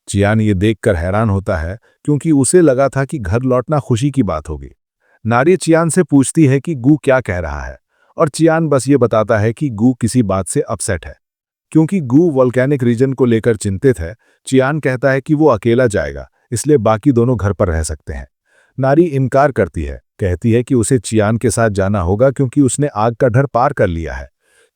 चियान ये देखकर हैरान होता है क्योंकि उसे लगा था कि घर लौटना खुशी की बात होगी। नारी चियान से पूछती है कि गू क्या कह रहा है और चियान बस ये बताता है कि गू किसी बात से अपसेट है। क्योंकि गू वॉल्केनिक रीजन को लेकर चिंतित है, चियान कहता है कि वो अकेला जाएगा, इसलिए बाकी दोनों घर पर रह सकते हैं। नारी इनकार करती है, कहती है कि उसे चियान के साथ जाना होगा क्योंकि उसने आग का डर पार कर लिया है।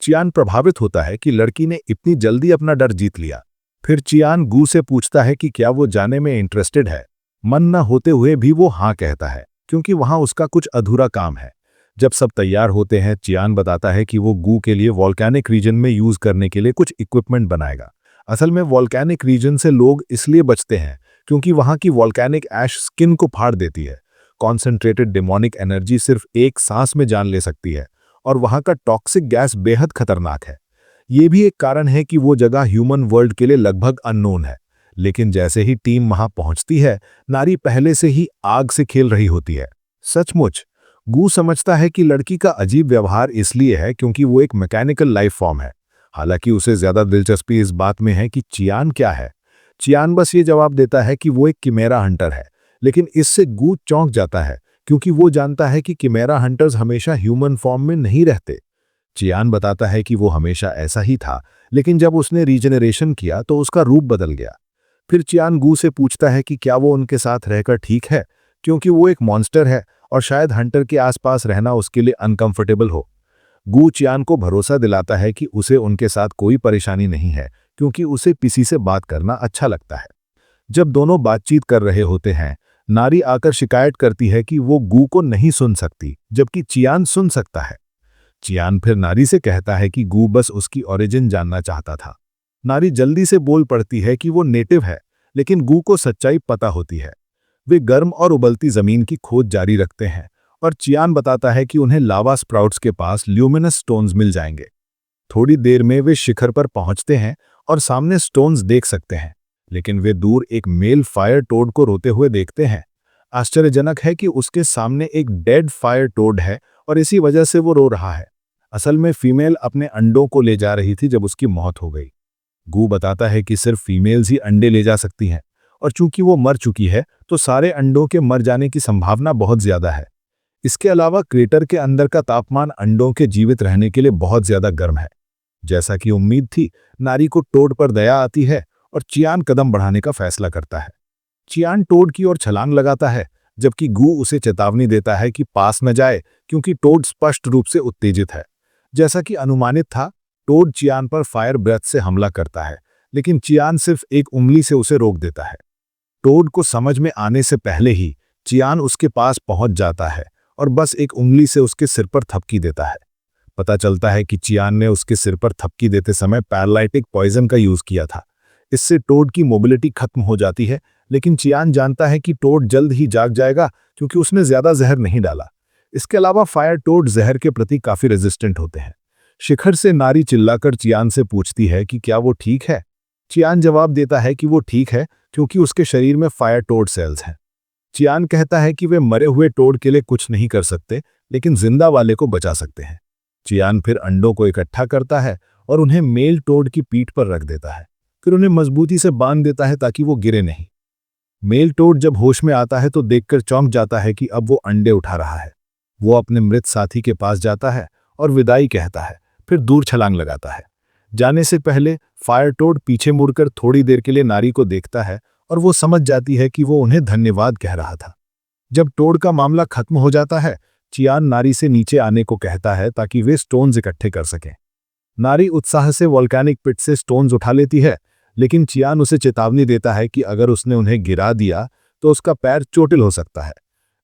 चियान प्रभावित होता है कि लड़की ने इतनी जल्दी अपना डर जीत लिया। फिर चियान गू से पूछता है कि क्या वो जाने में इंटरेस्टेड है। मन न होते हुए भी वो हाँ कहता है क्योंकि वहां उसका कुछ अधूरा काम है। जब सब तैयार होते हैं, चियान बताता है कि वो गू के लिए वॉल्केनिक रीजन में यूज करने के लिए कुछ इक्विपमेंट बनाएगा। असल में वॉल्केनिक रीजन से लोग इसलिए बचते हैं क्योंकि वहां की वॉल्केनिक ऐश स्किन को फाड़ देती है। कॉन्सेंट्रेटेड डेमोनिक एनर्जी सिर्फ एक सांस में जान ले सकती है और वहां का टॉक्सिक गैस बेहद खतरनाक है। ये भी एक कारण है कि वो जगह ह्यूमन वर्ल्ड के लिए लगभग अननोन है। लेकिन जैसे ही टीम वहां पहुंचती है, नारी पहले से ही आग से खेल रही होती है। सचमुच गू समझता है कि लड़की का अजीब व्यवहार इसलिए है क्योंकि वो एक मैकेनिकल लाइफ फॉर्म है। हालांकि उसे ज्यादा दिलचस्पी इस बात में है कि चियान क्या है। चियान बस ये जवाब देता है कि वो एक किमेरा हंटर है, लेकिन इससे गू चौंक जाता है क्योंकि वो जानता है कि किमेरा हंटर्स हमेशा ह्यूमन फॉर्म में नहीं रहते। चियान बताता है कि वो हमेशा ऐसा ही था, लेकिन जब उसने रीजनरेशन किया तो उसका रूप बदल गया। फिर चियान गू से पूछता है कि क्या वो उनके साथ रहकर ठीक है, क्योंकि वो एक मॉन्स्टर है और शायद हंटर के आसपास रहना उसके लिए अनकंफर्टेबल हो। गू चियान को भरोसा दिलाता है कि उसे उनके साथ कोई परेशानी नहीं है, क्योंकि उसे किसी से बात करना अच्छा लगता है। जब दोनों बातचीत कर रहे होते हैं, नारी आकर शिकायत करती है कि वो गू को नहीं सुन सकती, जबकि चियान सुन सकता है। चियान फिर नारी से कहता है कि गू बस उसकी ओरिजिन जानना चाहता था। नारी जल्दी से बोल पड़ती है कि वो नेटिव है, लेकिन गू को सच्चाई पता होती है। वे गर्म और उबलती जमीन की खोज जारी रखते हैं और चियान बताता है कि उन्हें लावा स्प्राउट्स के पास ल्यूमिनस स्टोन्स मिल जाएंगे। थोड़ी देर में वे शिखर पर पहुंचते हैं और सामने स्टोन्स देख सकते हैं, लेकिन वे दूर एक मेल फायर टोड को रोते हुए देखते हैं। आश्चर्यजनक है कि उसके सामने एक डेड फायर टोड है और इसी वजह से वो रो रहा है। असल में फीमेल अपने अंडों को ले जा रही थी जब उसकी मौत हो गई। गू बताता है कि सिर्फ फीमेल्स ही अंडे ले जा सकती हैं, और चूंकि वो मर चुकी है तो सारे अंडों के मर जाने की संभावना बहुत ज्यादा है। इसके अलावा क्रेटर के अंदर का तापमान अंडों के जीवित रहने के लिए बहुत ज्यादा गर्म है। जैसा कि उम्मीद थी, नारी को टोड पर दया आती है और चियान कदम बढ़ाने का फैसला करता है। चियान टोड की ओर छलांग लगाता है, जबकि गू उसे चेतावनी देता है कि पास न जाए, क्योंकि टोड स्पष्ट रूप से उत्तेजित है। जैसा कि अनुमानित था, टोड चियान पर फायर ब्रेथ से हमला करता है, लेकिन चियान सिर्फ एक उंगली से उसे रोक देता है। टोड को समझ में आने से पहले ही चियान उसके पास पहुंच जाता है और बस एक उंगली से उसके सिर पर थपकी देता है। पता चलता है कि चियान ने उसके सिर पर थपकी देते समय पैरालाइटिक पॉइजन का यूज किया था। इससे टोड की मोबिलिटी खत्म हो जाती है, लेकिन चियान जानता है कि टोड जल्द ही जाग जाएगा क्योंकि उसने ज्यादा जहर नहीं डाला। इसके अलावा फायर टोड जहर के प्रति काफी रेजिस्टेंट होते हैं। शिखर से नारी चिल्लाकर चियान से पूछती है कि क्या वो ठीक है। चियान जवाब देता है कि वो ठीक है, क्योंकि उसके शरीर में फायर टोड सेल्स हैं। चियान कहता है कि वे मरे हुए टोड के लिए कुछ नहीं कर सकते, लेकिन जिंदा वाले को बचा सकते हैं। चियान फिर अंडों को इकट्ठा करता है और उन्हें मेल टोड की पीठ पर रख देता है। फिर उन्हें मजबूती से बांध देता है ताकि वो गिरे नहीं। मेल टोड जब होश में आता है तो देखकर चौंक जाता है कि अब वो अंडे उठा रहा है। वो अपने मृत साथी के पास जाता है और विदाई कहता है, फिर दूर छलांग लगाता है। जाने से पहले फायर टोड पीछे मुड़कर थोड़ी देर के लिए नारी को देखता है और वो समझ जाती है कि वो उन्हें धन्यवाद कह रहा था। जब टोड का मामला खत्म हो जाता है, चियान नारी से नीचे आने को कहता है ताकि वे स्टोन्स इकट्ठे कर सकें। नारी उत्साह से वोल्केनिक पिट से स्टोन्स उठा लेती है, लेकिन चियान उसे चेतावनी देता है कि अगर उसने उन्हें गिरा दिया तो उसका पैर चोटिल हो सकता है।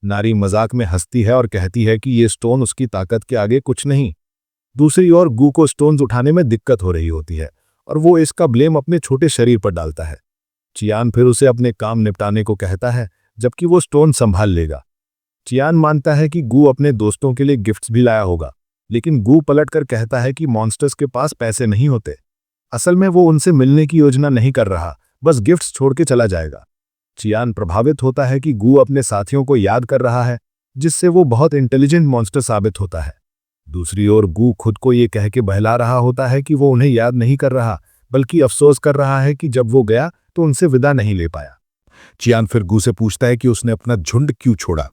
नारी मजाक में हंसती है और कहती है कि ये स्टोन उसकी ताकत के आगे कुछ नहीं। दूसरी ओर गू को स्टोन्स उठाने में दिक्कत हो रही होती है और वो इसका ब्लेम अपने छोटे शरीर पर डालता है। चियान फिर उसे अपने काम निपटाने को कहता है, जबकि वो स्टोन संभाल लेगा। चियान मानता है कि गू अपने दोस्तों के लिए गिफ्ट्स भी लाया होगा, लेकिन गू पलटकर कहता है कि मॉन्स्टर्स के पास पैसे नहीं होते। असल में वो उनसे मिलने की योजना नहीं कर रहा, बस गिफ्ट्स छोड़ के चला जाएगा। चियान प्रभावित होता है कि गू अपने साथियों को याद कर रहा है, जिससे वो बहुत इंटेलिजेंट मॉन्स्टर साबित होता है। दूसरी ओर गू खुद को ये कह के बहला रहा होता है कि वो उन्हें याद नहीं कर रहा, बल्कि अफसोस कर रहा है कि जब वो गया तो उनसे विदा नहीं ले पाया। चियान फिर गू से पूछता है कि उसने अपना झुंड क्यों छोड़ा।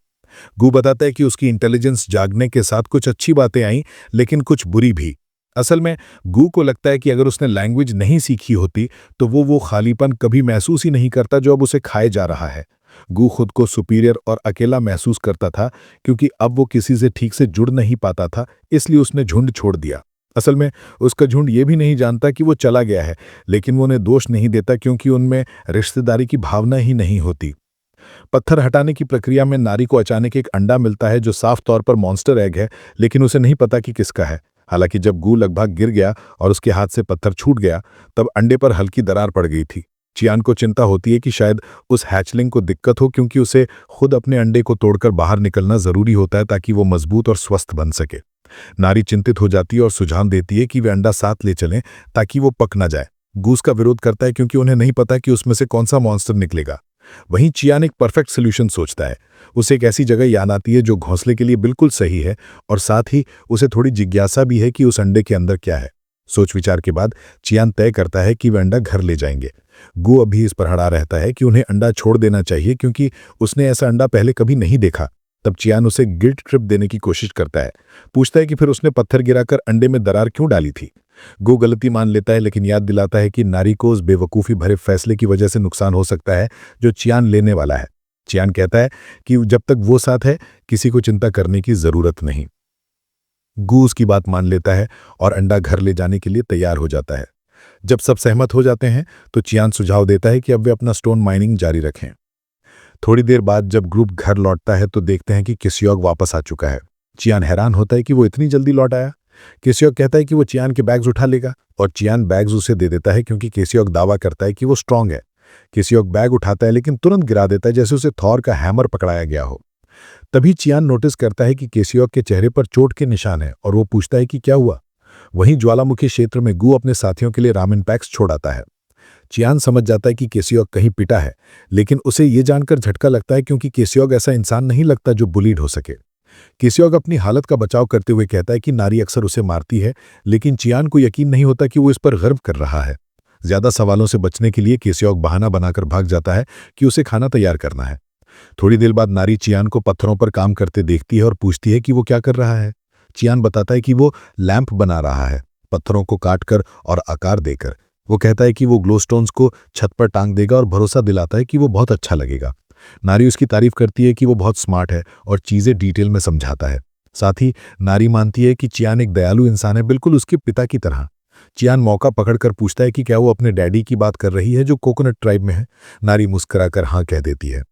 गू बताता है कि उसकी इंटेलिजेंस जागने के साथ कुछ अच्छी बातें आईं, लेकिन कुछ बुरी भी। असल में गू को लगता है कि अगर उसने लैंग्वेज नहीं सीखी होती तो वो खालीपन कभी महसूस ही नहीं करता जो अब उसे खाए जा रहा है। गू खुद को सुपीरियर और अकेला महसूस करता था, क्योंकि अब वो किसी से ठीक से जुड़ नहीं पाता था, इसलिए उसने झुंड छोड़ दिया। असल में उसका झुंड ये भी नहीं जानता कि वो चला गया है, लेकिन वो उन्हें दोष नहीं देता क्योंकि उनमें रिश्तेदारी की भावना ही नहीं होती। पत्थर हटाने की प्रक्रिया में नारी को अचानक एक अंडा मिलता है जो साफ तौर पर मॉन्स्टर एग है, लेकिन उसे नहीं पता कि किसका है। हालांकि जब गू लगभग गिर गया और उसके हाथ से पत्थर छूट गया, तब अंडे पर हल्की दरार पड़ गई थी। चियान को चिंता होती है कि शायद उस हैचलिंग को दिक्कत हो, क्योंकि उसे खुद अपने अंडे को तोड़कर बाहर निकलना जरूरी होता है ताकि वो मजबूत और स्वस्थ बन सके। नारी चिंतित हो जाती है और सुझाव देती है कि वे अंडा साथ ले चलें ताकि वो पक ना जाए। गूस का विरोध करता है क्योंकि उन्हें नहीं पता कि उसमें से कौन सा मॉन्स्टर निकलेगा। वहीं चियान एक परफेक्ट सोल्यूशन सोचता है। उसे एक ऐसी जगह याद आती है जो घोंसले के लिए बिल्कुल सही है, और साथ ही उसे थोड़ी जिज्ञासा भी है कि उस अंडे के अंदर क्या है। सोच विचार के बाद चियान तय करता है कि वे अंडा घर ले जाएंगे। गू अभी इस पर अड़ा रहता है कि उन्हें अंडा छोड़ देना चाहिए, क्योंकि उसने ऐसा अंडा पहले कभी नहीं देखा। तब चियान उसे गिल्ट ट्रिप देने की कोशिश करता है। पूछता है कि फिर उसने पत्थर गिराकर अंडे में दरार क्यों डाली थी। गो गलती मान लेता है, लेकिन याद दिलाता है कि नारी को उस बेवकूफ़ी भरे फैसले की वजह से नुकसान हो सकता है जो चियान लेने वाला है। चियान कहता है कि जब तक वो साथ है, किसी को चिंता करने की ज़रूरत नहीं। गू उसकी बात मान लेता है और अंडा घर ले जाने के लिए तैयार हो जाता है। जब सब सहमत हो जाते हैं तो चियान सुझाव देता है कि अब वे अपना स्टोन माइनिंग जारी रखें। थोड़ी देर बाद जब ग्रुप घर लौटता है तो देखते हैं कि किस्योक वापस आ चुका है। चियान हैरान होता है कि वो इतनी जल्दी लौट आया। किस्योक कहता है कि वो चियान के बैग्स उठा लेगा और चियान बैग्स उसे दे देता है क्योंकि किस्योक दावा करता है कि वो स्ट्रांग है। किस्योक बैग उठाता है लेकिन तुरंत गिरा देता है जैसे उसे थॉर का हैमर पकड़ाया गया हो। तभी चियान नोटिस करता है कि केसियोक के चेहरे पर चोट के निशान है और वो पूछता है कि क्या हुआ। वहीं ज्वालामुखी क्षेत्र में गू अपने साथियों के लिए रामेन पैक्स छोड़ आता है। चियान समझ जाता है कि केसियोक कहीं पिटा है, लेकिन उसे ये जानकर झटका लगता है क्योंकि केसियोक ऐसा इंसान नहीं लगता जो बुलीड हो सके। केसियोक अपनी हालत का बचाव करते हुए कहता है कि नारी अक्सर उसे मारती है, लेकिन चियान को यकीन नहीं होता कि वो इस पर गर्व कर रहा है। ज्यादा सवालों से बचने के लिए केसियोक बहाना बनाकर भाग जाता है कि उसे खाना तैयार करना है। थोड़ी देर बाद नारी चियान को पत्थरों पर काम करते देखती है और पूछती है कि वो क्या कर रहा है। चियान बताता है कि वो लैंप बना रहा है, पत्थरों को काटकर और आकार देकर। वो कहता है कि वो ग्लोस्टोन्स को छत पर टांग देगा और भरोसा दिलाता है कि वो बहुत अच्छा लगेगा। नारी उसकी तारीफ करती है कि वो बहुत स्मार्ट है और चीजें डिटेल में समझाता है। साथ ही नारी मानती है कि चियान एक दयालु इंसान है, बिल्कुल उसके पिता की तरह। चियान मौका पकड़कर पूछता है कि क्या वो अपने डैडी की बात कर रही है जो कोकोनट ट्राइब में है। नारी मुस्कुराकर हाँ कह देती है।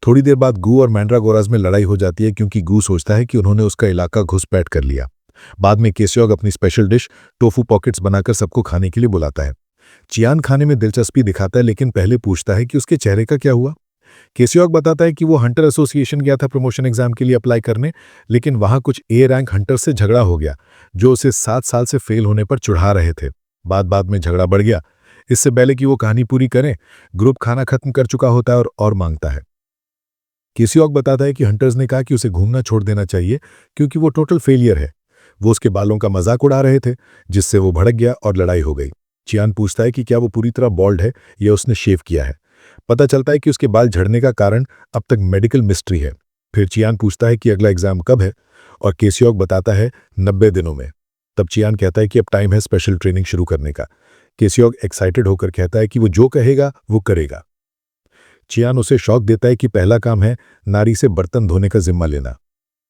थोड़ी देर बाद गू और मैंड्रागोरास में लड़ाई हो जाती है क्योंकि गू सोचता है कि उन्होंने उसका इलाका घुसपैठ कर लिया। बाद में केसियोक अपनी स्पेशल डिश टोफू पॉकेट्स बनाकर सबको खाने के लिए बुलाता है। चियान खाने में दिलचस्पी दिखाता है, लेकिन पहले पूछता है कि उसके चेहरे का क्या हुआ। केसियोक बताता है कि वो हंटर एसोसिएशन गया था प्रमोशन एग्जाम के लिए अप्लाई करने, लेकिन वहां कुछ ए रैंक हंटर से झगड़ा हो गया जो उसे 7 साल से फेल होने पर चिढ़ा रहे थे। बाद में झगड़ा बढ़ गया। इससे पहले कि वो कहानी पूरी करें, ग्रुप खाना खत्म कर चुका होता है और मांगता है। केसियोक बताता है कि हंटर्स ने कहा कि उसे घूमना छोड़ देना चाहिए क्योंकि वो टोटल फेलियर है। वो उसके बालों का मजाक उड़ा रहे थे, जिससे वो भड़क गया और लड़ाई हो गई। चियान पूछता है कि क्या वो पूरी तरह बॉल्ड है या उसने शेव किया है। पता चलता है कि उसके बाल झड़ने का कारण अब तक मेडिकल मिस्ट्री है। फिर चियान पूछता है कि अगला एग्जाम कब है और केसियोक बताता है 90 दिनों में। तब चियान कहता है कि अब टाइम है स्पेशल ट्रेनिंग शुरू करने का। केसियोक एक्साइटेड होकर कहता है कि वो जो कहेगा वो करेगा। चियान उसे शौक देता है कि पहला काम है नारी से बर्तन धोने का जिम्मा लेना।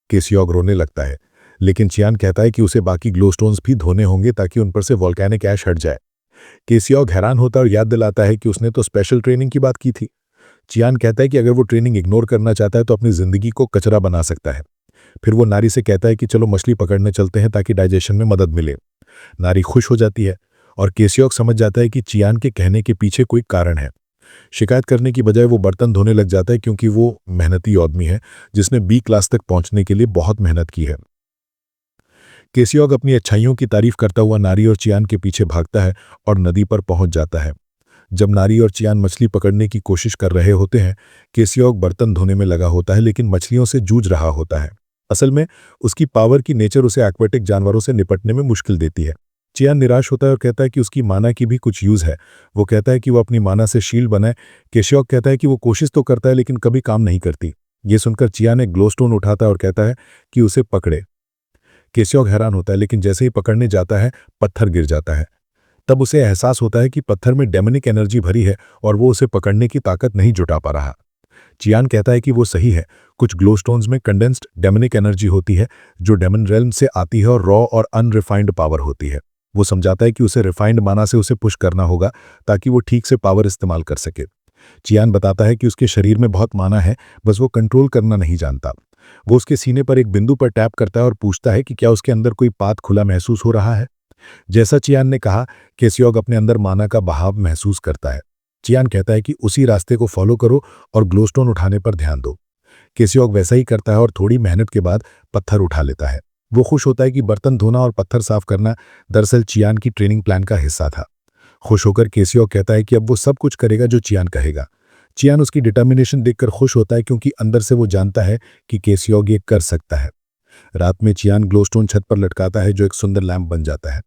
केसियोक रोने लगता है, लेकिन चियान कहता है कि उसे बाकी ग्लोस्टोन्स भी धोने होंगे ताकि उन पर से वोल्केनिक ऐश हट जाए। केसियोक हैरान होता है और याद दिलाता है कि उसने तो स्पेशल ट्रेनिंग की बात की थी। चियान कहता है कि अगर वो ट्रेनिंग इग्नोर करना चाहता है तो अपनी जिंदगी को कचरा बना सकता है। फिर वो नारी से कहता है कि चलो मछली पकड़ने चलते हैं ताकि डाइजेशन में मदद मिले। नारी खुश हो जाती है और केसियोक समझ जाता है कि चियान के कहने के पीछे कोई कारण है। शिकायत करने की बजाय वो बर्तन धोने लग जाता है क्योंकि वो मेहनती आदमी है जिसने बी क्लास तक पहुंचने के लिए बहुत मेहनत की है। केसियोक अपनी अच्छाइयों की तारीफ करता हुआ नारी और चियान के पीछे भागता है और नदी पर पहुंच जाता है। जब नारी और चियान मछली पकड़ने की कोशिश कर रहे होते हैं, केसियोक बर्तन धोने में लगा होता है लेकिन मछलियों से जूझ रहा होता है। असल में उसकी पावर की नेचर उसे एक्वेटिक जानवरों से निपटने में मुश्किल देती है। चियान निराश होता है और कहता है कि उसकी माना की भी कुछ यूज है। वो कहता है कि वो अपनी माना से शील्ड बनाए। केसियोक कहता है कि वो कोशिश तो करता है लेकिन कभी काम नहीं करती। ये सुनकर चियान एक ग्लोस्टोन उठाता है और कहता है कि उसे पकड़े। केसियोक हैरान होता है, लेकिन जैसे ही पकड़ने जाता है पत्थर गिर जाता है। तब उसे एहसास होता है कि पत्थर में डेमनिक एनर्जी भरी है और वो उसे पकड़ने की ताकत नहीं जुटा पा रहा। चियान कहता है कि वो सही है, कुछ ग्लोस्टोन्स में कंडेंस्ड डेमनिक एनर्जी होती है जो डेमन रेल्म से आती है और रॉ और अनरिफाइंड पावर होती है। वो समझाता है कि उसे रिफाइंड माना से उसे पुश करना होगा ताकि वो ठीक से पावर इस्तेमाल कर सके। चियान बताता है कि उसके शरीर में बहुत माना है, बस वो कंट्रोल करना नहीं जानता। वो उसके सीने पर एक बिंदु पर टैप करता है और पूछता है कि क्या उसके अंदर कोई पाथ खुला महसूस हो रहा है। जैसा चियान ने कहा, केसियोक अपने अंदर माना का बहाव महसूस करता है। चियान कहता है कि उसी रास्ते को फॉलो करो और ग्लोस्टोन उठाने पर ध्यान दो। केसियोक वैसा ही करता है और थोड़ी मेहनत के बाद पत्थर उठा लेता है। वो खुश होता है कि बर्तन धोना और पत्थर साफ करना दरअसल चियान की ट्रेनिंग प्लान का हिस्सा था। खुश होकर केसियोक कहता है कि अब वो सब कुछ करेगा जो चियान कहेगा। चियान उसकी डिटर्मिनेशन देखकर खुश होता है क्योंकि अंदर से वो जानता है कि केसियोक ये कर सकता है। रात में चियान ग्लोस्टोन छत पर लटकाता है जो एक सुंदर लैंप बन जाता है।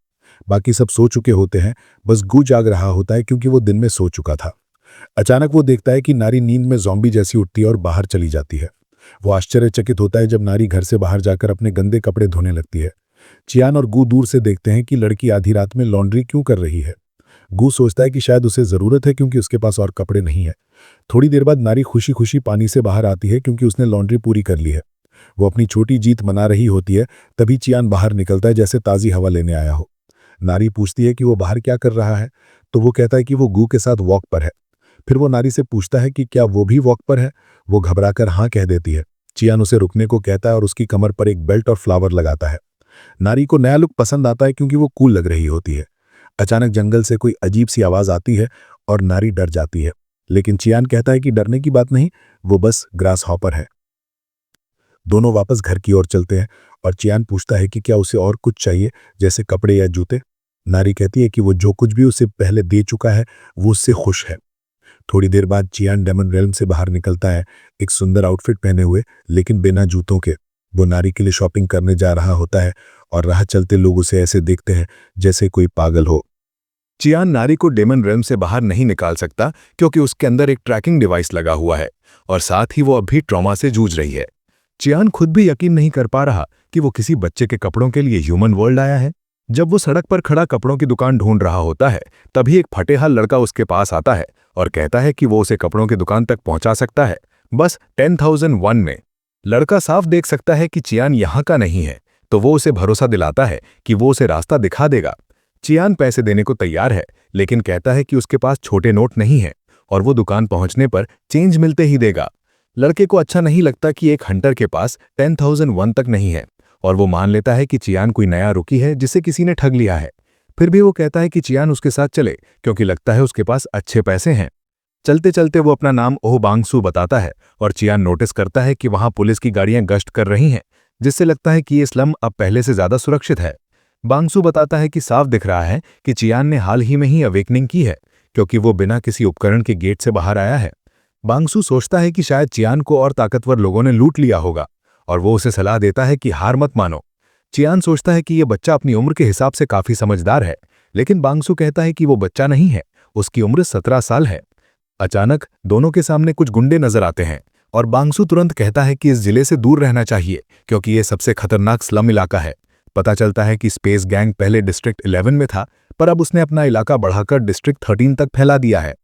बाकी सब सो चुके होते हैं, बस गू जाग रहा होता है क्योंकि वो दिन में सो चुका था। अचानक वो देखता है कि नारी नींद में ज़ॉम्बी जैसी उठती है और बाहर चली जाती है। वो आश्चर्यचकित होता है जब नारी घर से बाहर जाकर अपने गंदे कपड़े धोने लगती है। चियान और गू दूर से देखते हैं कि लड़की आधी रात में लॉन्ड्री क्यों कर रही है। गू सोचता है कि शायद उसे जरूरत है क्योंकि उसके पास और कपड़े नहीं है। थोड़ी देर बाद नारी खुशी खुशी पानी से बाहर आती है क्योंकि उसने लॉन्ड्री पूरी कर ली है। वो अपनी छोटी जीत मना रही होती है, तभी चियान बाहर निकलता है जैसे ताज़ी हवा लेने आया हो। नारी पूछती है कि वो बाहर क्या कर रहा है, तो वो कहता है कि वो गू के साथ वॉक पर है। फिर वो नारी से पूछता है कि क्या वो भी वॉक पर है। वो घबराकर हाँ कह देती है। चियान उसे रुकने को कहता है और उसकी कमर पर एक बेल्ट और फ्लावर लगाता है। नारी को नया लुक पसंद आता है क्योंकि वो कूल लग रही होती है। अचानक जंगल से कोई अजीब सी आवाज आती है और नारी डर जाती है, लेकिन चियान कहता है कि डरने की बात नहीं, वो बस ग्रास हॉपर है। दोनों वापस घर की ओर चलते हैं और चियान पूछता है कि क्या उसे और कुछ चाहिए, जैसे कपड़े या जूते। नारी कहती है कि वो जो कुछ भी उसे पहले दे चुका है वो उससे खुश है। थोड़ी देर बाद चियान डेमन रेल्म से बाहर निकलता है, एक सुंदर आउटफिट पहने हुए लेकिन बिना जूतों के। वो नारी के लिए शॉपिंग करने जा रहा होता है और राह चलते लोग उसे ऐसे देखते हैं जैसे कोई पागल हो। चियान नारी को डेमन रेल्म से बाहर नहीं निकाल सकता क्योंकि उसके अंदर एक ट्रैकिंग डिवाइस लगा हुआ है और साथ ही वो अब भी ट्रॉमा से जूझ रही है। चियान खुद भी यकीन नहीं कर पा रहा कि वो किसी बच्चे के कपड़ों के लिए ह्यूमन वर्ल्ड आया है। जब वो सड़क पर खड़ा कपड़ों की दुकान ढूंढ रहा होता है, तभी एक फटेहाल लड़का उसके पास आता है और कहता है कि वो उसे कपड़ों की दुकान तक पहुंचा सकता है, बस 10,001 में। लड़का साफ देख सकता है कि चियान यहाँ का नहीं है, तो वो उसे भरोसा दिलाता है कि वो उसे रास्ता दिखा देगा। चियान पैसे देने को तैयार है, लेकिन कहता है कि उसके पास छोटे नोट नहीं है और वो दुकान पहुंचने पर चेंज मिलते ही देगा। लड़के को अच्छा नहीं लगता कि एक हंटर के पास 10,001 तक नहीं है और वो मान लेता है कि चियान कोई नया रुकी है जिसे किसी ने ठग लिया है। फिर भी वो कहता है कि चियान उसके साथ चले क्योंकि लगता है उसके पास अच्छे पैसे हैं। चलते चलते वो अपना नाम ओह बांगसू बताता है और चियान नोटिस करता है कि वहां पुलिस की गाड़ियां गश्त कर रही हैं, जिससे लगता है कि ये स्लम अब पहले से ज्यादा सुरक्षित है। बांगसू बताता है कि साफ दिख रहा है कि चियान ने हाल ही में ही अवेकनिंग की है क्योंकि वो बिना किसी उपकरण के गेट से बाहर आया है। बांगसू सोचता है कि शायद चियान को और ताकतवर लोगों ने लूट लिया होगा और वो उसे सलाह देता है कि हार मत मानो। चियान सोचता है कि ये बच्चा अपनी उम्र के हिसाब से काफी समझदार है, लेकिन बांगसू कहता है कि वो बच्चा नहीं है, उसकी उम्र 17 साल है। अचानक दोनों के सामने कुछ गुंडे नजर आते हैं और बांगसू तुरंत कहता है कि इस जिले से दूर रहना चाहिए क्योंकि ये सबसे खतरनाक स्लम इलाका है। पता चलता है कि स्पेस गैंग पहले डिस्ट्रिक्ट 11 में था, पर अब उसने अपना इलाका बढ़ाकर डिस्ट्रिक्ट 13 तक फैला दिया है।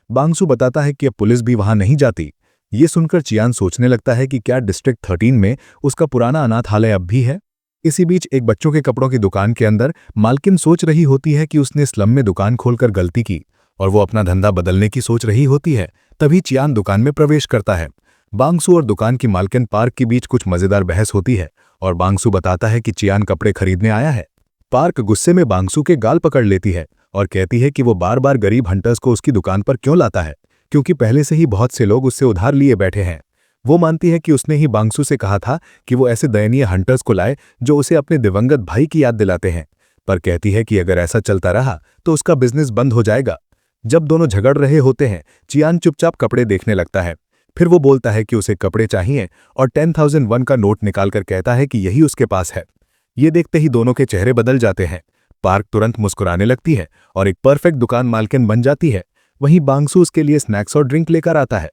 बांगसू बताता है कि अब पुलिस भी वहां नहीं जाती। ये सुनकर चियान सोचने लगता है कि क्या डिस्ट्रिक्ट 13 में उसका पुराना अनाथालय अब भी है। इसी बीच एक बच्चों के कपड़ों की दुकान के अंदर मालकिन सोच रही होती है कि उसने स्लम में दुकान खोलकर गलती की और वो अपना धंधा बदलने की सोच रही होती है। तभी चियान दुकान में प्रवेश करता है। बांगसू और दुकान की मालकिन पार्क के बीच कुछ मजेदार बहस होती है और बांगसू बताता है कि चियान कपड़े खरीदने आया है। पार्क गुस्से में बांगसू के गाल पकड़ लेती है और कहती है कि वो बार बार गरीब हंटर्स को उसकी दुकान पर क्यों लाता है, क्योंकि पहले से ही बहुत से लोग उससे उधार लिए बैठे हैं। वो मानती है कि उसने ही बांगसू से कहा था कि वो ऐसे दयनीय हंटर्स को लाए जो उसे अपने दिवंगत भाई की याद दिलाते हैं, पर कहती है कि अगर ऐसा चलता रहा तो उसका बिजनेस बंद हो जाएगा। जब दोनों झगड़ रहे होते हैं, चियान चुपचाप कपड़े देखने लगता है। फिर वो बोलता है कि उसे कपड़े चाहिए और 10,001 का नोट निकालकर कहता है कि यही उसके पास है। ये देखते ही दोनों के चेहरे बदल जाते हैं। पार्क तुरंत मुस्कुराने लगती है और एक परफेक्ट दुकान मालकिन बन जाती है। वहीं बांगसू उसके लिए स्नैक्स और ड्रिंक लेकर आता है।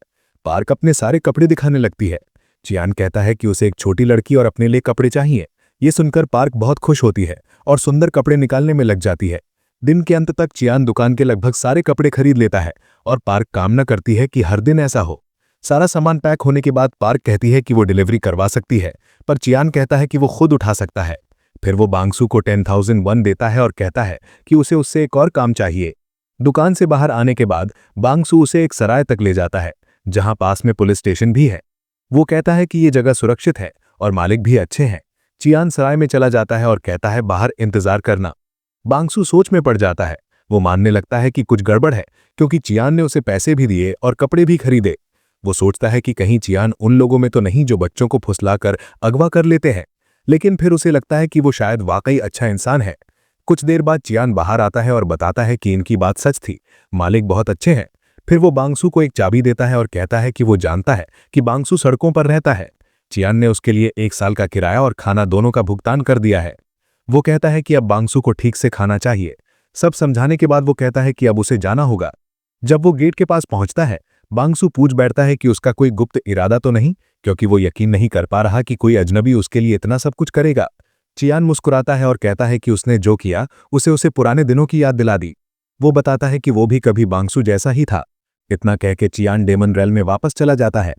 पार्क अपने सारे कपड़े दिखाने लगती है। चियान कहता है कि उसे एक छोटी लड़की और अपने लिए कपड़े चाहिए। ये सुनकर पार्क बहुत खुश होती है और सुंदर कपड़े निकालने में लग जाती है। दिन के अंत तक चियान दुकान के लगभग सारे कपड़े खरीद लेता है और पार्क कामना करती है कि हर दिन ऐसा हो। सारा सामान पैक होने के बाद पार्क कहती है कि वो डिलीवरी करवा सकती है, पर चियान कहता है कि वो खुद उठा सकता है। फिर वो बांगसू को 10,001 देता है और कहता है कि उसे उससे एक और काम चाहिए। दुकान से बाहर आने के बाद बांगसू उसे एक सराय तक ले जाता है, जहां पास में पुलिस स्टेशन भी है। वो कहता है कि ये जगह सुरक्षित है और मालिक भी अच्छे हैं। चियान सराय में चला जाता है और कहता है बाहर इंतजार करना। बांगसू सोच में पड़ जाता है। वो मानने लगता है कि कुछ गड़बड़ है क्योंकि चियान ने उसे पैसे भी दिए और कपड़े भी खरीदे। वो सोचता है कि कहीं चियान उन लोगों में तो नहीं जो बच्चों को फुसलाकर अगवा कर लेते हैं, लेकिन फिर उसे लगता है कि वो शायद वाकई अच्छा इंसान है। कुछ देर बाद चियान बाहर आता है और बताता है कि इनकी बात सच थी, मालिक बहुत अच्छे हैं। फिर वो बांगसू को एक चाबी देता है और कहता है कि वो जानता है कि बांगसू सड़कों पर रहता है। चियान ने उसके लिए 1 साल का किराया और खाना दोनों का भुगतान कर दिया है। वो कहता है कि अब बांगसू को ठीक से खाना चाहिए। सब समझाने के बाद वो कहता है कि अब उसे जाना होगा। जब वो गेट के पास पहुंचता है, बांगसू पूछ बैठता है कि उसका कोई गुप्त इरादा तो नहीं, क्योंकि वो यकीन नहीं कर पा रहा कि कोई अजनबी उसके लिए इतना सब कुछ करेगा। चियान मुस्कुराता है और कहता है कि उसने जो किया उसे पुराने दिनों की याद दिला दी। वो बताता है कि वो भी कभी बांगसू जैसा ही था। इतना कह के चियान डेमन रेल में वापस चला जाता है।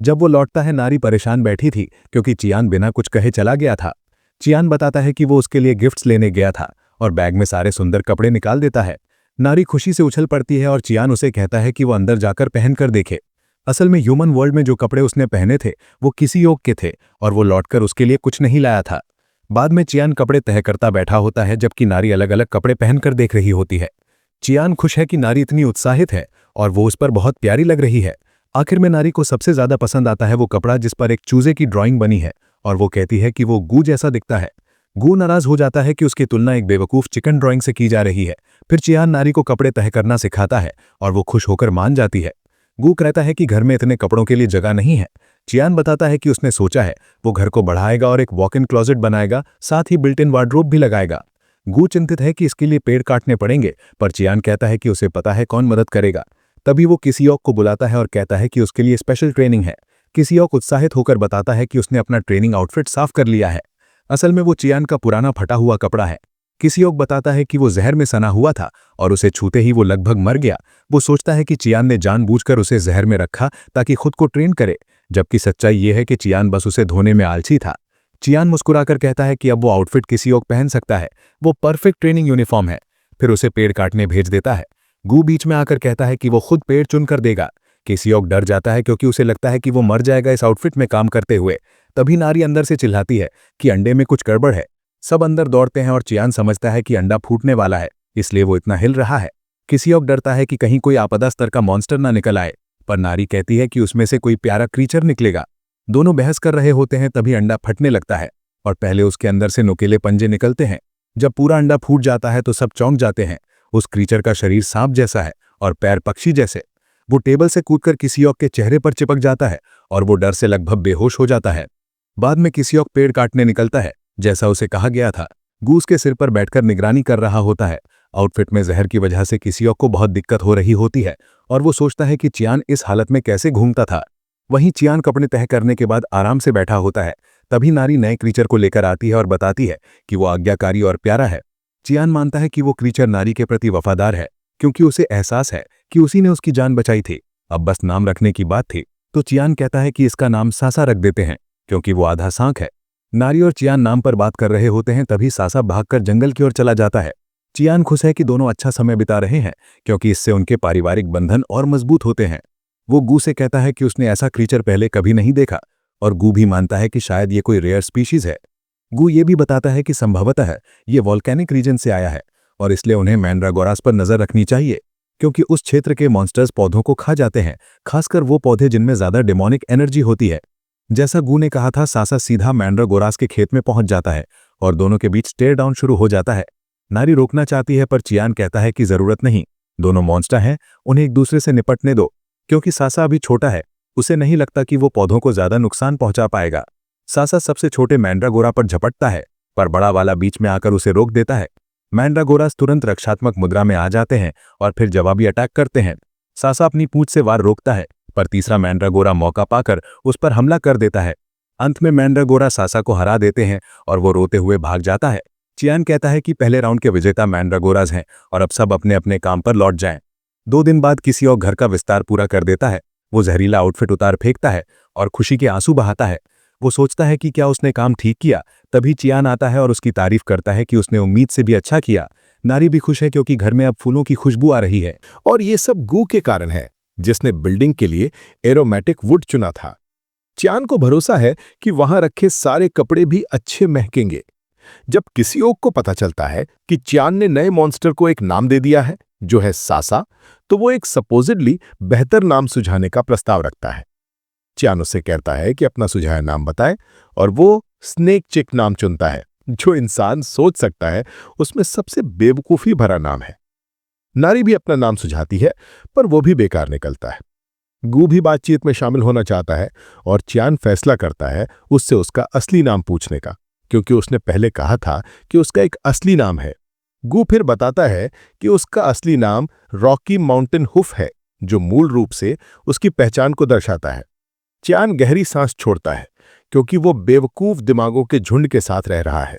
जब वो लौटता है, नारी परेशान बैठी थी क्योंकि चियान बिना कुछ कहे चला गया था। चियान बताता है कि वो उसके लिए गिफ्ट्स लेने गया था और बैग में सारे सुंदर कपड़े निकाल देता है। नारी खुशी से उछल पड़ती है और चियान उसे कहता है कि वो अंदर जाकर पहन कर देखे। असल में ह्यूमन वर्ल्ड में जो कपड़े उसने पहने थे वो किसी योग के थे और वो लौटकर उसके लिए कुछ नहीं लाया था। बाद में चियान कपड़े तय करता बैठा होता है, जबकि नारी अलग अलग कपड़े पहनकर देख रही होती है। चियान खुश है कि नारी इतनी उत्साहित है और वो उस पर बहुत प्यारी लग रही है। आखिर में नारी को सबसे ज्यादा पसंद आता है वो कपड़ा जिस पर एक चूजे की ड्राइंग बनी है और वो कहती है कि वो गू जैसा दिखता है। गू नाराज हो जाता है कि उसकी तुलना एक बेवकूफ चिकन ड्राइंग से की जा रही है। फिर चियान नारी को कपड़े तय करना सिखाता है और वो खुश होकर मान जाती है। गू कहता है कि घर में इतने कपड़ों के लिए जगह नहीं है। चियान बताता है कि उसने सोचा है वो घर को बढ़ाएगा और एक वॉक इन क्लोजेट बनाएगा, साथ ही बिल्ट इन वार्डरोब भी लगाएगा। गू चिंतित है कि इसके लिए पेड़ काटने पड़ेंगे, पर चियान कहता है कि उसे पता है कौन मदद करेगा। तभी वो किसियोक को बुलाता है और कहता है कि उसके लिए स्पेशल ट्रेनिंग है। किसियोक उत्साहित होकर बताता है कि उसने अपना ट्रेनिंग आउटफिट साफ कर लिया है। असल में वो चियान का पुराना फटा हुआ कपड़ा है। किसियोक बताता है कि वो जहर में सना हुआ था और उसे छूते ही वो लगभग मर गया। वो सोचता है कि चियान ने जानबूझकर उसे जहर में रखा ताकि खुद को ट्रेन करे, जबकि सच्चाई ये है कि चियान बस उसे धोने में आलसी था। चियान मुस्कुराकर कहता है कि अब वो आउटफिट किसियोक पहन सकता है, वो परफेक्ट ट्रेनिंग यूनिफॉर्म है। फिर उसे पेड़ काटने भेज देता है। गू बीच में आकर कहता है कि वो खुद पेड़ चुनकर देगा। किसियोक डर जाता है क्योंकि उसे लगता है कि वो मर जाएगा इस आउटफिट में काम करते हुए। तभी नारी अंदर से चिल्लाती है कि अंडे में कुछ गड़बड़ है। सब अंदर दौड़ते हैं और चियान समझता है कि अंडा फूटने वाला है, इसलिए वो इतना हिल रहा है। किसियोक डरता है कि कहीं कोई आपदा स्तर का मॉन्स्टर ना निकल आए, पर नारी कहती है कि उसमें से कोई प्यारा क्रीचर निकलेगा। दोनों बहस कर रहे होते हैं, तभी अंडा फटने लगता है और पहले उसके अंदर से नुकीले पंजे निकलते हैं। जब पूरा अंडा फूट जाता है तो सब चौंक जाते हैं। उस क्रीचर का शरीर सांप जैसा है और पैर पक्षी जैसे। वो टेबल से कूदकर किसियोक के चेहरे पर चिपक जाता है और वो डर से लगभग बेहोश हो जाता है। बाद में किसियोक पेड़ काटने निकलता है, जैसा उसे कहा गया था। गूस के सिर पर बैठकर निगरानी कर रहा होता है। आउटफिट में जहर की वजह से किसियोक को बहुत दिक्कत हो रही होती है और वो सोचता है कि चियान इस हालत में कैसे घूमता था। वहीं चियान कपड़े तह करने के बाद आराम से बैठा होता है। तभी नारी नए क्रीचर को लेकर आती है और बताती है कि वो आज्ञाकारी और प्यारा है। चियान मानता है कि वो क्रीचर नारी के प्रति वफादार है, क्योंकि उसे एहसास है कि उसी ने उसकी जान बचाई थी। अब बस नाम रखने की बात थी, तो चियान कहता है कि इसका नाम सासा रख देते हैं, क्योंकि वो आधा सांक है। नारी और चियान नाम पर बात कर रहे होते हैं, तभी सासा भागकर जंगल की ओर चला जाता है। चियान खुश है कि दोनों अच्छा समय बिता रहे हैं, क्योंकि इससे उनके पारिवारिक बंधन और मजबूत होते हैं। वो गू से कहता है कि उसने ऐसा क्रीचर पहले कभी नहीं देखा और गू भी मानता है कि शायद ये कोई रेयर स्पीशीज है। गू ये भी बताता है कि संभवतः ये वॉल्केनिक रीजन से आया है और इसलिए उन्हें मैंड्रागोरास पर नजर रखनी चाहिए, क्योंकि उस क्षेत्र के मॉन्स्टर्स पौधों को खा जाते हैं, खासकर वो पौधे जिनमें ज्यादा डेमोनिक एनर्जी होती है। जैसा गू ने कहा था, सासा सीधा मैंड्रागोरास के खेत में पहुंच जाता है और दोनों के बीच स्टेयर डाउन शुरू हो जाता है। नारी रोकना चाहती है, पर चियान कहता है कि जरूरत नहीं, दोनों मॉन्स्टर हैं, उन्हें एक दूसरे से निपटने दो। क्योंकि सासा अभी छोटा है, उसे नहीं लगता कि वो पौधों को ज्यादा नुकसान पहुंचा पाएगा। सासा सबसे छोटे मैंड्रागोरा पर झपटता है, पर बड़ा वाला बीच में आकर उसे रोक देता है। मैंड्रागोरास तुरंत रक्षात्मक मुद्रा में आ जाते हैं और फिर जवाबी अटैक करते हैं। सासा अपनी पूंछ से वार रोकता है, पर तीसरा मैंड्रागोरा मौका पाकर उस पर हमला कर देता है। अंत में मैंड्रागोरा सासा को हरा देते हैं और वो रोते हुए भाग जाता है। चियान कहता है कि पहले राउंड के विजेता मैंड्रागोरास हैं और अब सब अपने अपने काम पर लौट जाएं। 2 दिन बाद किसी और घर का विस्तार पूरा कर देता है। वो जहरीला आउटफिट उतार फेंकता है और खुशी के आंसू बहाता है। वो सोचता है कि क्या उसने काम ठीक किया। तभी चियान आता है और उसकी तारीफ करता है कि उसने उम्मीद से भी अच्छा किया। नारी भी खुश है क्योंकि घर में अब फूलों की खुशबू आ रही है। और ये सब गू के कारण है, जिसने बिल्डिंग के लिए एरोमेटिक वुड चुना था। चियान को भरोसा है कि वहां रखे सारे कपड़े भी अच्छे महकेंगे। जब किसियोक को पता चलता है कि चियान ने नए मॉन्स्टर को एक नाम दे दिया है, जो है सासा, तो वो एक सपोजिडली बेहतर नाम सुझाने का प्रस्ताव रखता है। चियान उससे कहता है कि अपना सुझाया नाम बताए और वो स्नेक चिक नाम चुनता है, जो इंसान सोच सकता है उसमें सबसे बेवकूफी भरा नाम है। नारी भी अपना नाम सुझाती है, पर वो भी बेकार निकलता है। गू भी बातचीत में शामिल होना चाहता है और चियान फैसला करता है उससे उसका असली नाम पूछने का, क्योंकि उसने पहले कहा था कि उसका एक असली नाम है। गू फिर बताता है कि उसका असली नाम रॉकी माउंटेन हुफ है, जो मूल रूप से उसकी पहचान को दर्शाता है। चियान गहरी सांस छोड़ता है क्योंकि वो बेवकूफ दिमागों के झुंड के साथ रह रहा है।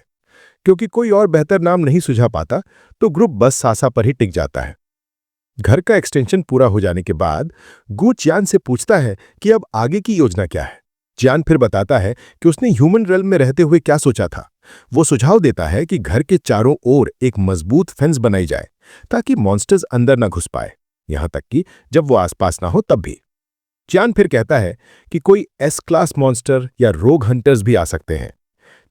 क्योंकि कोई और बेहतर नाम नहीं सुझा पाता तो ग्रुप बस सासा पर ही टिक जाता है। घर का एक्सटेंशन पूरा हो जाने के बाद गू चियान से पूछता है कि अब आगे की योजना क्या है। चियान फिर बताता है कि उसने ह्यूमन रेल्म में रहते हुए क्या सोचा था। वो सुझाव देता है कि घर के चारों ओर एक मजबूत फेंस बनाई जाए ताकि मॉन्स्टर्स अंदर न घुस पाए, यहां तक कि जब वो आसपास ना हो तब भी। चियान फिर कहता है कि कोई एस क्लास मॉन्स्टर या रोग हंटर्स भी आ सकते हैं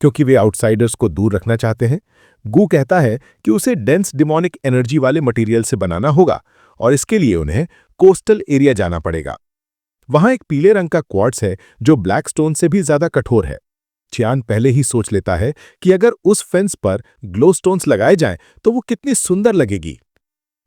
क्योंकि वे आउटसाइडर्स को दूर रखना चाहते हैं। गू कहता है कि उसे डेंस डिमोनिक एनर्जी वाले मटेरियल से बनाना होगा और इसके लिए उन्हें कोस्टल एरिया जाना पड़ेगा। वहां एक पीले रंग का क्वार्ट्स है जो ब्लैक स्टोन से भी ज्यादा कठोर है। चियान पहले ही सोच लेता है कि अगर उस फेंस पर ग्लो स्टोन्स लगाए जाएं तो वो कितनी सुंदर लगेगी।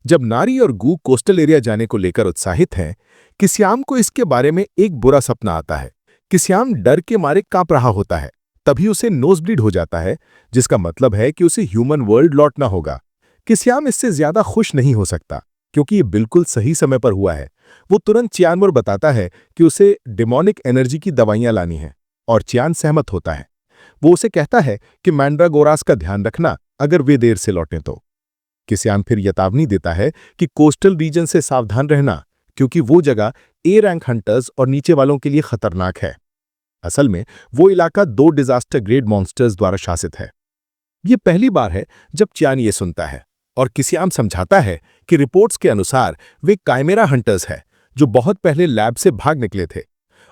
जब नारी और गू कोस्टल एरिया जाने को लेकर उत्साहित हैं, किस्याम को इसके बारे में एक बुरा सपना आता है। किस्याम डर के मारे कांप रहा होता है। तभी उसे नोज ब्लीड हो जाता है, जिसका मतलब है कि उसे ह्यूमन वर्ल्ड लौटना होगा। किस्याम इससे ज्यादा खुश नहीं हो सकता क्योंकि ये बिल्कुल सही समय पर हुआ है। वो तुरंत चियान को बताता है कि उसे डिमोनिक एनर्जी की दवाइयां लानी हैं और चियान सहमत होता है। वो उसे कहता है कि मैंड्रागोरास का ध्यान रखना अगर वे देर से लौटें तो। किस्याम फिर चेतावनी देता है कि कोस्टल रीजन से सावधान रहना क्योंकि वो जगह ए रैंक हंटर्स और नीचे वालों के लिए खतरनाक है। असल में वो इलाका 2 डिजास्टर ग्रेड मॉन्स्टर्स द्वारा शासित है। ये पहली बार है जब चियान ये सुनता है और किस्याम समझाता है कि रिपोर्ट्स के अनुसार वे काइमेरा हंटर्स हैं जो बहुत पहले लैब से भाग निकले थे।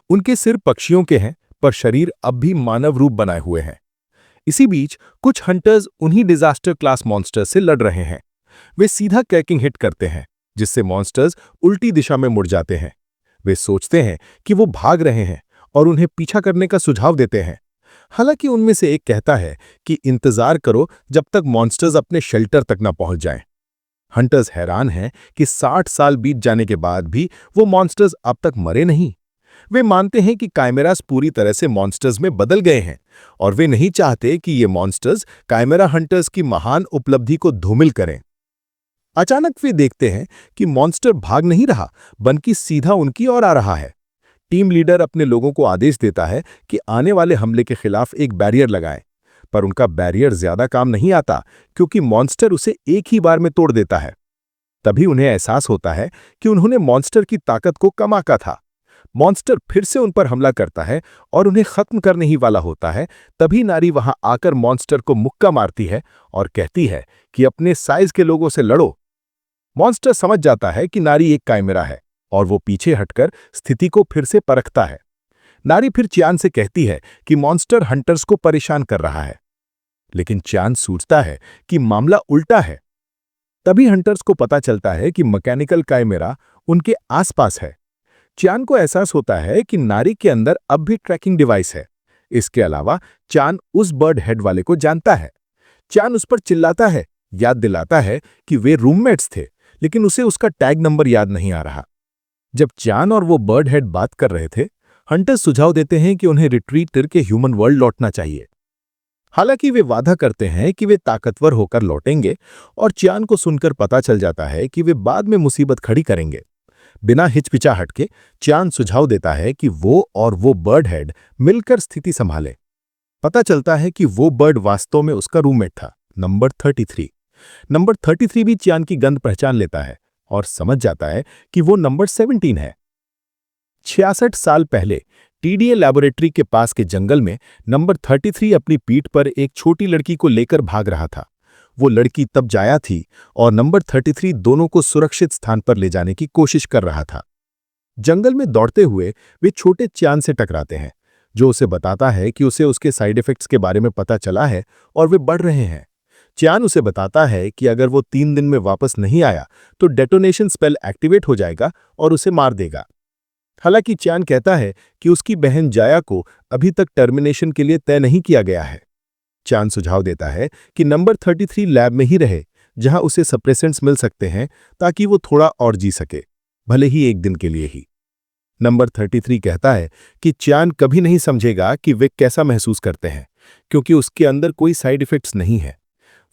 उनके सिर पक्षियों के हैं पर शरीर अब भी मानव रूप बनाए हुए हैं। इसी बीच कुछ हंटर्स उन्हीं डिजास्टर क्लास मॉन्स्टर्स से लड़ रहे हैं। वे सीधा कैकिंग हिट करते हैं जिससे मॉन्स्टर्स उल्टी दिशा में मुड़ जाते हैं। वे सोचते हैं कि वो भाग रहे हैं और उन्हें पीछा करने का सुझाव देते हैं। हालांकि उनमें से एक कहता है कि इंतजार करो जब तक मॉन्स्टर्स अपने शेल्टर तक न पहुंच जाएं। हंटर्स हैरान हैं कि 60 साल बीत जाने के बाद भी वो मॉन्स्टर्स अब तक मरे नहीं। वे मानते हैं कि काइमेरास पूरी तरह से मॉन्स्टर्स में बदल गए हैं और वे नहीं चाहते कि ये मॉन्स्टर्स काइमेरा हंटर्स की महान उपलब्धि को धूमिल करें। अचानक वे देखते हैं कि मॉन्स्टर भाग नहीं रहा बल्कि सीधा उनकी ओर आ रहा है। टीम लीडर अपने लोगों को आदेश देता है कि आने वाले हमले के खिलाफ एक बैरियर लगाएं, पर उनका बैरियर ज्यादा काम नहीं आता क्योंकि मॉन्स्टर उसे एक ही बार में तोड़ देता है। तभी उन्हें एहसास होता है कि उन्होंने मॉन्स्टर की ताकत को कम आंका था। मॉन्स्टर फिर से उन पर हमला करता है और उन्हें खत्म करने ही वाला होता है। तभी नारी वहां आकर मॉन्स्टर को मुक्का मारती है और कहती है कि अपने साइज के लोगों से लड़ो। मॉन्स्टर समझ जाता है कि नारी एक काइमेरा है और वो पीछे हटकर स्थिति को फिर से परखता है। नारी फिर चियान से कहती है कि मॉन्स्टर हंटर्स को परेशान कर रहा है, लेकिन चियान सोचता है कि मामला उल्टा है। तभी हंटर्स को पता चलता है कि मैकेनिकल काइमेरा उनके आसपास है। चियान को एहसास होता है कि नारी के अंदर अब भी ट्रैकिंग डिवाइस है। इसके अलावा चियान उस बर्ड हेड वाले को जानता है। चियान उस पर चिल्लाता है, याद दिलाता है कि वे रूममेट्स थे, लेकिन उसे उसका टैग नंबर याद नहीं आ रहा। जब चियान और वो बर्ड हेड बात कर रहे थे, हंटर्स सुझाव देते हैं कि उन्हें रिट्रीट करके ह्यूमन वर्ल्ड लौटना चाहिए। हालांकि वे वादा करते हैं कि वे ताकतवर होकर लौटेंगे और चियान को सुनकर पता चल जाता है कि वे बाद में मुसीबत खड़ी करेंगे। बिना हिचकिचाहट के चियान सुझाव देता है कि वो और वो बर्ड हेड मिलकर स्थिति संभाले। पता चलता है कि वो बर्ड वास्तव में उसका रूममेट था, नंबर 33। नंबर 33 भी चियान की गंध पहचान लेता है और समझ जाता है कि वो नंबर 17 है। 66 साल पहले टीडीए लैबोरेटरी के पास के जंगल में नंबर 33 अपनी पीठ पर एक छोटी लड़की को लेकर भाग रहा था। वो लड़की तब जाया थी और नंबर 33 दोनों को सुरक्षित स्थान पर ले जाने की कोशिश कर रहा था। जंगल में दौड़ते हुए वे छोटे चियान से टकराते हैं, जो उसे बताता है कि उसे उसके साइड इफेक्ट्स के बारे में पता चला है और वे बढ़ रहे हैं। चियान उसे बताता है कि अगर वो 3 दिन में वापस नहीं आया तो डेटोनेशन स्पेल एक्टिवेट हो जाएगा और उसे मार देगा। हालांकि चियान कहता है कि उसकी बहन जाया को अभी तक टर्मिनेशन के लिए तय नहीं किया गया है। चियान सुझाव देता है कि नंबर 33 लैब में ही रहे, जहां उसे सप्रेसेंट्स मिल सकते हैं ताकि वो थोड़ा और जी सके, भले ही एक दिन के लिए ही। नंबर 33 कहता है कि चियान कभी नहीं समझेगा कि वे कैसा महसूस करते हैं, क्योंकि उसके अंदर कोई साइड इफेक्ट्स नहीं है।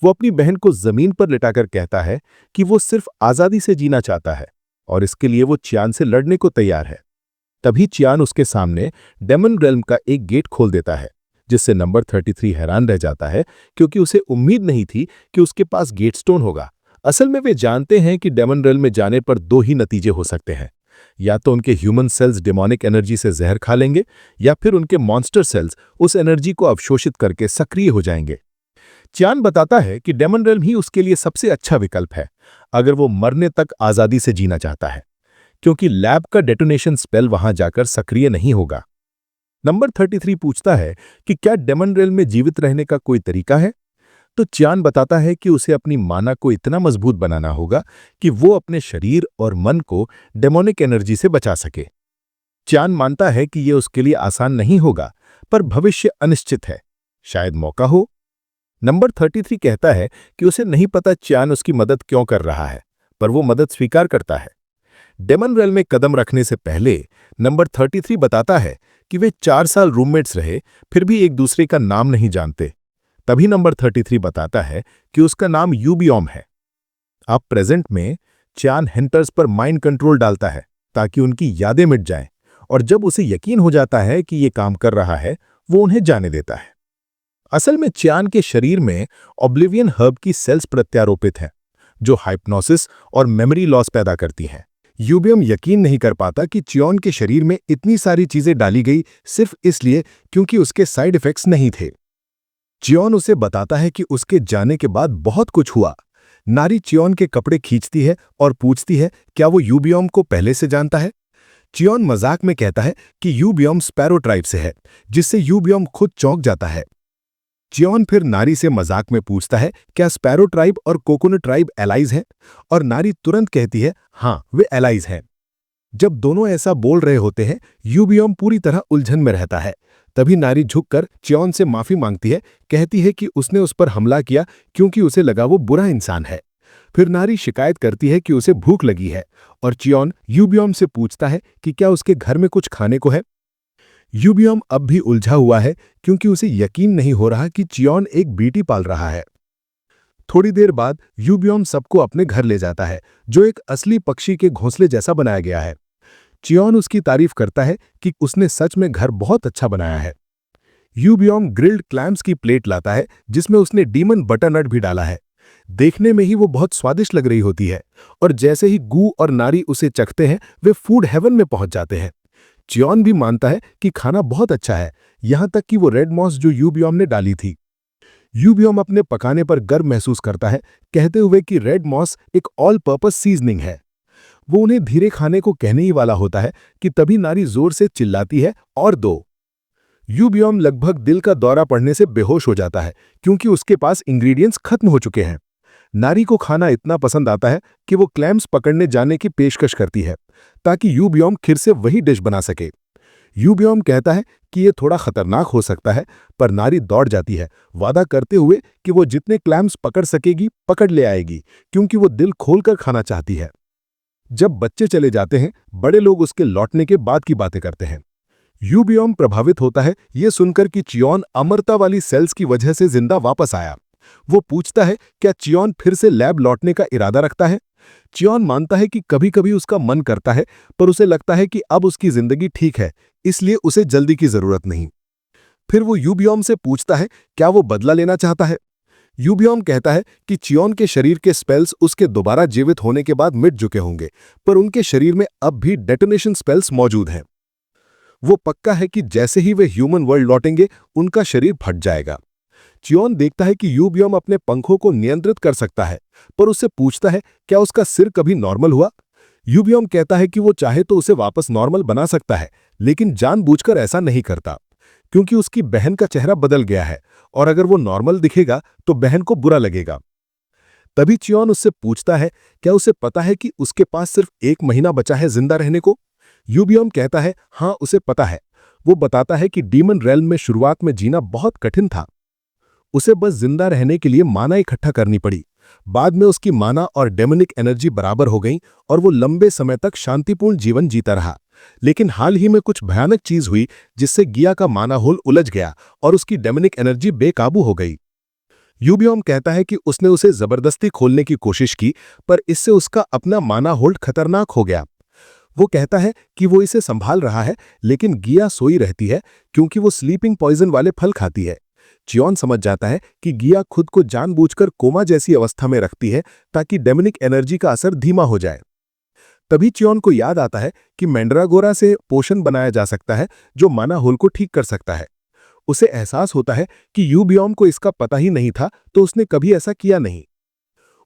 वो अपनी बहन को जमीन पर लिटाकर कहता है कि वो सिर्फ आजादी से जीना चाहता है और इसके लिए वो चियान से लड़ने को तैयार है। तभी चियान उसके सामने डेमन रेल्म का एक गेट खोल देता है, जिससे नंबर 33 हैरान रह जाता है क्योंकि उसे उम्मीद नहीं थी कि उसके पास गेट स्टोन होगा। असल में वे जानते हैं कि डेमन रेल्म में जाने पर दो ही नतीजे हो सकते हैं, या तो उनके ह्यूमन सेल्स डेमोनिक एनर्जी से जहर खा लेंगे या फिर उनके मॉन्स्टर सेल्स उस एनर्जी को अवशोषित करके सक्रिय हो जाएंगे। चियान बताता है कि डेमन रेल्म ही उसके लिए सबसे अच्छा विकल्प है अगर वो मरने तक आजादी से जीना चाहता है, क्योंकि लैब का डेटोनेशन स्पेल वहां जाकर सक्रिय नहीं होगा। नंबर 33 पूछता है कि क्या डेमन रेल्म में जीवित रहने का कोई तरीका है, तो चियान बताता है कि उसे अपनी माना को इतना मजबूत बनाना होगा कि वो अपने शरीर और मन को डेमोनिक एनर्जी से बचा सके। चियान मानता है कि यह उसके लिए आसान नहीं होगा, पर भविष्य अनिश्चित है, शायद मौका हो। नंबर 33 कहता है कि उसे नहीं पता चियान उसकी मदद क्यों कर रहा है, पर वो मदद स्वीकार करता है। डेमन रेल्म में कदम रखने से पहले नंबर 33 बताता है कि वे 4 साल रूममेट्स रहे, फिर भी एक दूसरे का नाम नहीं जानते। तभी नंबर 33 बताता है कि उसका नाम यूबियोम है। अब प्रेजेंट में चियान हंटर्स पर माइंड कंट्रोल डालता है ताकि उनकी यादें मिट जाएं, और जब उसे यकीन हो जाता है कि ये काम कर रहा है, वो उन्हें जाने देता है। असल में चियान के शरीर में ऑब्लिवियन हर्ब की सेल्स प्रत्यारोपित हैं, जो हाइप्नोसिस और मेमोरी लॉस पैदा करती हैं। यूबियम यकीन नहीं कर पाता कि चियान के शरीर में इतनी सारी चीजें डाली गई सिर्फ इसलिए क्योंकि उसके साइड इफेक्ट्स नहीं थे। चियान उसे बताता है कि उसके जाने के बाद बहुत कुछ हुआ। नारी चियान के कपड़े खींचती है और पूछती है क्या वो यूबियोम को पहले से जानता है। चियान मजाक में कहता है कि यूबियोम स्पैरो ट्राइब से है, जिससे यूबियोम खुद चौंक जाता है। चियान फिर नारी से मजाक में पूछता है क्या स्पैरो ट्राइब और कोकोनट ट्राइब एलाइज हैं, और नारी तुरंत कहती है हाँ, वे एलाइज हैं। जब दोनों ऐसा बोल रहे होते हैं, यूबियोम पूरी तरह उलझन में रहता है। तभी नारी झुककर चियान से माफी मांगती है, कहती है कि उसने उस पर हमला किया क्योंकि उसे लगा वो बुरा इंसान है। फिर नारी शिकायत करती है कि उसे भूख लगी है, और चियान यूबियोम से पूछता है कि क्या उसके घर में कुछ खाने को है। यूबियोम अब भी उलझा हुआ है क्योंकि उसे यकीन नहीं हो रहा कि चियान एक बेटी पाल रहा है। थोड़ी देर बाद यूबियोम सबको अपने घर ले जाता है, जो एक असली पक्षी के घोंसले जैसा बनाया गया है। चियान उसकी तारीफ करता है कि उसने सच में घर बहुत अच्छा बनाया है। यूबियोम ग्रिल्ड क्लैम्स की प्लेट लाता है, जिसमें उसने डीमन बटरनट भी डाला है। देखने में ही वो बहुत स्वादिष्ट लग रही होती है, और जैसे ही गू और नारी उसे चखते हैं, वे फूड हेवन में पहुंच जाते हैं। चियान भी मानता है कि खाना बहुत अच्छा है, यहां तक कि वो रेड मॉस जो यूबियोम ने डाली थी। यूबियोम अपने पकाने पर गर्व महसूस करता है, कहते हुए कि रेड मॉस एक ऑल पर्पस सीजनिंग है। वो उन्हें धीरे खाने को कहने ही वाला होता है कि तभी नारी जोर से चिल्लाती है, और दो। यूबियोम लगभग दिल का दौरा पड़ने से बेहोश हो जाता है क्योंकि उसके पास इंग्रेडिएंट्स खत्म हो चुके हैं। नारी को खाना इतना पसंद आता है कि वो क्लैम्स पकड़ने जाने की पेशकश करती है ताकि यूबियोम फिर से वही डिश बना सके। यूबियोम कहता है कि ये थोड़ा खतरनाक हो सकता है, पर नारी दौड़ जाती है, वादा करते हुए कि वो जितने क्लैम्स पकड़ सकेगी पकड़ ले आएगी, क्योंकि वो दिल खोलकर खाना चाहती है। जब बच्चे चले जाते हैं, बड़े लोग उसके लौटने के बाद की बातें करते हैं। यूबियोम प्रभावित होता है ये सुनकर कि चियान अमरता वाली सेल्स की वजह से जिंदा वापस आया। वो पूछता है क्या चियान फिर से लैब लौटने का इरादा रखता है। चियान मानता है कि कभी कभी उसका मन करता है, पर उसे लगता है कि अब उसकी जिंदगी ठीक है, इसलिए उसे जल्दी की जरूरत नहीं। फिर वो यूबियोम से पूछता है क्या वो बदला लेना चाहता है। यूबियोम कहता है कि चियान के शरीर के स्पेल्स उसके दोबारा जीवित होने के बाद मिट चुके होंगे, पर उनके शरीर में अब भी डेटोनेशन स्पेल्स मौजूद हैं। वो पक्का है कि जैसे ही वे ह्यूमन वर्ल्ड लौटेंगे, उनका शरीर फट जाएगा। चियान देखता है कि यूबियोम अपने पंखों को नियंत्रित कर सकता है, पर उससे पूछता है क्या उसका सिर कभी नॉर्मल हुआ। यूबियोम कहता है कि वो चाहे तो उसे वापस नॉर्मल बना सकता है, लेकिन जानबूझकर ऐसा नहीं करता, क्योंकि उसकी बहन का चेहरा बदल गया है, और अगर वो नॉर्मल दिखेगा तो बहन को बुरा लगेगा। तभी चियान उससे पूछता है क्या उसे पता है कि उसके पास सिर्फ 1 महीना बचा है जिंदा रहने को। यूबियोम कहता है हाँ, उसे पता है। वो बताता है कि डीमन रेल्म में शुरुआत में जीना बहुत कठिन था। उसे बस जिंदा रहने के लिए माना इकट्ठा करनी पड़ी। बाद में उसकी माना और डेमोनिक एनर्जी बराबर हो गई, और वो लंबे समय तक शांतिपूर्ण जीवन जीता रहा। लेकिन हाल ही में कुछ भयानक चीज हुई, जिससे गिया का माना होल उलझ गया और उसकी डेमोनिक एनर्जी बेकाबू हो गई। यूबियोम कहता है कि उसने उसे जबरदस्ती खोलने की कोशिश की, पर इससे उसका अपना माना होल्ड खतरनाक हो गया। वो कहता है कि वो इसे संभाल रहा है, लेकिन गिया सोई रहती है क्योंकि वो स्लीपिंग पॉइजन वाले फल खाती है। चियोन समझ जाता है कि गिया खुद को जानबूझकर कोमा जैसी अवस्था में रखती है ताकि डेमोनिक एनर्जी का असर धीमा हो जाए। तभी चियोन को याद आता है कि मैंड्रागोरा से पोशन बनाया जा सकता है जो माना होल को ठीक कर सकता है। उसे एहसास होता है कि यूबियोम को इसका पता ही नहीं था, तो उसने कभी ऐसा किया नहीं।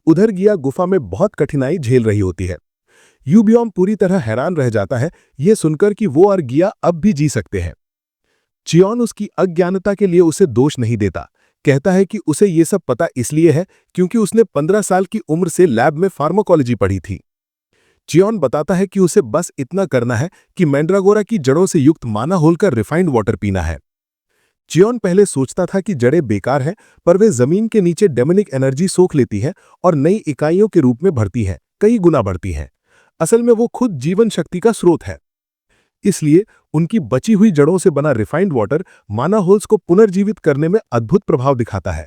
उधर गिया गुफा में बहुत कठिनाई झेल रही होती है। यूबियोम पूरी तरह हैरान रह जाता है यह सुनकर कि वो और गिया अब भी जी सकते हैं। चियोन उसकी अज्ञानता के लिए उसे दोष नहीं देता, कहता है कि उसे ये सब पता इसलिए है क्योंकि उसने 15 साल की उम्र से लैब में फार्माकोलॉजी पढ़ी थी। चियोन बताता है कि उसे बस इतना करना है कि मैंड्रागोरा की जड़ों से युक्त माना होल का रिफाइंड वाटर पीना है। चियोन पहले सोचता था कि जड़ें बेकार हैं, पर वे जमीन के नीचे डेमोनिक एनर्जी सोख लेती हैं और नई इकाइयों के रूप में बढ़ती हैं, कई गुना बढ़ती हैं। असल में वो खुद जीवन शक्ति का स्रोत है। इसलिए उनकी बची हुई जड़ों से बना रिफाइंड वाटर माना होल्स को पुनर्जीवित करने में अद्भुत प्रभाव दिखाता है।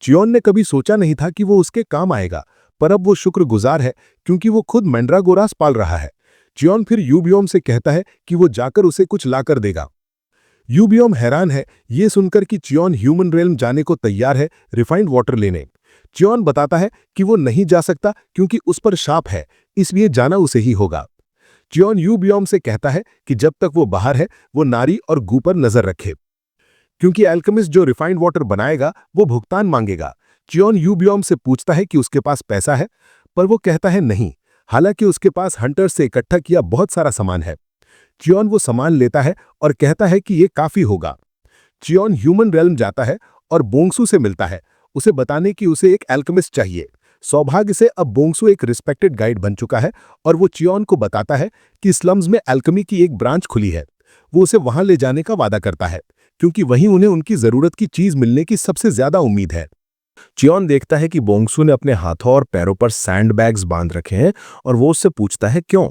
चियोन ने कभी सोचा नहीं था कि वो उसके काम आएगा, पर अब वो शुक्रगुजार है क्योंकि वो खुद मैंड्रागोरास पाल रहा है। चियोन फिर यूबियोम से कहता है कि वो जाकर उसे कुछ लाकर देगा। यूबियोम हैरान है ये सुनकर कि चियोन ह्यूमन रेल्म जाने को तैयार है रिफाइंड वाटर लेने। चियोन बताता है कि वो नहीं जा सकता क्योंकि उस पर शाप है, इसलिए जाना उसे ही होगा। चियोन यूबियोम से कहता है कि जब तक वो बाहर है वो नारी और गू पर नजर रखे, क्योंकि एल्केमिस्ट जो रिफाइंड वाटर बनाएगा वो भुगतान मांगेगा। चियोन यूबियोम से पूछता है कि उसके पास पैसा है, पर वो कहता है नहीं, हालांकि उसके पास हंटर्स से इकट्ठा किया बहुत सारा सामान है। चियोन वो सामान लेता है और कहता है कि ये काफी होगा। चियोन ह्यूमन रेल्म जाता है और बोंगसू से मिलता है, उसे बताने कि उसे एक एल्केमिस्ट चाहिए। सौभाग्य से अब बोंगसू एक रिस्पेक्टेड गाइड बन चुका है और वो चियोन को बताता है कि स्लम्स में एल्केमी की एक ब्रांच खुली है। वो उसे वहां ले जाने का वादा करता है क्योंकि वहीं उन्हें उनकी जरूरत की चीज मिलने की सबसे ज्यादा उम्मीद है। चियोन देखता है कि बोंगसू ने अपने हाथों और पैरों पर सैंडबैग्स बांध रखे हैं और वो उससे पूछता है क्यों।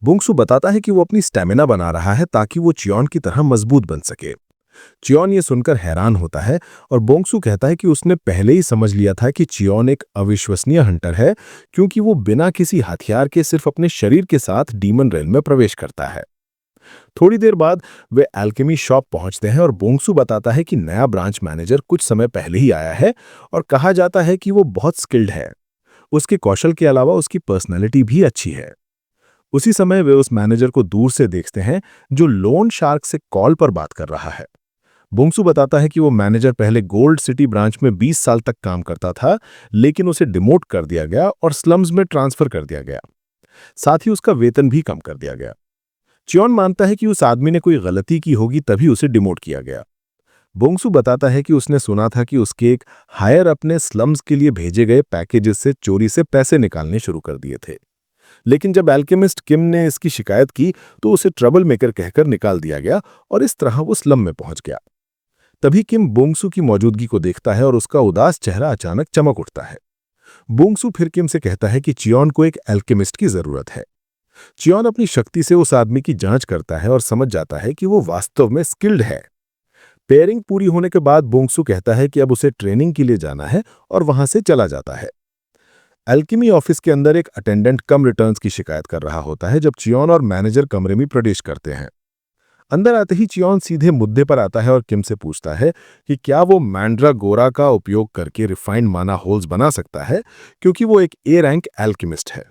बोंगसू बताता है कि वो अपनी स्टेमिना बना रहा है ताकि वो चियोन की तरह मजबूत बन सके। चियोन ये सुनकर हैरान होता है और बोंगसू कहता है कि उसने पहले ही समझ लिया था कि चियोन एक अविश्वसनीय हंटर है क्योंकि वो बिना किसी हथियार के सिर्फ अपने शरीर के साथ डीमन रेल में प्रवेश करता है। थोड़ी देर बाद वे एल्केमी शॉप पहुंचते हैं और बोंगसू बताता है कि नया ब्रांच मैनेजर कुछ समय पहले ही आया है और कहा जाता है कि वो बहुत स्किल्ड है। उसके कौशल के अलावा उसकी पर्सनैलिटी भी अच्छी है। उसी समय वे उस मैनेजर को दूर से देखते हैं जो लोन शार्क से कॉल पर बात कर रहा है। बोंगसू बताता है कि वो मैनेजर पहले गोल्ड सिटी ब्रांच में 20 साल तक काम करता था, लेकिन उसे डिमोट कर दिया गया और स्लम्स में ट्रांसफर कर दिया गया। साथ ही उसका वेतन भी कम कर दिया गया। चियोन मानता है कि उस आदमी ने कोई गलती की होगी तभी उसे डिमोट किया गया। बोंगसू बताता है कि उसने सुना था कि उसके एक हायर अपने स्लम्स के लिए भेजे गए पैकेजेस से चोरी से पैसे निकालने शुरू कर दिए थे, लेकिन जब एल्केमिस्ट किम ने इसकी शिकायत की तो उसे ट्रबल मेकर कहकर निकाल दिया गया और इस तरह वो स्लम में पहुंच गया। तभी किम बोंगसू की मौजूदगी को देखता है और उसका उदास चेहरा अचानक चमक उठता है। बोंगसू फिर किम से कहता है कि चियोन को एक एल्केमिस्ट की जरूरत है। चियोन अपनी शक्ति से उस आदमी की जांच करता है और समझ जाता है कि वो वास्तव में स्किल्ड है। पेयरिंग पूरी होने के बाद बोंगसू कहता है कि अब उसे ट्रेनिंग के लिए जाना है और वहां से चला जाता है। एल्केमी ऑफिस के अंदर एक अटेंडेंट कम रिटर्न्स की शिकायत कर रहा होता है जब चियोन और मैनेजर कमरे में प्रवेश करते हैं। अंदर आते ही चियोन सीधे मुद्दे पर आता है और किम से पूछता है कि क्या वो मैंड्रागोरा का उपयोग करके रिफाइंड माना होल्स बना सकता है, क्योंकि वो एक ए रैंक एल्केमिस्ट है।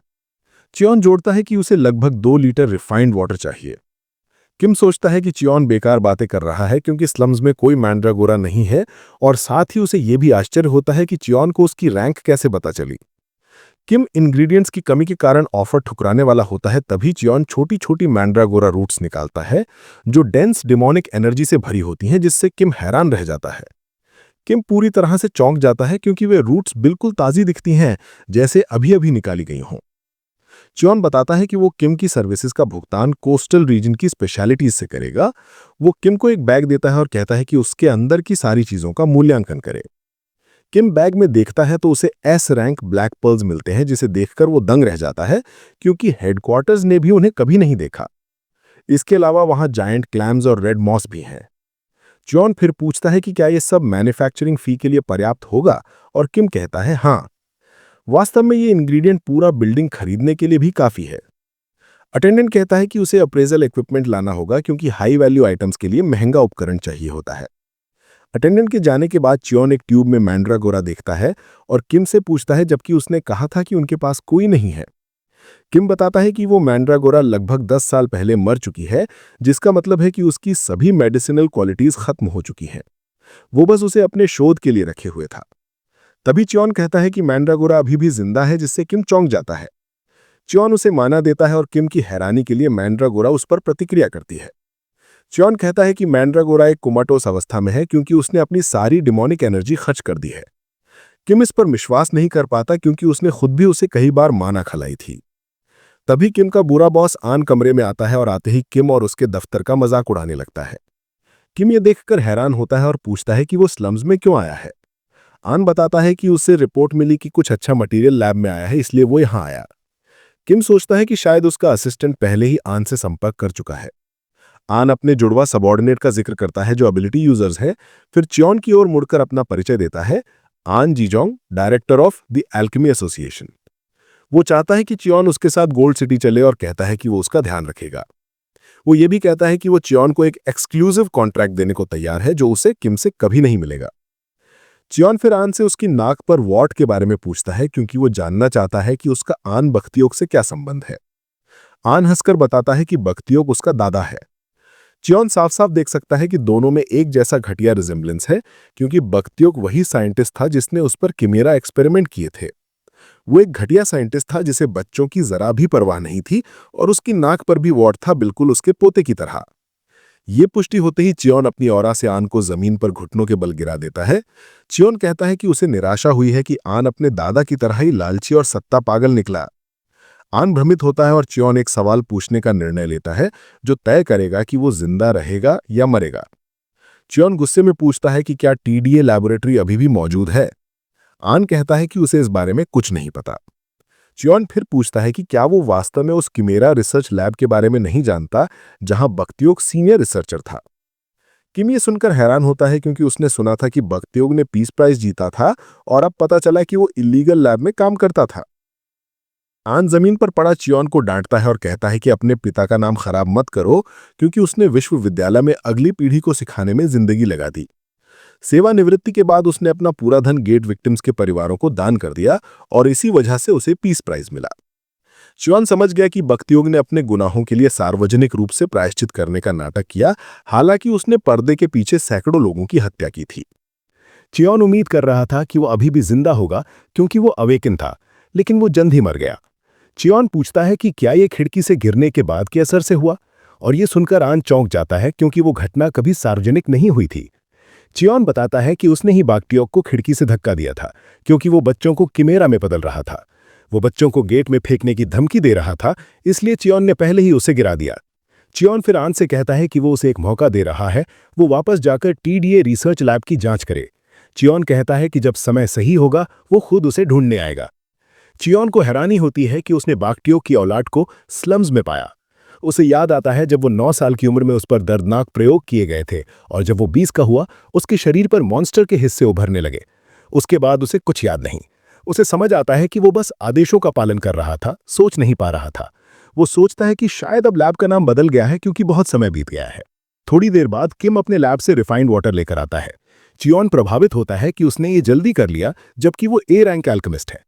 चियोन जोड़ता है कि उसे लगभग 2 लीटर रिफाइंड वाटर चाहिए। किम सोचता है कि चियोन बेकार बातें कर रहा है क्योंकि स्लम्स में कोई मैंड्रागोरा नहीं है, और साथ ही उसे यह भी आश्चर्य होता है कि चियोन को उसकी रैंक कैसे पता चली। किम इंग्रेडिएंट्स की कमी के कारण ऑफर ठुकराने वाला होता है, तभी चियोन छोटी छोटी मैंड्रागोरा रूट्स निकालता है जो डेंस डिमोनिक एनर्जी से भरी होती हैं, जिससे किम हैरान रह जाता है। किम पूरी तरह से चौंक जाता है क्योंकि वे रूट्स बिल्कुल ताजी दिखती हैं, जैसे अभी अभी निकाली गई हों। चियोन बताता है कि वो किम की सर्विसेज का भुगतान कोस्टल रीजन की स्पेशलिटीज से करेगा। वो किम को एक बैग देता है और कहता है कि उसके अंदर की सारी चीजों का मूल्यांकन करे। किम बैग में देखता है तो उसे एस रैंक ब्लैक पर्ल्स मिलते हैं, जिसे देखकर वो दंग रह जाता है क्योंकि हेडक्वार्टर्स ने भी उन्हें कभी नहीं देखा। इसके अलावा वहां जायंट क्लैम्स और रेड मॉस भी हैं। च्योन फिर पूछता है कि क्या ये सब मैन्युफैक्चरिंग फी के लिए पर्याप्त होगा, और किम कहता है हाँ, वास्तव में ये इंग्रेडिएंट पूरा बिल्डिंग खरीदने के लिए भी काफी है। अटेंडेंट कहता है कि उसे अप्रेजल इक्विपमेंट लाना होगा क्योंकि हाई वैल्यू आइटम्स के लिए महंगा उपकरण चाहिए होता है। अटेंडेंट के जाने के बाद च्योन एक ट्यूब में मैंड्रागोरा देखता है और किम से पूछता है, जबकि उसने कहा था कि उनके पास कोई नहीं है। किम बताता है कि वो मैंड्रागोरा लगभग 10 साल पहले मर चुकी है, जिसका मतलब है कि उसकी सभी मेडिसिनल क्वालिटीज खत्म हो चुकी हैं। वो बस उसे अपने शोध के लिए रखे हुए था। तभी च्योन कहता है कि मैंड्रागोरा अभी भी जिंदा है, जिससे किम चौंक जाता है। च्योन उसे माना देता है और किम की हैरानी के लिए मैंड्रागोरा उस पर प्रतिक्रिया करती है। च्योन कहता है कि मैंड्रागोरा एक कोमाटोस अवस्था में है क्योंकि उसने अपनी सारी डिमोनिक एनर्जी खर्च कर दी है। किम इस पर विश्वास नहीं कर पाता क्योंकि उसने खुद भी उसे कई बार माना खलाई थी। तभी किम का बुरा बॉस आन कमरे में आता है और आते ही किम और उसके दफ्तर का मजाक उड़ाने लगता है। किम ये देखकर हैरान होता है और पूछता है कि वो स्लम्स में क्यों आया है। आन बताता है कि उससे रिपोर्ट मिली कि कुछ अच्छा मटेरियल लैब में आया है, इसलिए वो यहाँ आया। किम सोचता है कि शायद उसका असिस्टेंट पहले ही आन से संपर्क कर चुका है। आन अपने जुड़वा सबॉर्डिनेट का जिक्र करता है जो एबिलिटी यूजर्स है, फिर च्योन की ओर मुड़कर अपना परिचय देता है, आन जीजोंग, director of the alchemy association. वो चाहता है कि च्योन उसके साथ गोल्ड सिटी चले और कहता है कि वो उसका ध्यान रखेगा। वो ये भी कहता है कि वो च्योन को एक एक्सक्लूसिव कॉन्ट्रैक्ट देने को तैयार है जो उसे किम से कभी नहीं मिलेगा। च्योन फिर आन से उसकी नाक पर वॉट के बारे में पूछता है क्योंकि वो जानना चाहता है कि उसका आन बख्तियोक से क्या संबंध है। आन हंसकर बताता है कि बख्तियोक उसका दादा है। च्योन साफ साफ देख सकता है कि दोनों में एक जैसा घटिया रिजेम्बलेंस है क्योंकि बख्तियोक वही साइंटिस्ट था जिसने उस पर किमेरा एक्सपेरिमेंट किए थे। वो एक घटिया साइंटिस्ट था जिसे बच्चों की जरा भी परवाह नहीं थी और उसकी नाक पर भी वॉट था, बिल्कुल उसके पोते की तरह। ये पुष्टि होते ही च्योन अपनी औरा से आन को जमीन पर घुटनों के बल गिरा देता है। च्योन कहता है कि उसे निराशा हुई है कि आन अपने दादा की तरह ही लालची और सत्ता पागल निकला। आन भ्रमित होता है और च्योन एक सवाल पूछने का निर्णय लेता है जो तय करेगा कि वो जिंदा रहेगा या मरेगा। च्योन गुस्से में पूछता है कि क्या टीडीए लैबोरेटरी अभी भी मौजूद है। आन कहता है कि उसे इस बारे में कुछ नहीं पता। च्योन फिर पूछता है कि क्या वो वास्तव में उस किमेरा रिसर्च लैब के बारे में नहीं जानता जहां बख्तियोक सीनियर रिसर्चर था। किम ये सुनकर हैरान होता है क्योंकि उसने सुना था कि बख्तियोक ने पीस प्राइज जीता था और अब पता चला कि वो इलीगल लैब में काम करता था। आन जमीन पर पड़ा च्योन को डांटता है और कहता है कि अपने पिता का नाम खराब मत करो क्योंकि उसने विश्वविद्यालय में अगली पीढ़ी को सिखाने में जिंदगी लगा दी। सेवानिवृत्ति के बाद उसने अपना पूरा धन गेट विक्टिम्स के परिवारों को दान कर दिया और इसी वजह से उसे पीस प्राइज मिला। च्योन समझ गया कि बख्तियोक ने अपने गुनाहों के लिए सार्वजनिक रूप से प्रायश्चित करने का नाटक किया, हालांकि उसने पर्दे के पीछे सैकड़ों लोगों की हत्या की थी। च्योन उम्मीद कर रहा था कि वो अभी भी जिंदा होगा क्योंकि वो अवेकन था, लेकिन वो जल्द ही मर गया। च्योन पूछता है कि क्या ये खिड़की से गिरने के बाद के असर से हुआ, और ये सुनकर आन चौंक जाता है क्योंकि वो घटना कभी सार्वजनिक नहीं हुई थी। च्योन बताता है कि उसने ही बख्तियोक को खिड़की से धक्का दिया था क्योंकि वो बच्चों को किमेरा में बदल रहा था। वो बच्चों को गेट में फेंकने की धमकी दे रहा था, इसलिए च्योन ने पहले ही उसे गिरा दिया। च्योन फिर आन से कहता है कि वो उसे एक मौका दे रहा है, वो वापस जाकर टीडीए रिसर्च लैब की जांच करे। च्योन कहता है कि जब समय सही होगा वो खुद उसे ढूंढने आएगा। च्योन को हैरानी होती है कि उसने बख्तियोक की औलाद को स्लम्स में पाया। उसे याद आता है जब वो 9 साल की उम्र में उस पर दर्दनाक प्रयोग किए गए थे और जब वो 20 का हुआ उसके शरीर पर मॉन्स्टर के हिस्से उभरने लगे। उसके बाद उसे कुछ याद नहीं। उसे समझ आता है कि वो बस आदेशों का पालन कर रहा था, सोच नहीं पा रहा था। वो सोचता है कि शायद अब लैब का नाम बदल गया है क्योंकि बहुत समय बीत गया है। थोड़ी देर बाद किम अपने लैब से रिफाइंड वाटर लेकर आता है। च्योन प्रभावित होता है कि उसने ये जल्दी कर लिया जबकि वो ए रैंक एल्केमिस्ट है।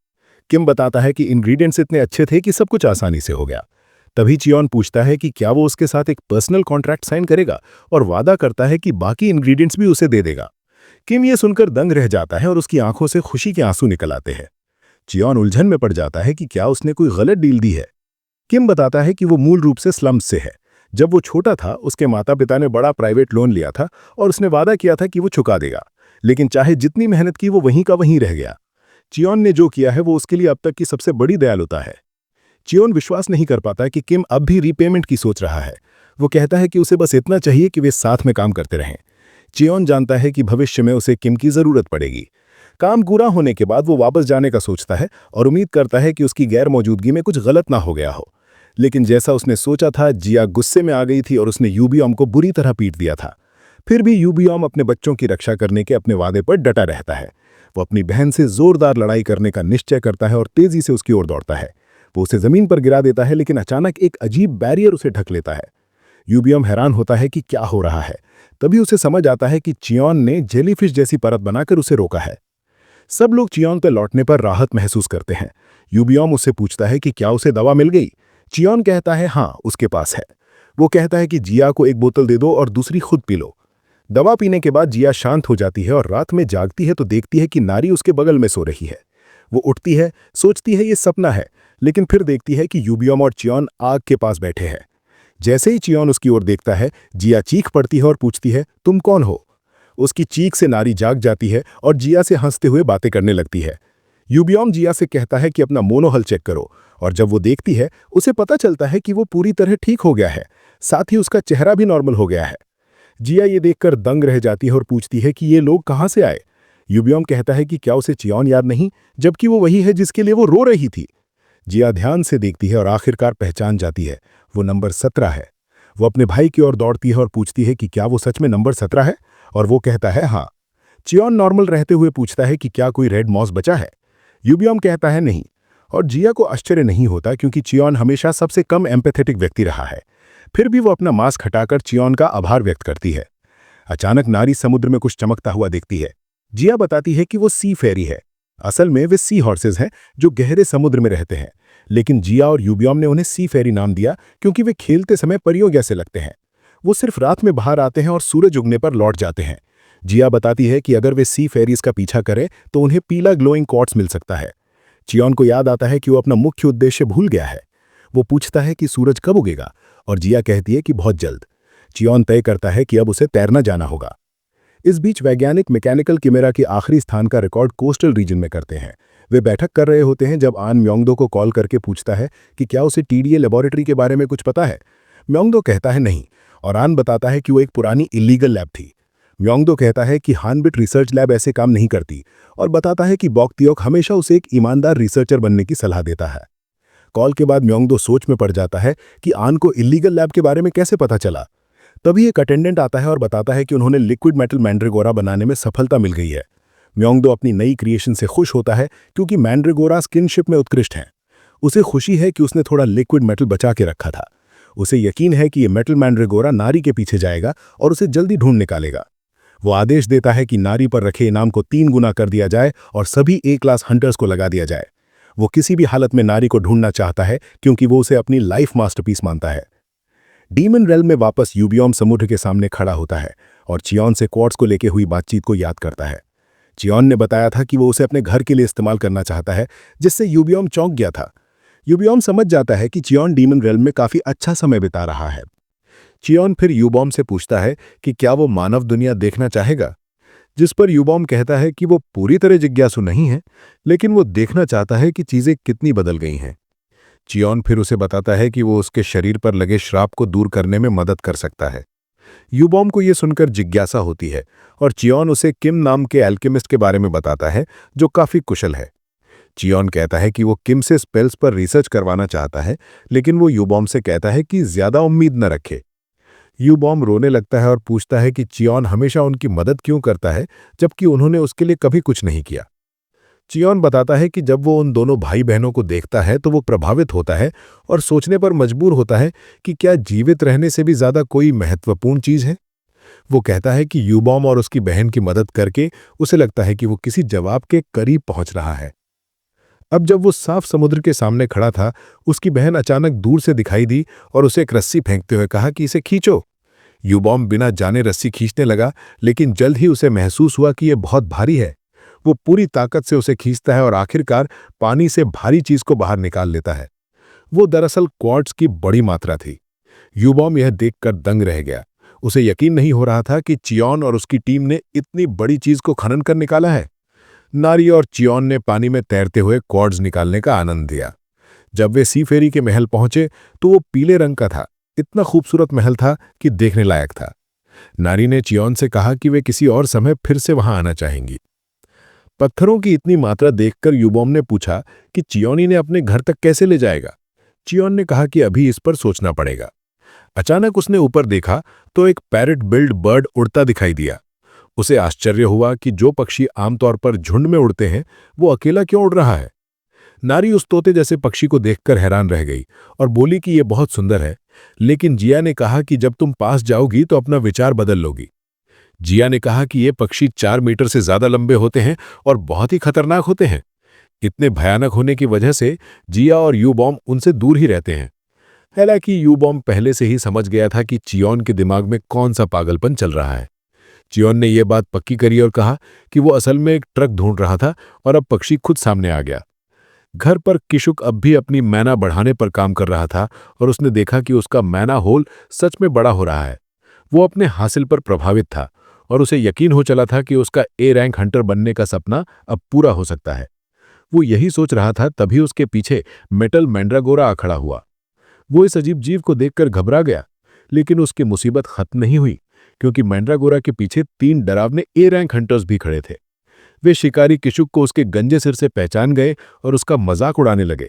किम बताता है कि इंग्रेडिएंट्स इतने अच्छे थे कि सब कुछ आसानी से हो गया। तभी च्योन पूछता है कि क्या वो उसके साथ एक पर्सनल कॉन्ट्रैक्ट साइन करेगा और वादा करता है कि बाकी इंग्रेडिएंट्स भी उसे दे देगा। किम ये सुनकर दंग रह जाता है और उसकी आंखों से खुशी के आंसू निकल आते हैं। च्योन उलझन में पड़ जाता है कि क्या उसने कोई गलत डील दी है। किम बताता है कि वो मूल रूप से स्लम्स से है। जब वो छोटा था उसके माता पिता ने बड़ा प्राइवेट लोन लिया था और उसने वादा किया था कि वो चुका देगा, लेकिन चाहे जितनी मेहनत की वो वहीं का वहीं रह गया। च्योन ने जो किया है वो उसके लिए अब तक की सबसे बड़ी दयालुता है। च्योन विश्वास नहीं कर पाता कि किम अब भी रीपेमेंट की सोच रहा है। वो कहता है कि उसे बस इतना चाहिए कि वे साथ में काम करते रहें। च्योन जानता है कि भविष्य में उसे किम की जरूरत पड़ेगी। काम पूरा होने के बाद वो वापस जाने का सोचता है और उम्मीद करता है कि उसकी गैर मौजूदगी में कुछ गलत ना हो गया हो, लेकिन जैसा उसने सोचा था जिया गुस्से में आ गई थी और उसने यूबियम को बुरी तरह पीट दिया था। फिर भी यूबियोम अपने बच्चों की रक्षा करने के अपने वादे पर डटा रहता है। वो अपनी बहन से जोरदार लड़ाई करने का निश्चय करता है और तेजी से उसकी ओर दौड़ता है। वो उसे जमीन पर गिरा देता है, लेकिन अचानक एक अजीब बैरियर उसे ढक लेता है। यूबियोम हैरान होता है कि क्या हो रहा है। तभी उसे समझ आता है कि चियोन ने जेलीफिश जैसी परत बनाकर उसे रोका है। सब लोग चियोन पर लौटने पर राहत महसूस करते हैं। यूबियोम उससे पूछता है कि क्या उसे दवा मिल गई। चियोन कहता है हाँ, उसके पास है। वो कहता है कि जिया को एक बोतल दे दो और दूसरी खुद पी लो। दवा पीने के बाद जिया शांत हो जाती है और रात में जागती है तो देखती है कि नारी उसके बगल में सो रही है। वो उठती है, सोचती है ये सपना है, लेकिन फिर देखती है कि यूबियोम और चियोन आग के पास बैठे हैं। जैसे ही चियोन उसकी ओर देखता है, जिया चीख पड़ती है और पूछती है, तुम कौन हो? उसकी चीख से नारी जाग जाती है और जिया से हंसते हुए बातें करने लगती है। यूबियोम जिया से कहता है कि अपना मोनोहल चेक करो, और जब वो देखती है उसे पता चलता है कि वो पूरी तरह ठीक हो गया है। साथ ही उसका चेहरा भी नॉर्मल हो गया है। जिया ये देखकर दंग रह जाती है और पूछती है कि ये लोग कहाँ से आए। यूबियोम कहता है कि क्या उसे चियोन याद नहीं, जबकि वो वही है जिसके लिए वो रो रही थी। जिया ध्यान से देखती है और आखिरकार पहचान जाती है, वो नंबर 17 है। वो अपने भाई की ओर दौड़ती है और पूछती है कि क्या वो सच में नंबर 17 है, और वो कहता है हाँ। चियोन नॉर्मल रहते हुए पूछता है कि क्या कोई रेड मॉस बचा है। यूबियोम कहता है नहीं, और जिया को आश्चर्य नहीं होता क्योंकि चियोन हमेशा सबसे कम एम्पैथेटिक व्यक्ति रहा है। फिर भी वो अपना मास्क हटाकर चियोन का आभार व्यक्त करती है। अचानक नारी समुद्र में कुछ चमकता हुआ देखती है। जिया बताती है कि वो सी फेरी है। असल में वे सी हॉर्सेस हैं जो गहरे समुद्र में रहते हैं, लेकिन जिया और यूबियोम ने उन्हें सी फेरी नाम दिया क्योंकि वे खेलते समय परियों जैसे लगते हैं। वो सिर्फ रात में बाहर आते हैं और सूरज उगने पर लौट जाते हैं। जिया बताती है कि अगर वे सी फेरीज का पीछा करें तो उन्हें पीला ग्लोइंग क्वार्ट्ज मिल सकता है। चियोन को याद आता है कि वो अपना मुख्य उद्देश्य भूल गया है। वो पूछता है कि सूरज कब उगेगा, और जिया कहती है कि बहुत जल्द। चियोन तय करता है कि अब उसे तैरना जाना होगा। इस बीच वैज्ञानिक मैकेनिकल किमेरा के आखिरी स्थान का रिकॉर्ड कोस्टल रीजन में करते हैं। वे बैठक कर रहे होते हैं जब आन म्योंगदो को कॉल करके पूछता है कि क्या उसे टीडीए लेबोरेटरी के बारे में कुछ पता है। म्योंगदो कहता है नहीं, और आन बताता है कि वो एक पुरानी इलीगल लैब थी। म्योंगदो कहता है कि हानबिट रिसर्च लैब ऐसे काम नहीं करती, और बताता है कि बॉक्तियोक हमेशा उसे एक ईमानदार रिसर्चर बनने की सलाह देता है। कॉल के बाद म्योंगदो सोच में पड़ जाता है कि आन को इलीगल लैब के बारे में कैसे पता चला। तभी एक अटेंडेंट आता है और बताता है कि उन्होंने लिक्विड मेटल मैंड्रेगोरा बनाने में सफलता मिल गई है। म्योंगदो अपनी नई क्रिएशन से खुश होता है क्योंकि मैंड्रेगोरा स्किनशिप में उत्कृष्ट हैं। उसे खुशी है कि उसने थोड़ा लिक्विड मेटल बचा के रखा था। उसे यकीन है कि ये मेटल मैंड्रेगोरा नारी के पीछे जाएगा और उसे जल्दी ढूंढ निकालेगा। वो आदेश देता है कि नारी पर रखे इनाम को 3 गुना कर दिया जाए और सभी ए क्लास हंटर्स को लगा दिया जाए। वो किसी भी हालत में नारी को ढूंढना चाहता है क्योंकि वो उसे अपनी लाइफ मास्टरपीस मानता है। डीमन रेल्म में वापस यूबियोम समुद्र के सामने खड़ा होता है और चियोन से क्वार्ट्ज को लेके हुई बातचीत को याद करता है। चियोन ने बताया था कि वो उसे अपने घर के लिए इस्तेमाल करना चाहता है, जिससे यूबियोम चौंक गया था। यूबियोम समझ जाता है कि चियोन डीमन रेल्म में काफी अच्छा समय बिता रहा है। चियोन फिर यूबोम से पूछता है कि क्या वो मानव दुनिया देखना चाहेगा, जिस पर यूबोम कहता है कि वो पूरी तरह जिज्ञासु नहीं है, लेकिन वो देखना चाहता है कि चीजें कितनी बदल गई हैं। चियोन फिर उसे बताता है कि वो उसके शरीर पर लगे श्राप को दूर करने में मदद कर सकता है। यूबोम को यह सुनकर जिज्ञासा होती है और चियोन उसे किम नाम के एल्केमिस्ट के बारे में बताता है जो काफी कुशल है। चियोन कहता है कि वो किम से स्पेल्स पर रिसर्च करवाना चाहता है, लेकिन वो यूबोम से कहता है कि ज्यादा उम्मीद न रखे। यूबोम रोने लगता है और पूछता है कि चियोन हमेशा उनकी मदद क्यों करता है जबकि उन्होंने उसके लिए कभी कुछ नहीं किया। चियोन बताता है कि जब वो उन दोनों भाई बहनों को देखता है तो वो प्रभावित होता है और सोचने पर मजबूर होता है कि क्या जीवित रहने से भी ज्यादा कोई महत्वपूर्ण चीज है। वो कहता है कि यूबोम और उसकी बहन की मदद करके उसे लगता है कि वो किसी जवाब के करीब पहुंच रहा है। अब जब वो साफ समुद्र के सामने खड़ा था, उसकी बहन अचानक दूर से दिखाई दी और उसे एक रस्सी फेंकते हुए कहा कि इसे खींचो। यूबोम बिना जाने रस्सी खींचने लगा, लेकिन जल्द ही उसे महसूस हुआ कि यह बहुत भारी है। वो पूरी ताकत से उसे खींचता है और आखिरकार पानी से भारी चीज को बाहर निकाल लेता है। वो दरअसल क्वार्ट्ज की बड़ी मात्रा थी। यूबोम यह देखकर दंग रह गया। उसे यकीन नहीं हो रहा था कि चियोन और उसकी टीम ने इतनी बड़ी चीज को खनन कर निकाला है। नारी और चियोन ने पानी में तैरते हुए क्वार्ट्ज निकालने का आनंद लिया। जब वे सी फेरी के महल पहुंचे तो वो पीले रंग का था। इतना खूबसूरत महल था कि देखने लायक था। नारी ने चियोन से कहा कि वे किसी और समय फिर से वहां आना चाहेंगी। पत्थरों की इतनी मात्रा देखकर यूबोम ने पूछा कि चियोन इन्हें अपने घर तक कैसे ले जाएगा। चियोन ने कहा कि अभी इस पर सोचना पड़ेगा। अचानक उसने ऊपर देखा तो एक पैरेट बिल्ड बर्ड उड़ता दिखाई दिया। उसे आश्चर्य हुआ कि जो पक्षी आमतौर पर झुंड में उड़ते हैं वो अकेला क्यों उड़ रहा है। नारी उस तोते जैसे पक्षी को देखकर हैरान रह गई और बोली कि यह बहुत सुंदर है, लेकिन जिया ने कहा कि जब तुम पास जाओगी तो अपना विचार बदल लोगी। जिया ने कहा कि ये पक्षी 4 मीटर से ज्यादा लंबे होते हैं और बहुत ही खतरनाक होते हैं। इतने भयानक होने की वजह से जिया और यू बॉम्ब उनसे दूर ही रहते हैं। हालांकि यू बॉम्ब पहले से ही समझ गया था कि चियोन के दिमाग में कौन सा पागलपन चल रहा है। चियोन ने यह बात पक्की करी और कहा कि वो असल में एक ट्रक ढूंढ रहा था और अब पक्षी खुद सामने आ गया। घर पर किशुक अब भी अपनी मैना बढ़ाने पर काम कर रहा था और उसने देखा कि उसका मैना होल सच में बड़ा हो रहा है। वो अपने हासिल पर प्रभावित था और उसे यकीन हो चला था कि उसका ए रैंक हंटर बनने का सपना अब पूरा हो सकता है। वो यही सोच रहा था तभी उसके पीछे मेटल मैंड्रागोरा आ खड़ा हुआ। वो इस अजीब जीव को देखकर घबरा गया, लेकिन उसकी मुसीबत खत्म नहीं हुई, क्योंकि मैंड्रागोरा के पीछे 3 डरावने ए रैंक हंटर्स भी खड़े थे। वे शिकारी किशुक को उसके गंजे सिर से पहचान गए और उसका मजाक उड़ाने लगे।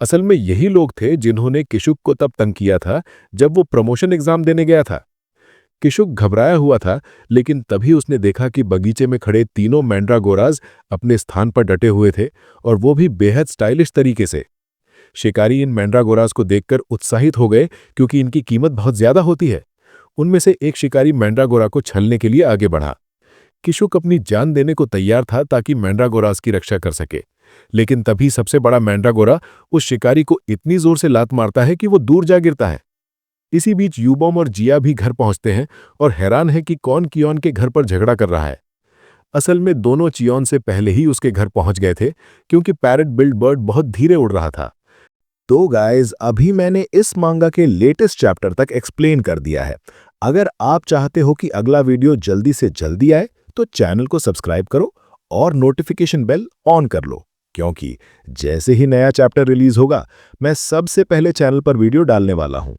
असल में यही लोग थे जिन्होंने किशुक को तब तंग किया था जब वो प्रमोशन एग्जाम देने गया था। किशुक घबराया हुआ था, लेकिन तभी उसने देखा कि बगीचे में खड़े तीनों मैंड्रागोराज अपने स्थान पर डटे हुए थे और वो भी बेहद स्टाइलिश तरीके से। शिकारी इन मैंड्रागोराज को देखकर उत्साहित हो गए क्योंकि इनकी कीमत बहुत ज्यादा होती है। उनमें से एक शिकारी मैंड्रागोरा को छलने के लिए आगे बढ़ा। किशुक अपनी जान देने को तैयार था ताकि मैंड्रागोराज की रक्षा कर सके, लेकिन तभी सबसे बड़ा मैंड्रागोरा उस शिकारी को इतनी जोर से लात मारता है कि वो दूर जा गिरता है। इसी बीच यूबॉम और जिया भी घर पहुंचते हैं और हैरान है कि कौन कियोन के घर पर झगड़ा कर रहा है। असल में दोनों चियोन से पहले ही उसके घर पहुंच गए थे, क्योंकि पैरेट बिल्ड बर्ड बहुत धीरे उड़ रहा था। तो गाइज, अभी मैंने इस मांगा के लेटेस्ट चैप्टर तक एक्सप्लेन कर दिया है। अगर आप चाहते हो कि अगला वीडियो जल्दी से जल्दी आए तो चैनल को सब्सक्राइब करो और नोटिफिकेशन बेल ऑन कर लो, क्योंकि जैसे ही नया चैप्टर रिलीज होगा मैं सबसे पहले चैनल पर वीडियो डालने वाला हूं।